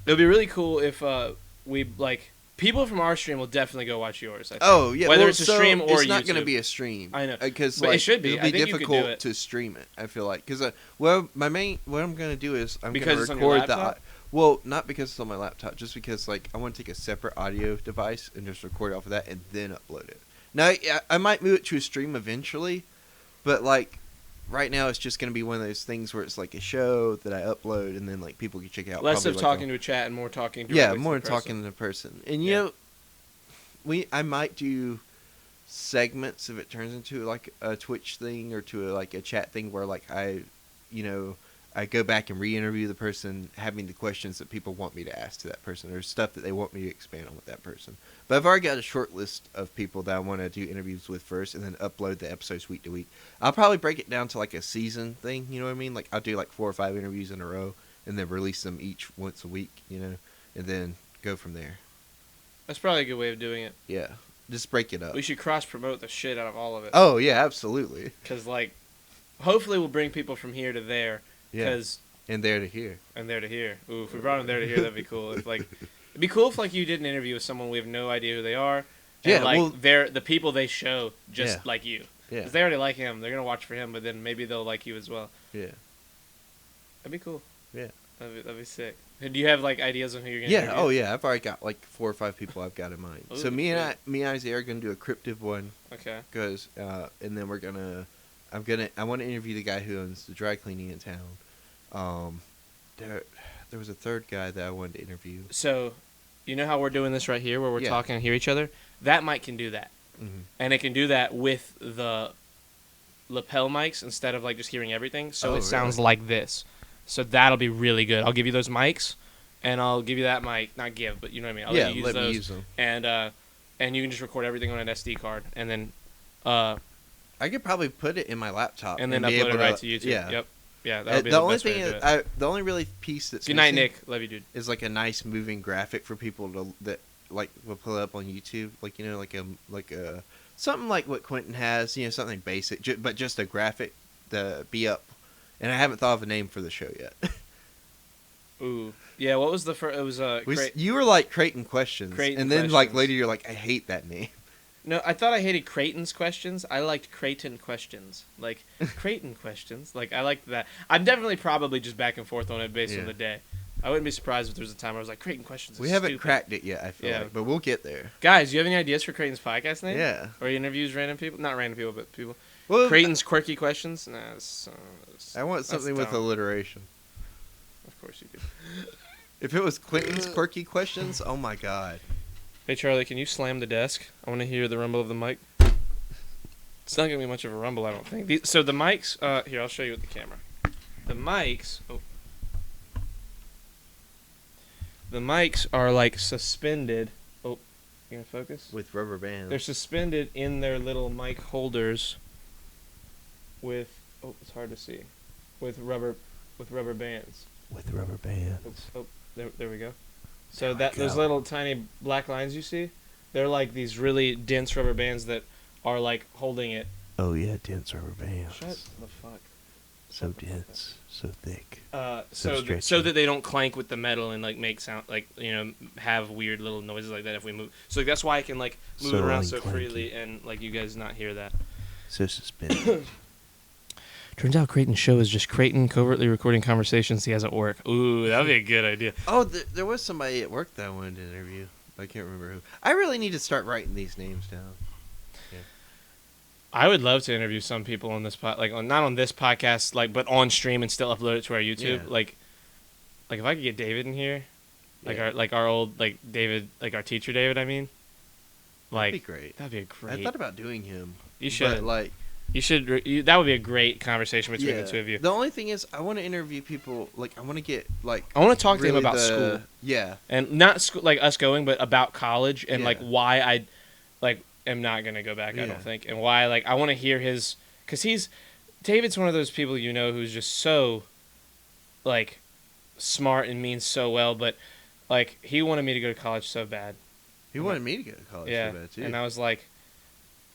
It would be really cool if we like people from our stream will definitely go watch yours. I think. Oh yeah, whether well, it's a so stream or it's not going to YouTube. be a stream. I know. because But it like, should be. It'll I be think you could do difficult it. to stream it. I feel like because what I'm going to do is I'm going Because to it's on your record the. laptop? Well, not because it's on my laptop, just because like I want to take a separate audio device and just record off of that and then upload it. Now I might move it to a stream eventually, but like right now it's just gonna be one of those things where it's like a show that I upload and then like people can check out. Less probably, of like, talking to a chat and more talking. yeah, directly to more the person. talking to the person. And you Yeah. know, I might do segments if it turns into like a Twitch thing or to like a chat thing where like I go back and re-interview the person, having the questions that people want me to ask to that person, or stuff that they want me to expand on with that person. But I've already got a short list of people that I want to do interviews with first, and then upload the episodes week to week. I'll probably break it down to like a season thing, you know what I mean? Like I'll do like 4 or 5 interviews in a row, and then release them each once a week, you know, and then go from there. That's probably a good way of doing it. Yeah, just break it up. We should cross promote the shit out of all of it. Oh yeah, absolutely. Because like, hopefully we'll bring people from here to there. Yeah, Because and there to here. and there to here. Ooh, if we brought them there to here, that'd be cool. If like, it'd be cool if like you did an interview with someone we have no idea who they are. And, Yeah, like well- they're the people they show just Yeah. like you. Yeah, Because they already like him, they're gonna watch for him, but then maybe they'll like you as well. yeah, That'd be cool. Yeah. That'd be sick. And do you have like ideas on who you're gonna? yeah. interview? Oh yeah, I've already got like 4 or 5 people I've got in mind. So Ooh, me and Isaiah are gonna do a cryptid one. Okay. Because and then I want to interview the guy who owns the dry cleaning in town. There was a third guy that I wanted to interview. So, you know how we're doing this right here, where we're Yeah. talking and hear each other. That mic can do that, Mhm. and it can do that with the lapel mics instead of like just hearing everything. So Oh, it sounds really? like this. So that'll be really good. I'll give you those mics, and I'll give you that mic. Not give, but you know what I mean. I'll Yeah, let you use let me those, use them. and you can just record everything on an SD card, and then I could probably put it in my laptop and then be upload able it right to YouTube. Yeah. Yep. Yeah. That would be The the only best way thing to do is, it. the only really piece that's Good night, missing Nick. Love you, dude. is like a nice moving graphic for people that like will pull up on YouTube, like you know, like a something like what Quentin has, you know, something basic, but just a graphic to be up. And I haven't thought of a name for the show yet. Ooh. Yeah. What was the first? It was You were like Creighton Questions, Creighton and then like Questions. later you're like, I hate that name. No, I thought I hated Creighton's questions. I liked Creighton questions. Like, Creighton questions. Like, I liked that. I'm definitely probably just back and forth on it based on Yeah. the day. I wouldn't be surprised if there was a time where I was like, Creighton questions We is haven't stupid. cracked it yet, I feel Yeah. like, but we'll get there. Guys, do you have any ideas for Creighton's podcast name? Yeah. Or he interviews random people? Not random people, but people. Well, Creighton's quirky questions? Nah, I want something with dumb. alliteration. Of course you do. If it was Quentin's quirky questions, oh my god. Hey, Charlie, can you slam the desk? I want to hear the rumble of the mic. It's not going to be much of a rumble, I don't think. So the mics, here, I'll show you with the camera. The mics, the mics are like suspended. Oh, you gonna focus? With rubber bands. They're suspended in their little mic holders with, it's hard to see, with rubber bands. With rubber bands. There we go. So those little tiny black lines you see, they're like these really dense rubber bands that are like holding it. Oh yeah, dense rubber bands. Shut the fuck. So dense, so thick. So stretchy. that they don't clank with the metal and like make sound like have weird little noises like that if we move. So that's why I can like move So it around so unclanky. freely and like you guys not hear that. So suspended. Turns out Creighton's show is just Creighton covertly recording conversations he has at work. Ooh, that'd be a good idea. Oh, there was somebody at work that I wanted to interview. I can't remember who. I really need to start writing these names down. I would love to interview some people on this not on this podcast, but on stream and still upload it to our YouTube. Yeah. Like if I could get David in here, Yeah. our old David, our teacher David. I mean, That'd be great. That'd be a great. I thought about doing him. You should. But, You should. That would be a great conversation between the two of you. The only thing is, I want to interview people. I want to get I want to talk to really him about school, Yeah. and not school like us going, but about college and Yeah. why I am not gonna go back. I Yeah. don't think, and why I want to hear his, because David's one of those people who's just so smart and means so well, but he wanted me to go to college so bad. He wanted me to go to college Yeah, so bad too. and I was like,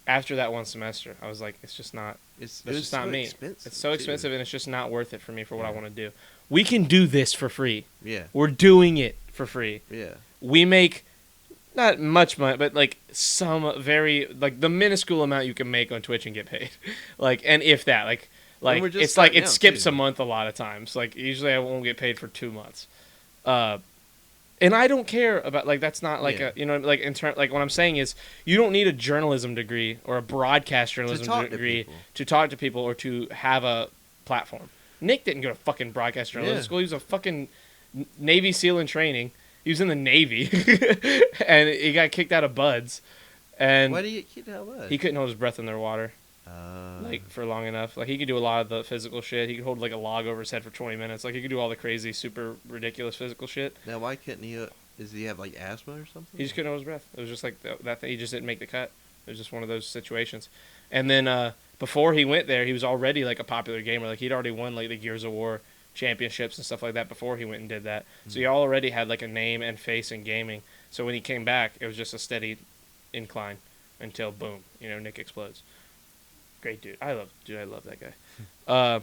after that one semester, I was like, it's just not. It's just not me. Expensive, It's so too. expensive, and it's just not worth it for me for what I Yeah. want to do. We can do this for free. Yeah. We're doing it for free. Yeah. We make not much money, but some very the minuscule amount you can make on Twitch and get paid. and if that, And we're just it's starting it out, skips too. a month a lot of times. Usually I won't get paid for 2 months. And I don't care about like that's not like Yeah. a like in turn like what I'm saying is you don't need a journalism degree or a broadcast journalism talk to degree people. to talk to people or to have a platform. Nick didn't go to fucking broadcast journalism Yeah. school. He was a fucking Navy SEAL in training. He was in the Navy, and he got kicked out of Buds, and Why do you get kicked out of what? he couldn't hold his breath underwater Uh, like for long enough. Like he could do a lot of the physical shit. He could hold like a log over his head for 20 minutes. Like he could do all the crazy, super ridiculous physical shit. now, why couldn't he? Does he have like asthma or something? He just couldn't hold his breath. It was just like that thing. He just didn't make the cut. It was just one of those situations. And then before he went there, he was already like a popular gamer. Like he'd already won like the Gears of War championships and stuff like that before he went and did that. So he already had like a name and face in gaming. So when he came back, it was just a steady incline until boom, Nick explodes. Great dude. I love that guy.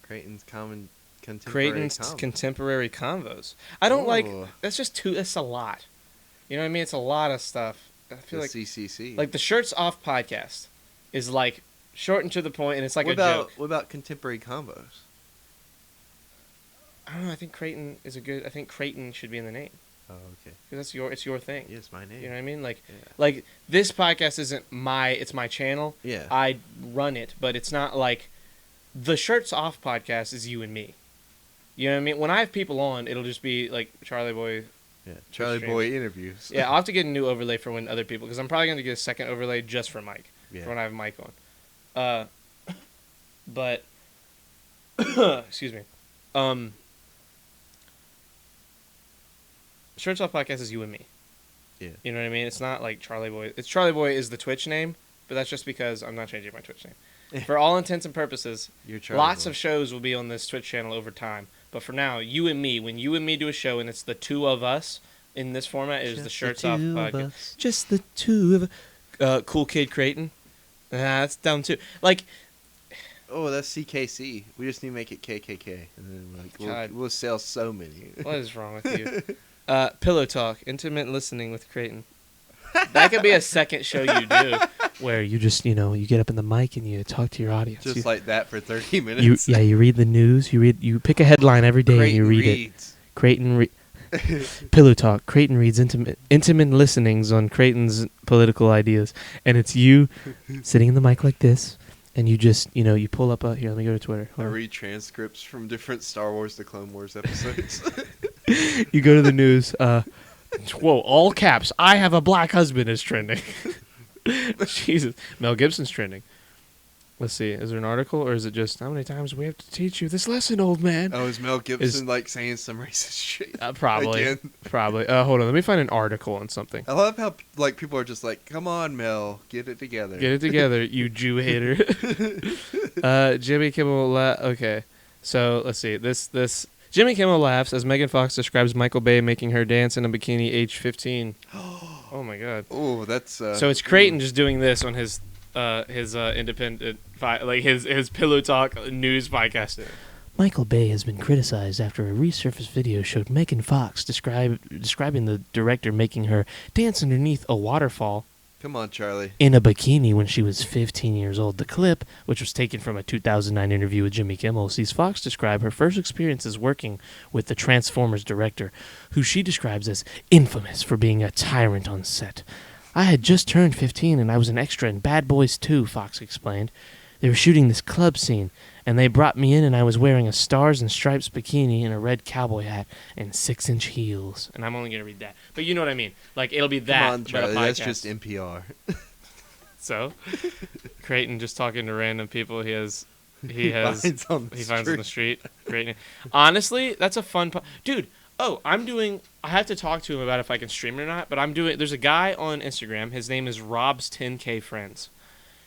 Creighton's contemporary Creighton's comedy. contemporary convos. I don't like. Ooh. That's just too. That's a lot. You know what I mean? It's a lot of stuff. I feel The like CCC. like the Shirts Off podcast is like short and to the point, and it's like what a about joke. what about contemporary combos? I don't know. I think Creighton is a good. I think Creighton should be in the name Oh, okay. because it's your thing. Yes, my name. You know what I mean? Like Yeah. like this podcast isn't it's my channel. Yeah. I run it, but it's not like the Shirts Off podcast is you and me. You know what I mean? When I have people on, it'll just be like Charlie Boy. Yeah. Charlie stream. Boy interviews. Yeah, I'll have to get a new overlay for when other people, because I'm probably going to get a second overlay just for Mike, Yeah. for when I have Mike on. But, excuse me. Shirts Off Podcast is you and me. Yeah. You know what I mean? It's not like Charlie Boy. It's Charlie Boy is the Twitch name, but that's just because I'm not changing my Twitch name. For all intents and purposes, You're Charlie lots Boy. of shows will be on this Twitch channel over time. But for now, you and me, when you and me do a show and it's the two of us in this format, it is the Just Shirts the Off two of Podcast. us. Just the two of Cool Kid Creighton. That's dumb too. Like, Oh, that's CKC. We just need to make it KKK, and then God. we'll sell so many. what is wrong with you? Pillow Talk, intimate listening with Creighton. That could be a second show you do. Where you just, you get up in the mic and you talk to your audience. Just you, like that for 30 minutes. you read the news. You pick a headline every day and you Creighton read reads. it. Creighton Pillow Talk. Creighton reads intimate listenings on Creighton's political ideas, and it's you sitting in the mic like this, and you just you pull up here. Let me go to Twitter. I Hold on. read transcripts from different Star Wars: The Clone Wars episodes. You go to the news. Whoa, all caps. I have a black husband is trending. Jesus. Mel Gibson's trending. Let's see. Is there an article or is it just how many times we have to teach you this lesson, old man? Oh, is Mel Gibson like saying some racist shit? Probably. Again? Probably. Hold on. Let me find an article on something. I love how like people are just like, "Come on, Mel, get it together." Get it together, you Jew hater. Jimmy Kimmel. Okay. So let's see. This Jimmy Kimmel laughs as Megan Fox describes Michael Bay making her dance in a bikini age 15. Oh my god. Oh, that's So it's Creighton just doing this on his independent like his Pillow Talk news podcast. Michael Bay has been criticized after a resurfaced video showed Megan Fox describing the director making her dance underneath a waterfall Come on, Charlie. in a bikini when she was 15 years old. The clip, which was taken from a 2009 interview with Jimmy Kimmel, sees Fox describe her first experiences working with the Transformers director, who she describes as infamous for being a tyrant on set. I had just turned 15 and I was an extra in Bad Boys 2, Fox explained. They were shooting this club scene, and they brought me in and I was wearing a Stars and Stripes bikini and a red cowboy hat and 6-inch heels. And I'm only gonna read that, but you know what I mean. Like it'll be Come that, on, but a Charlie. That's podcast. just NPR. So, Creighton just talking to random people he has finds on the he finds on the street. Great. Honestly, that's a fun dude. Oh, I have to talk to him about if I can stream it or not, but there's a guy on Instagram. His name is Rob's 10K Friends.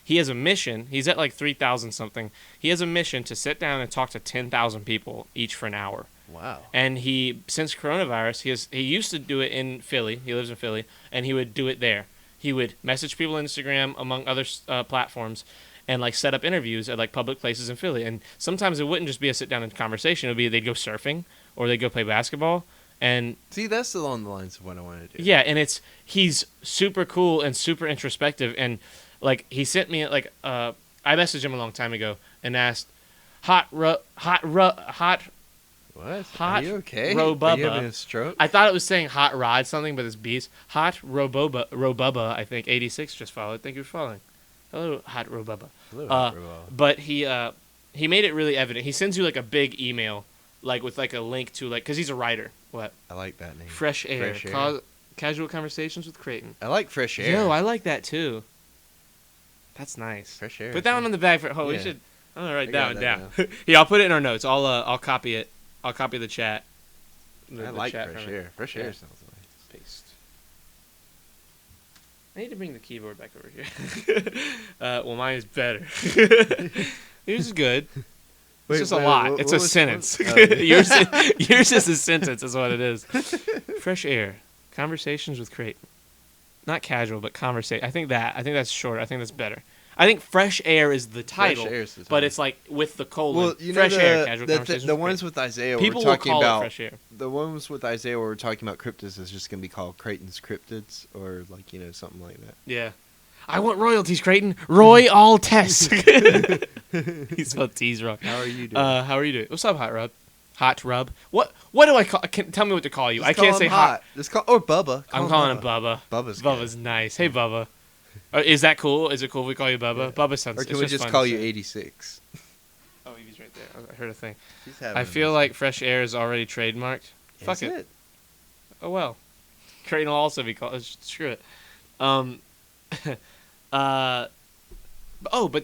He has a mission. He's at like 3,000 something. He has a mission to sit down and talk to 10,000 people each for an hour. Wow. And since coronavirus, he used to do it in Philly. He lives in Philly, and he would do it there. He would message people on Instagram, among other platforms, and like set up interviews at like public places in Philly. And sometimes it wouldn't just be a sit down and conversation. It would be they'd go surfing or they'd go play basketball. And See, that's along the lines of what I want to do. yeah, and he's super cool and super introspective. And like he sent me I messaged him a long time ago and asked, hot What? Hot Are you okay? Robubba. Are you having a stroke? I thought it was saying Hot Rod something, but it's Beast. Hot Robubba, I think 86 just followed. Thank you for following. Hello, Hot Robubba. Hello, But he made it really evident. He sends you like a big email, like with like a link to like, because he's a writer. What? I like that name. Fresh Air. Fresh Air. Casual Conversations with Creighton. I like Fresh Air. Yo, I like that too. That's nice. Fresh Air. Put that one on the back for. Oh, we Yeah. should. I'm gonna write I that got one that down. Yeah, I'll put it in our notes. I'll copy it. I'll copy the chat. I The like chat Fresh from it. Air. Fresh Yeah. Air sounds nice. Paste. I need to bring the keyboard back over here. Well, mine is better. Yours is good. It's just a lot. It's a sentence. yours is a sentence, is what it is. Fresh Air. Conversations with Creighton. Not casual, but conversation. I think that's short. I think that's better. I think Fresh Air is the title, Fresh Air is the but title. it's like with the colon. Well, you know Fresh Air, casual conversations. the with ones Creighton. with Isaiah People we're will talking call about. it Fresh Air. The ones with Isaiah where we're talking about cryptids is just gonna be called Creighton's Cryptids or like something like that. Yeah. I want royalties, Creighton. Roy all test. He's spelled T's wrong. How are you doing? How are you doing? What's up, Hot Rub? Hot Rub. What do I call? Tell me what to call you. Just I call can't him say hot. Just call or Bubba. I'm calling him Bubba. Bubba's good. Bubba's nice. Hey, Bubba. Is that cool? Is it cool if we call you Bubba? Yeah. Bubba sounds. Or can it's we just fun call to you say. 86? Oh, Evie's right there. I heard a thing. She's having I a feel mess. like Fresh Air is already trademarked. Fuck Is it. Oh well. Creighton will also be called. Screw it. But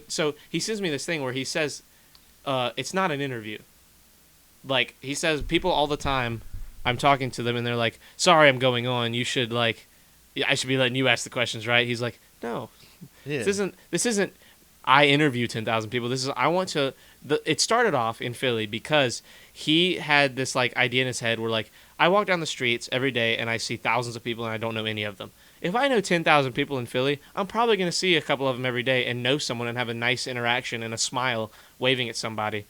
so he sends me this thing where he says, it's not an interview. Like he says, people all the time, I'm talking to them and they're like, "Sorry, I'm going on. You should like, I should be letting you ask the questions, right?" He's like, "No, Yeah. This isn't. I interview 10,000 people. This is. I want to. It started off in Philly because he had this like idea in his head where like I walk down the streets every day and I see thousands of people and I don't know any of them. If I know 10,000 people in Philly, I'm probably going to see a couple of them every day and know someone and have a nice interaction and a smile waving at somebody.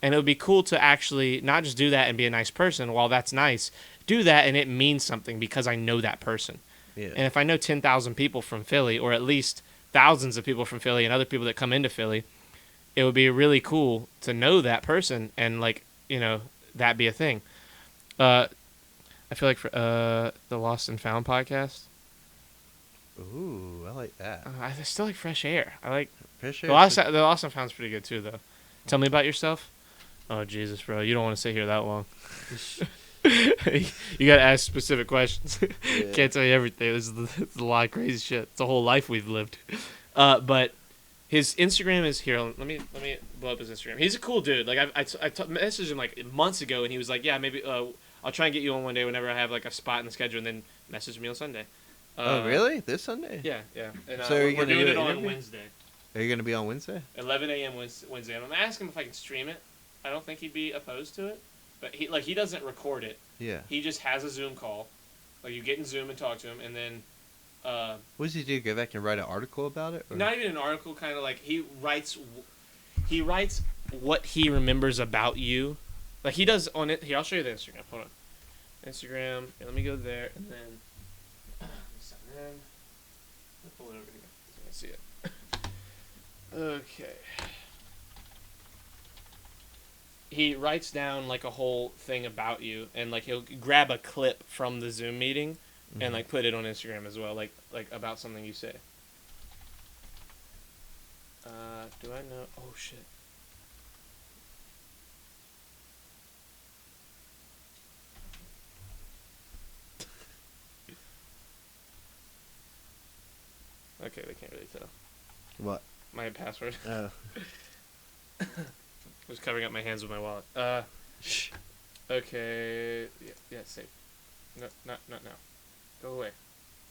And it would be cool to actually not just do that and be a nice person. While that's nice, do that and it means something because I know that person. Yeah. And if I know 10,000 people from Philly, or at least thousands of people from Philly and other people that come into Philly, it would be really cool to know that person and like, that be a thing. I feel like for the Lost and Found podcast, Ooh, I like that. I still like Fresh Air. I like Fresh the Air. Lost and Found's pretty good too, though. Tell me about yourself. Oh Jesus, bro, you don't want to sit here that long. You gotta ask specific questions. Yeah. Can't tell you everything. This is a lot of crazy shit. It's a whole life we've lived. But his Instagram is here. Let me blow up his Instagram. He's a cool dude. Like I messaged him like months ago, and he was like, "Yeah, maybe I'll try and get you on one day whenever I have like a spot in the schedule." And then message me on Sunday. Oh, really? This Sunday? Yeah. And, So are you we're gonna doing do it an on interview? Wednesday, Are you gonna be on Wednesday? 11 a.m. Wednesday. I'm gonna ask him if I can stream it. I don't think he'd be opposed to it, but he doesn't record it. Yeah. He just has a Zoom call. Like you get in Zoom and talk to him, and then. What does he do? Go back and write an article about it? Or? Not even an article, kind of like he writes what he remembers about you. Like he does on it. Here, I'll show you the Instagram. Hold on. Instagram. Here, let me go there, and then sign in. I'll pull it over here so I can see it. Okay. He writes down like a whole thing about you, and like he'll grab a clip from the Zoom meeting and like put it on Instagram as well, like about something you say. Do I know? Oh shit. Okay, they can't really tell. What? My password. Oh. I was covering up my hands with my wallet. Okay. Yeah, safe. No, not now. Go away.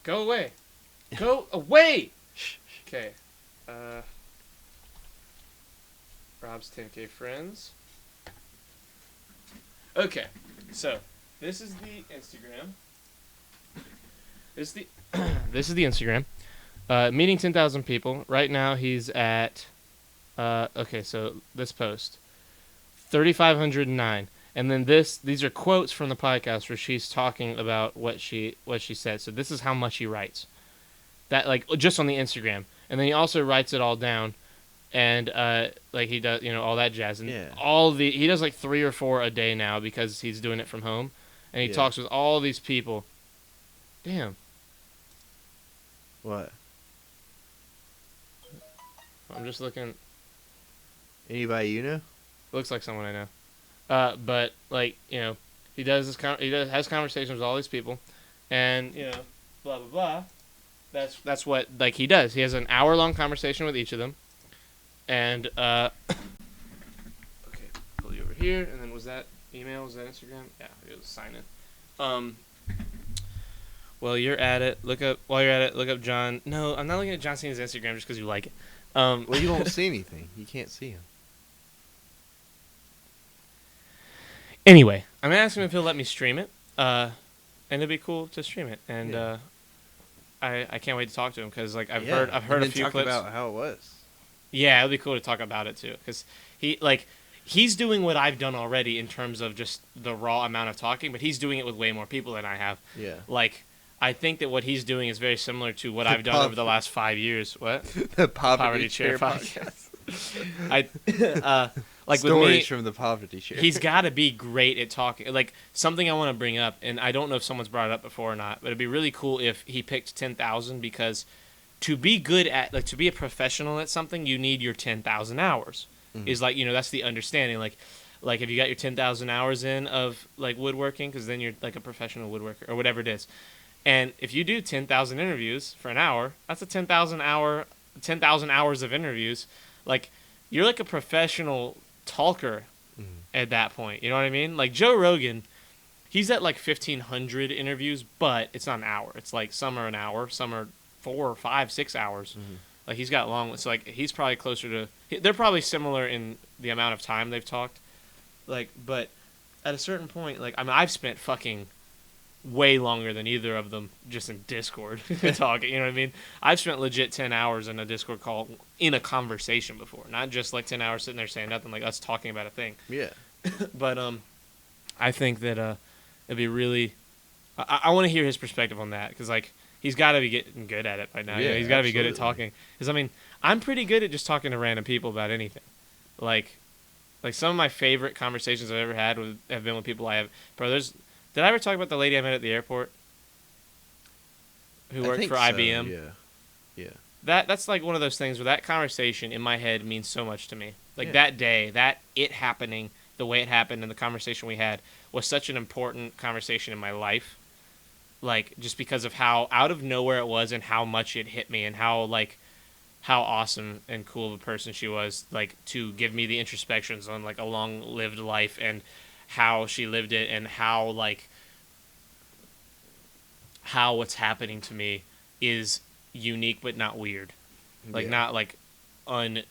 Go away. Go away. Okay. Rob's 10K friends. Okay. So, this is the Instagram. This is the Instagram. Meeting 10,000 people. Right now he's at okay, so this post 3,509. And then these are quotes from the podcast where she's talking about what she said. So this is how much he writes. That like just on the Instagram. And then he also writes it all down and like he does, all that jazz, and Yeah. he does like 3 or 4 a day now because he's doing it from home, and he Yeah. talks with all these people. Damn, What? I'm just looking. Anybody you know? Looks like someone I know. But like he does has conversations with all these people, and blah blah blah. That's what like he does. He has an hour-long conversation with each of them, and okay, pull you over here, and then was that email? Was that Instagram? Yeah, it was sign in. Well, you're at it. While you're at it. Look up John. No, I'm not looking at John Cena's Instagram just because you like it. Well, you don't see anything. You can't see him. Anyway, I'm gonna ask him if he'll let me stream it, and it'd be cool to stream it. And Yeah. I can't wait to talk to him because like I've Yeah, heard and a then few talk clips. about how it was. Yeah, it'd be cool to talk about it too because he's doing what I've done already in terms of just the raw amount of talking, but he's doing it with way more people than I have. Yeah. Like I think that what he's doing is very similar to what The I've done over the last 5 years. What? The Poverty Chair podcast. Like with Stories me, from the Poverty Chair. he's got to be great at talking. Like something I want to bring up, and I don't know if someone's brought it up before or not, but it'd be really cool if he picked 10,000 because to be good at to be a professional at something, you need your 10,000 hours. Mhm. Is like that's the understanding. Like if you got your 10,000 hours in of like woodworking, because then you're like a professional woodworker or whatever it is. And if you do 10,000 interviews for an hour, that's a 10,000 hours of interviews. Like you're like a professional talker at that point. You know what I mean? Like Joe Rogan, he's at like 1,500 interviews, but it's not an hour. It's like some are an hour, some are 4 or 5, 6 hours. Like he's got long. So like he's probably closer to. They're probably similar in the amount of time they've talked. Like, but at a certain point, like I've spent fucking way longer than either of them just in Discord talking. You know what I mean? I've spent legit 10 hours in a Discord call in a conversation before, not just like 10 hours sitting there saying nothing, like us talking about a thing. Yeah. But I think that it'd be really. I want to hear his perspective on that because like he's got to be getting good at it by now. Yeah, He's got to be good at absolutely. talking. Because I mean, I'm pretty good at just talking to random people about anything. Like some of my favorite conversations I've ever had have been with people I have. Did I ever talk about the lady I met at the airport who I worked think for so, IBM? Yeah. Yeah. That's like one of those things where that conversation in my head means so much to me. Like Yeah. that day, it happening, the way it happened, and the conversation we had was such an important conversation in my life. Like just because of how out of nowhere it was and how much it hit me and how awesome and cool of a person she was, like to give me the introspections on like a long-lived life and how she lived it and how what's happening to me is unique but not weird. Like Yeah. not like unnormal.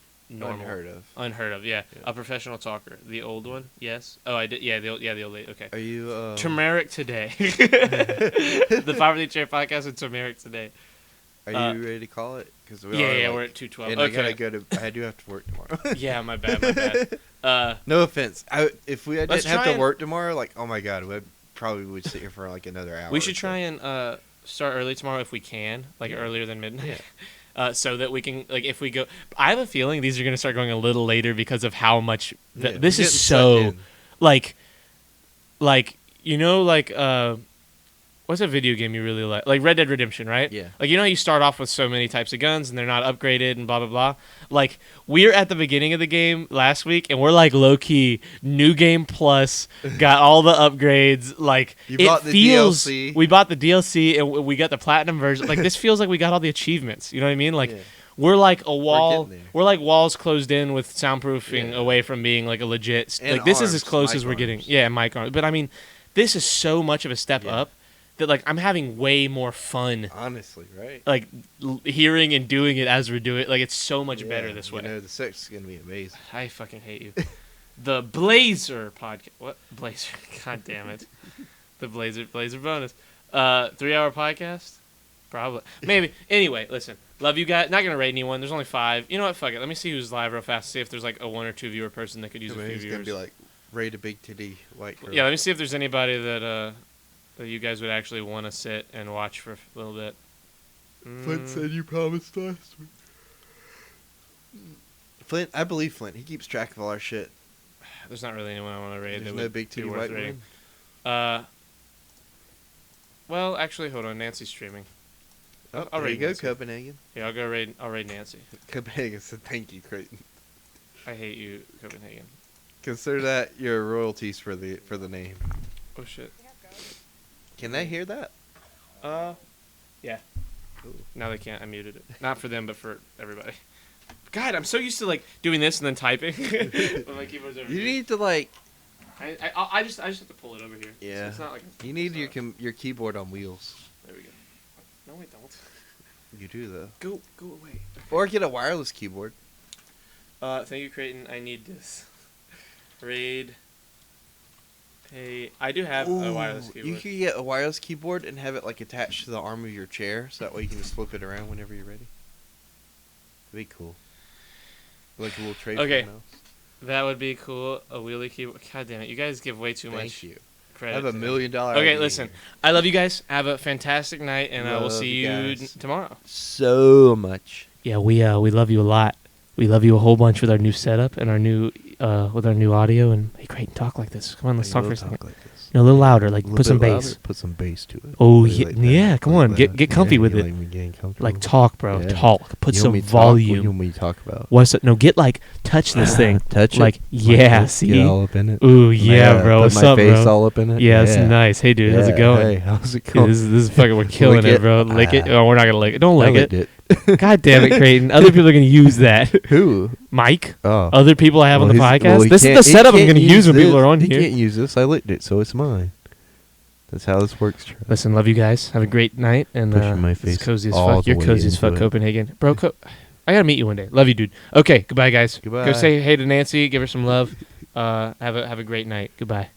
Unheard of. Yeah. Yeah. A professional talker. The old one? Yes. Oh, I did. Yeah, the old lady. Okay. Are you Turmeric Today. The Poverty Chair podcast and Turmeric Today. Are you ready to call it? Because Yeah, we're at 2:12. And Okay. I do have to work tomorrow. Yeah, my bad. No offense. If we Let's didn't have try to and- work tomorrow, like, oh my god, we probably would sit here for like another hour. We should or so. try and start early tomorrow if we can, like earlier than midnight. So that we can, like, if we go. I have a feeling these are going to start going a little later because of how much. Yeah, This we're is getting so. sucked in. Like, what's a video game you really like? Like Red Dead Redemption, right? Yeah. Like, you know how you start off with so many types of guns and they're not upgraded and blah, blah, blah? Like, we're at the beginning of the game last week and we're like low-key, new game plus, got all the upgrades. Like, You it bought the feels, DLC. We bought the DLC and we got the platinum version. Like, this feels like we got all the achievements. You know what I mean? Like, Yeah. we're like a wall. getting there. We're like walls closed in with soundproofing Yeah. away from being like a legit. And Like, this is as arms, close mic as we're getting. arms. Yeah, mic arms. But I mean, this is so much of a step Yeah. up that like I'm having way more fun Honestly, right? like hearing and doing it as we're doing it. Like it's so much better Yeah, this way. You know, the sex is gonna be amazing. I fucking hate you. The Blazer podcast. What Blazer? God damn it. The Blazer bonus. 3-hour podcast. Probably. Maybe. Anyway, listen. Love you guys. Not gonna rate anyone. There's only 5. You know what? Fuck it. Let me see who's live real fast. See if there's like a 1 or 2 viewer person that could use a few He's viewers. gonna be like, rate a big titty white girl. Yeah, let me see if there's anybody that you guys would actually want to sit and watch for a little bit. Flint said you promised last week. Flint, I believe Flint. He keeps track of all our shit. There's not really anyone I want to raid. There's that no would big be titty worth white raiding. woman. Well, actually, hold on. Nancy's streaming. Oh, I'll there you raid go, Nancy. Copenhagen. Yeah, I'll go raid. I'll raid Nancy. Copenhagen said thank you, Creighton. I hate you, Copenhagen. Consider that your royalties for the name. Oh shit. Can they hear that? Yeah. Ooh. Now they can't. I muted it. Not for them, but for everybody. God, I'm so used to like doing this and then typing. But my keyboard's over You here. need to like. I just have to pull it over here. Yeah. It's not like You need it's not- your keyboard on wheels. There we go. No, I don't. You do though. Go away. Or get a wireless keyboard. Thank you, Creighton. I need this. Raid. Pay. I do have a wireless Ooh, keyboard. You could get a wireless keyboard and have it like attached to the arm of your chair, so that way you can just flip it around whenever you're ready. That'd be cool. Like a little tray. for Okay. the mouse. That would be cool. A wheelie keyboard. God damn it! You guys give way too Thank much you. credit. I have $1 to them. million. Okay, idea listen. here. I love you guys. Have a fantastic night, and I will Love see you you guys. tomorrow. So much. Yeah, we love you a lot. We love you a whole bunch with our new setup and our new with our new audio. And hey, Creighton, talk like this. Come on, let's talk for a second. Like this. No, a little louder. Like put some bass. Put some bass to it. Oh Like yeah, that. yeah. Come Like on, get that. comfy Yeah, with you it. like me getting comfortable? Like talk, bro. Yeah. Talk. Put You some want me to talk? What do you volume. want me to talk about? What's it? No, get like touch this thing. Touch it? Like yeah, Like, see. Get all up in it. Ooh yeah, bro. Put What's my up, face bro? all up in it. Yeah, it's nice. Hey, dude, how's it Yeah, going? Hey, how's it Dude, going? this is fucking. We're killing Lick it, bro. Lick it. Ah. Oh, we're not gonna lick it. Don't I lick it. licked God damn it, Creighton. Other people are gonna use that. Who? Mike. Oh. Other people I have on the Well, he's- podcast. well, he This is can't- the he setup I'm can't gonna use when people this. are on He here. can't use this. I licked it, so it's mine. That's how this works. Trav. Listen, love you guys. Have a great night. And Pushing my it's face cozy as all fuck. the You're way cozy as into fuck, it. Copenhagen. Bro, I gotta meet you one day. Love you, dude. Okay, goodbye, guys. Goodbye. Go say hey to Nancy. Give her some love. Have a great night. Goodbye.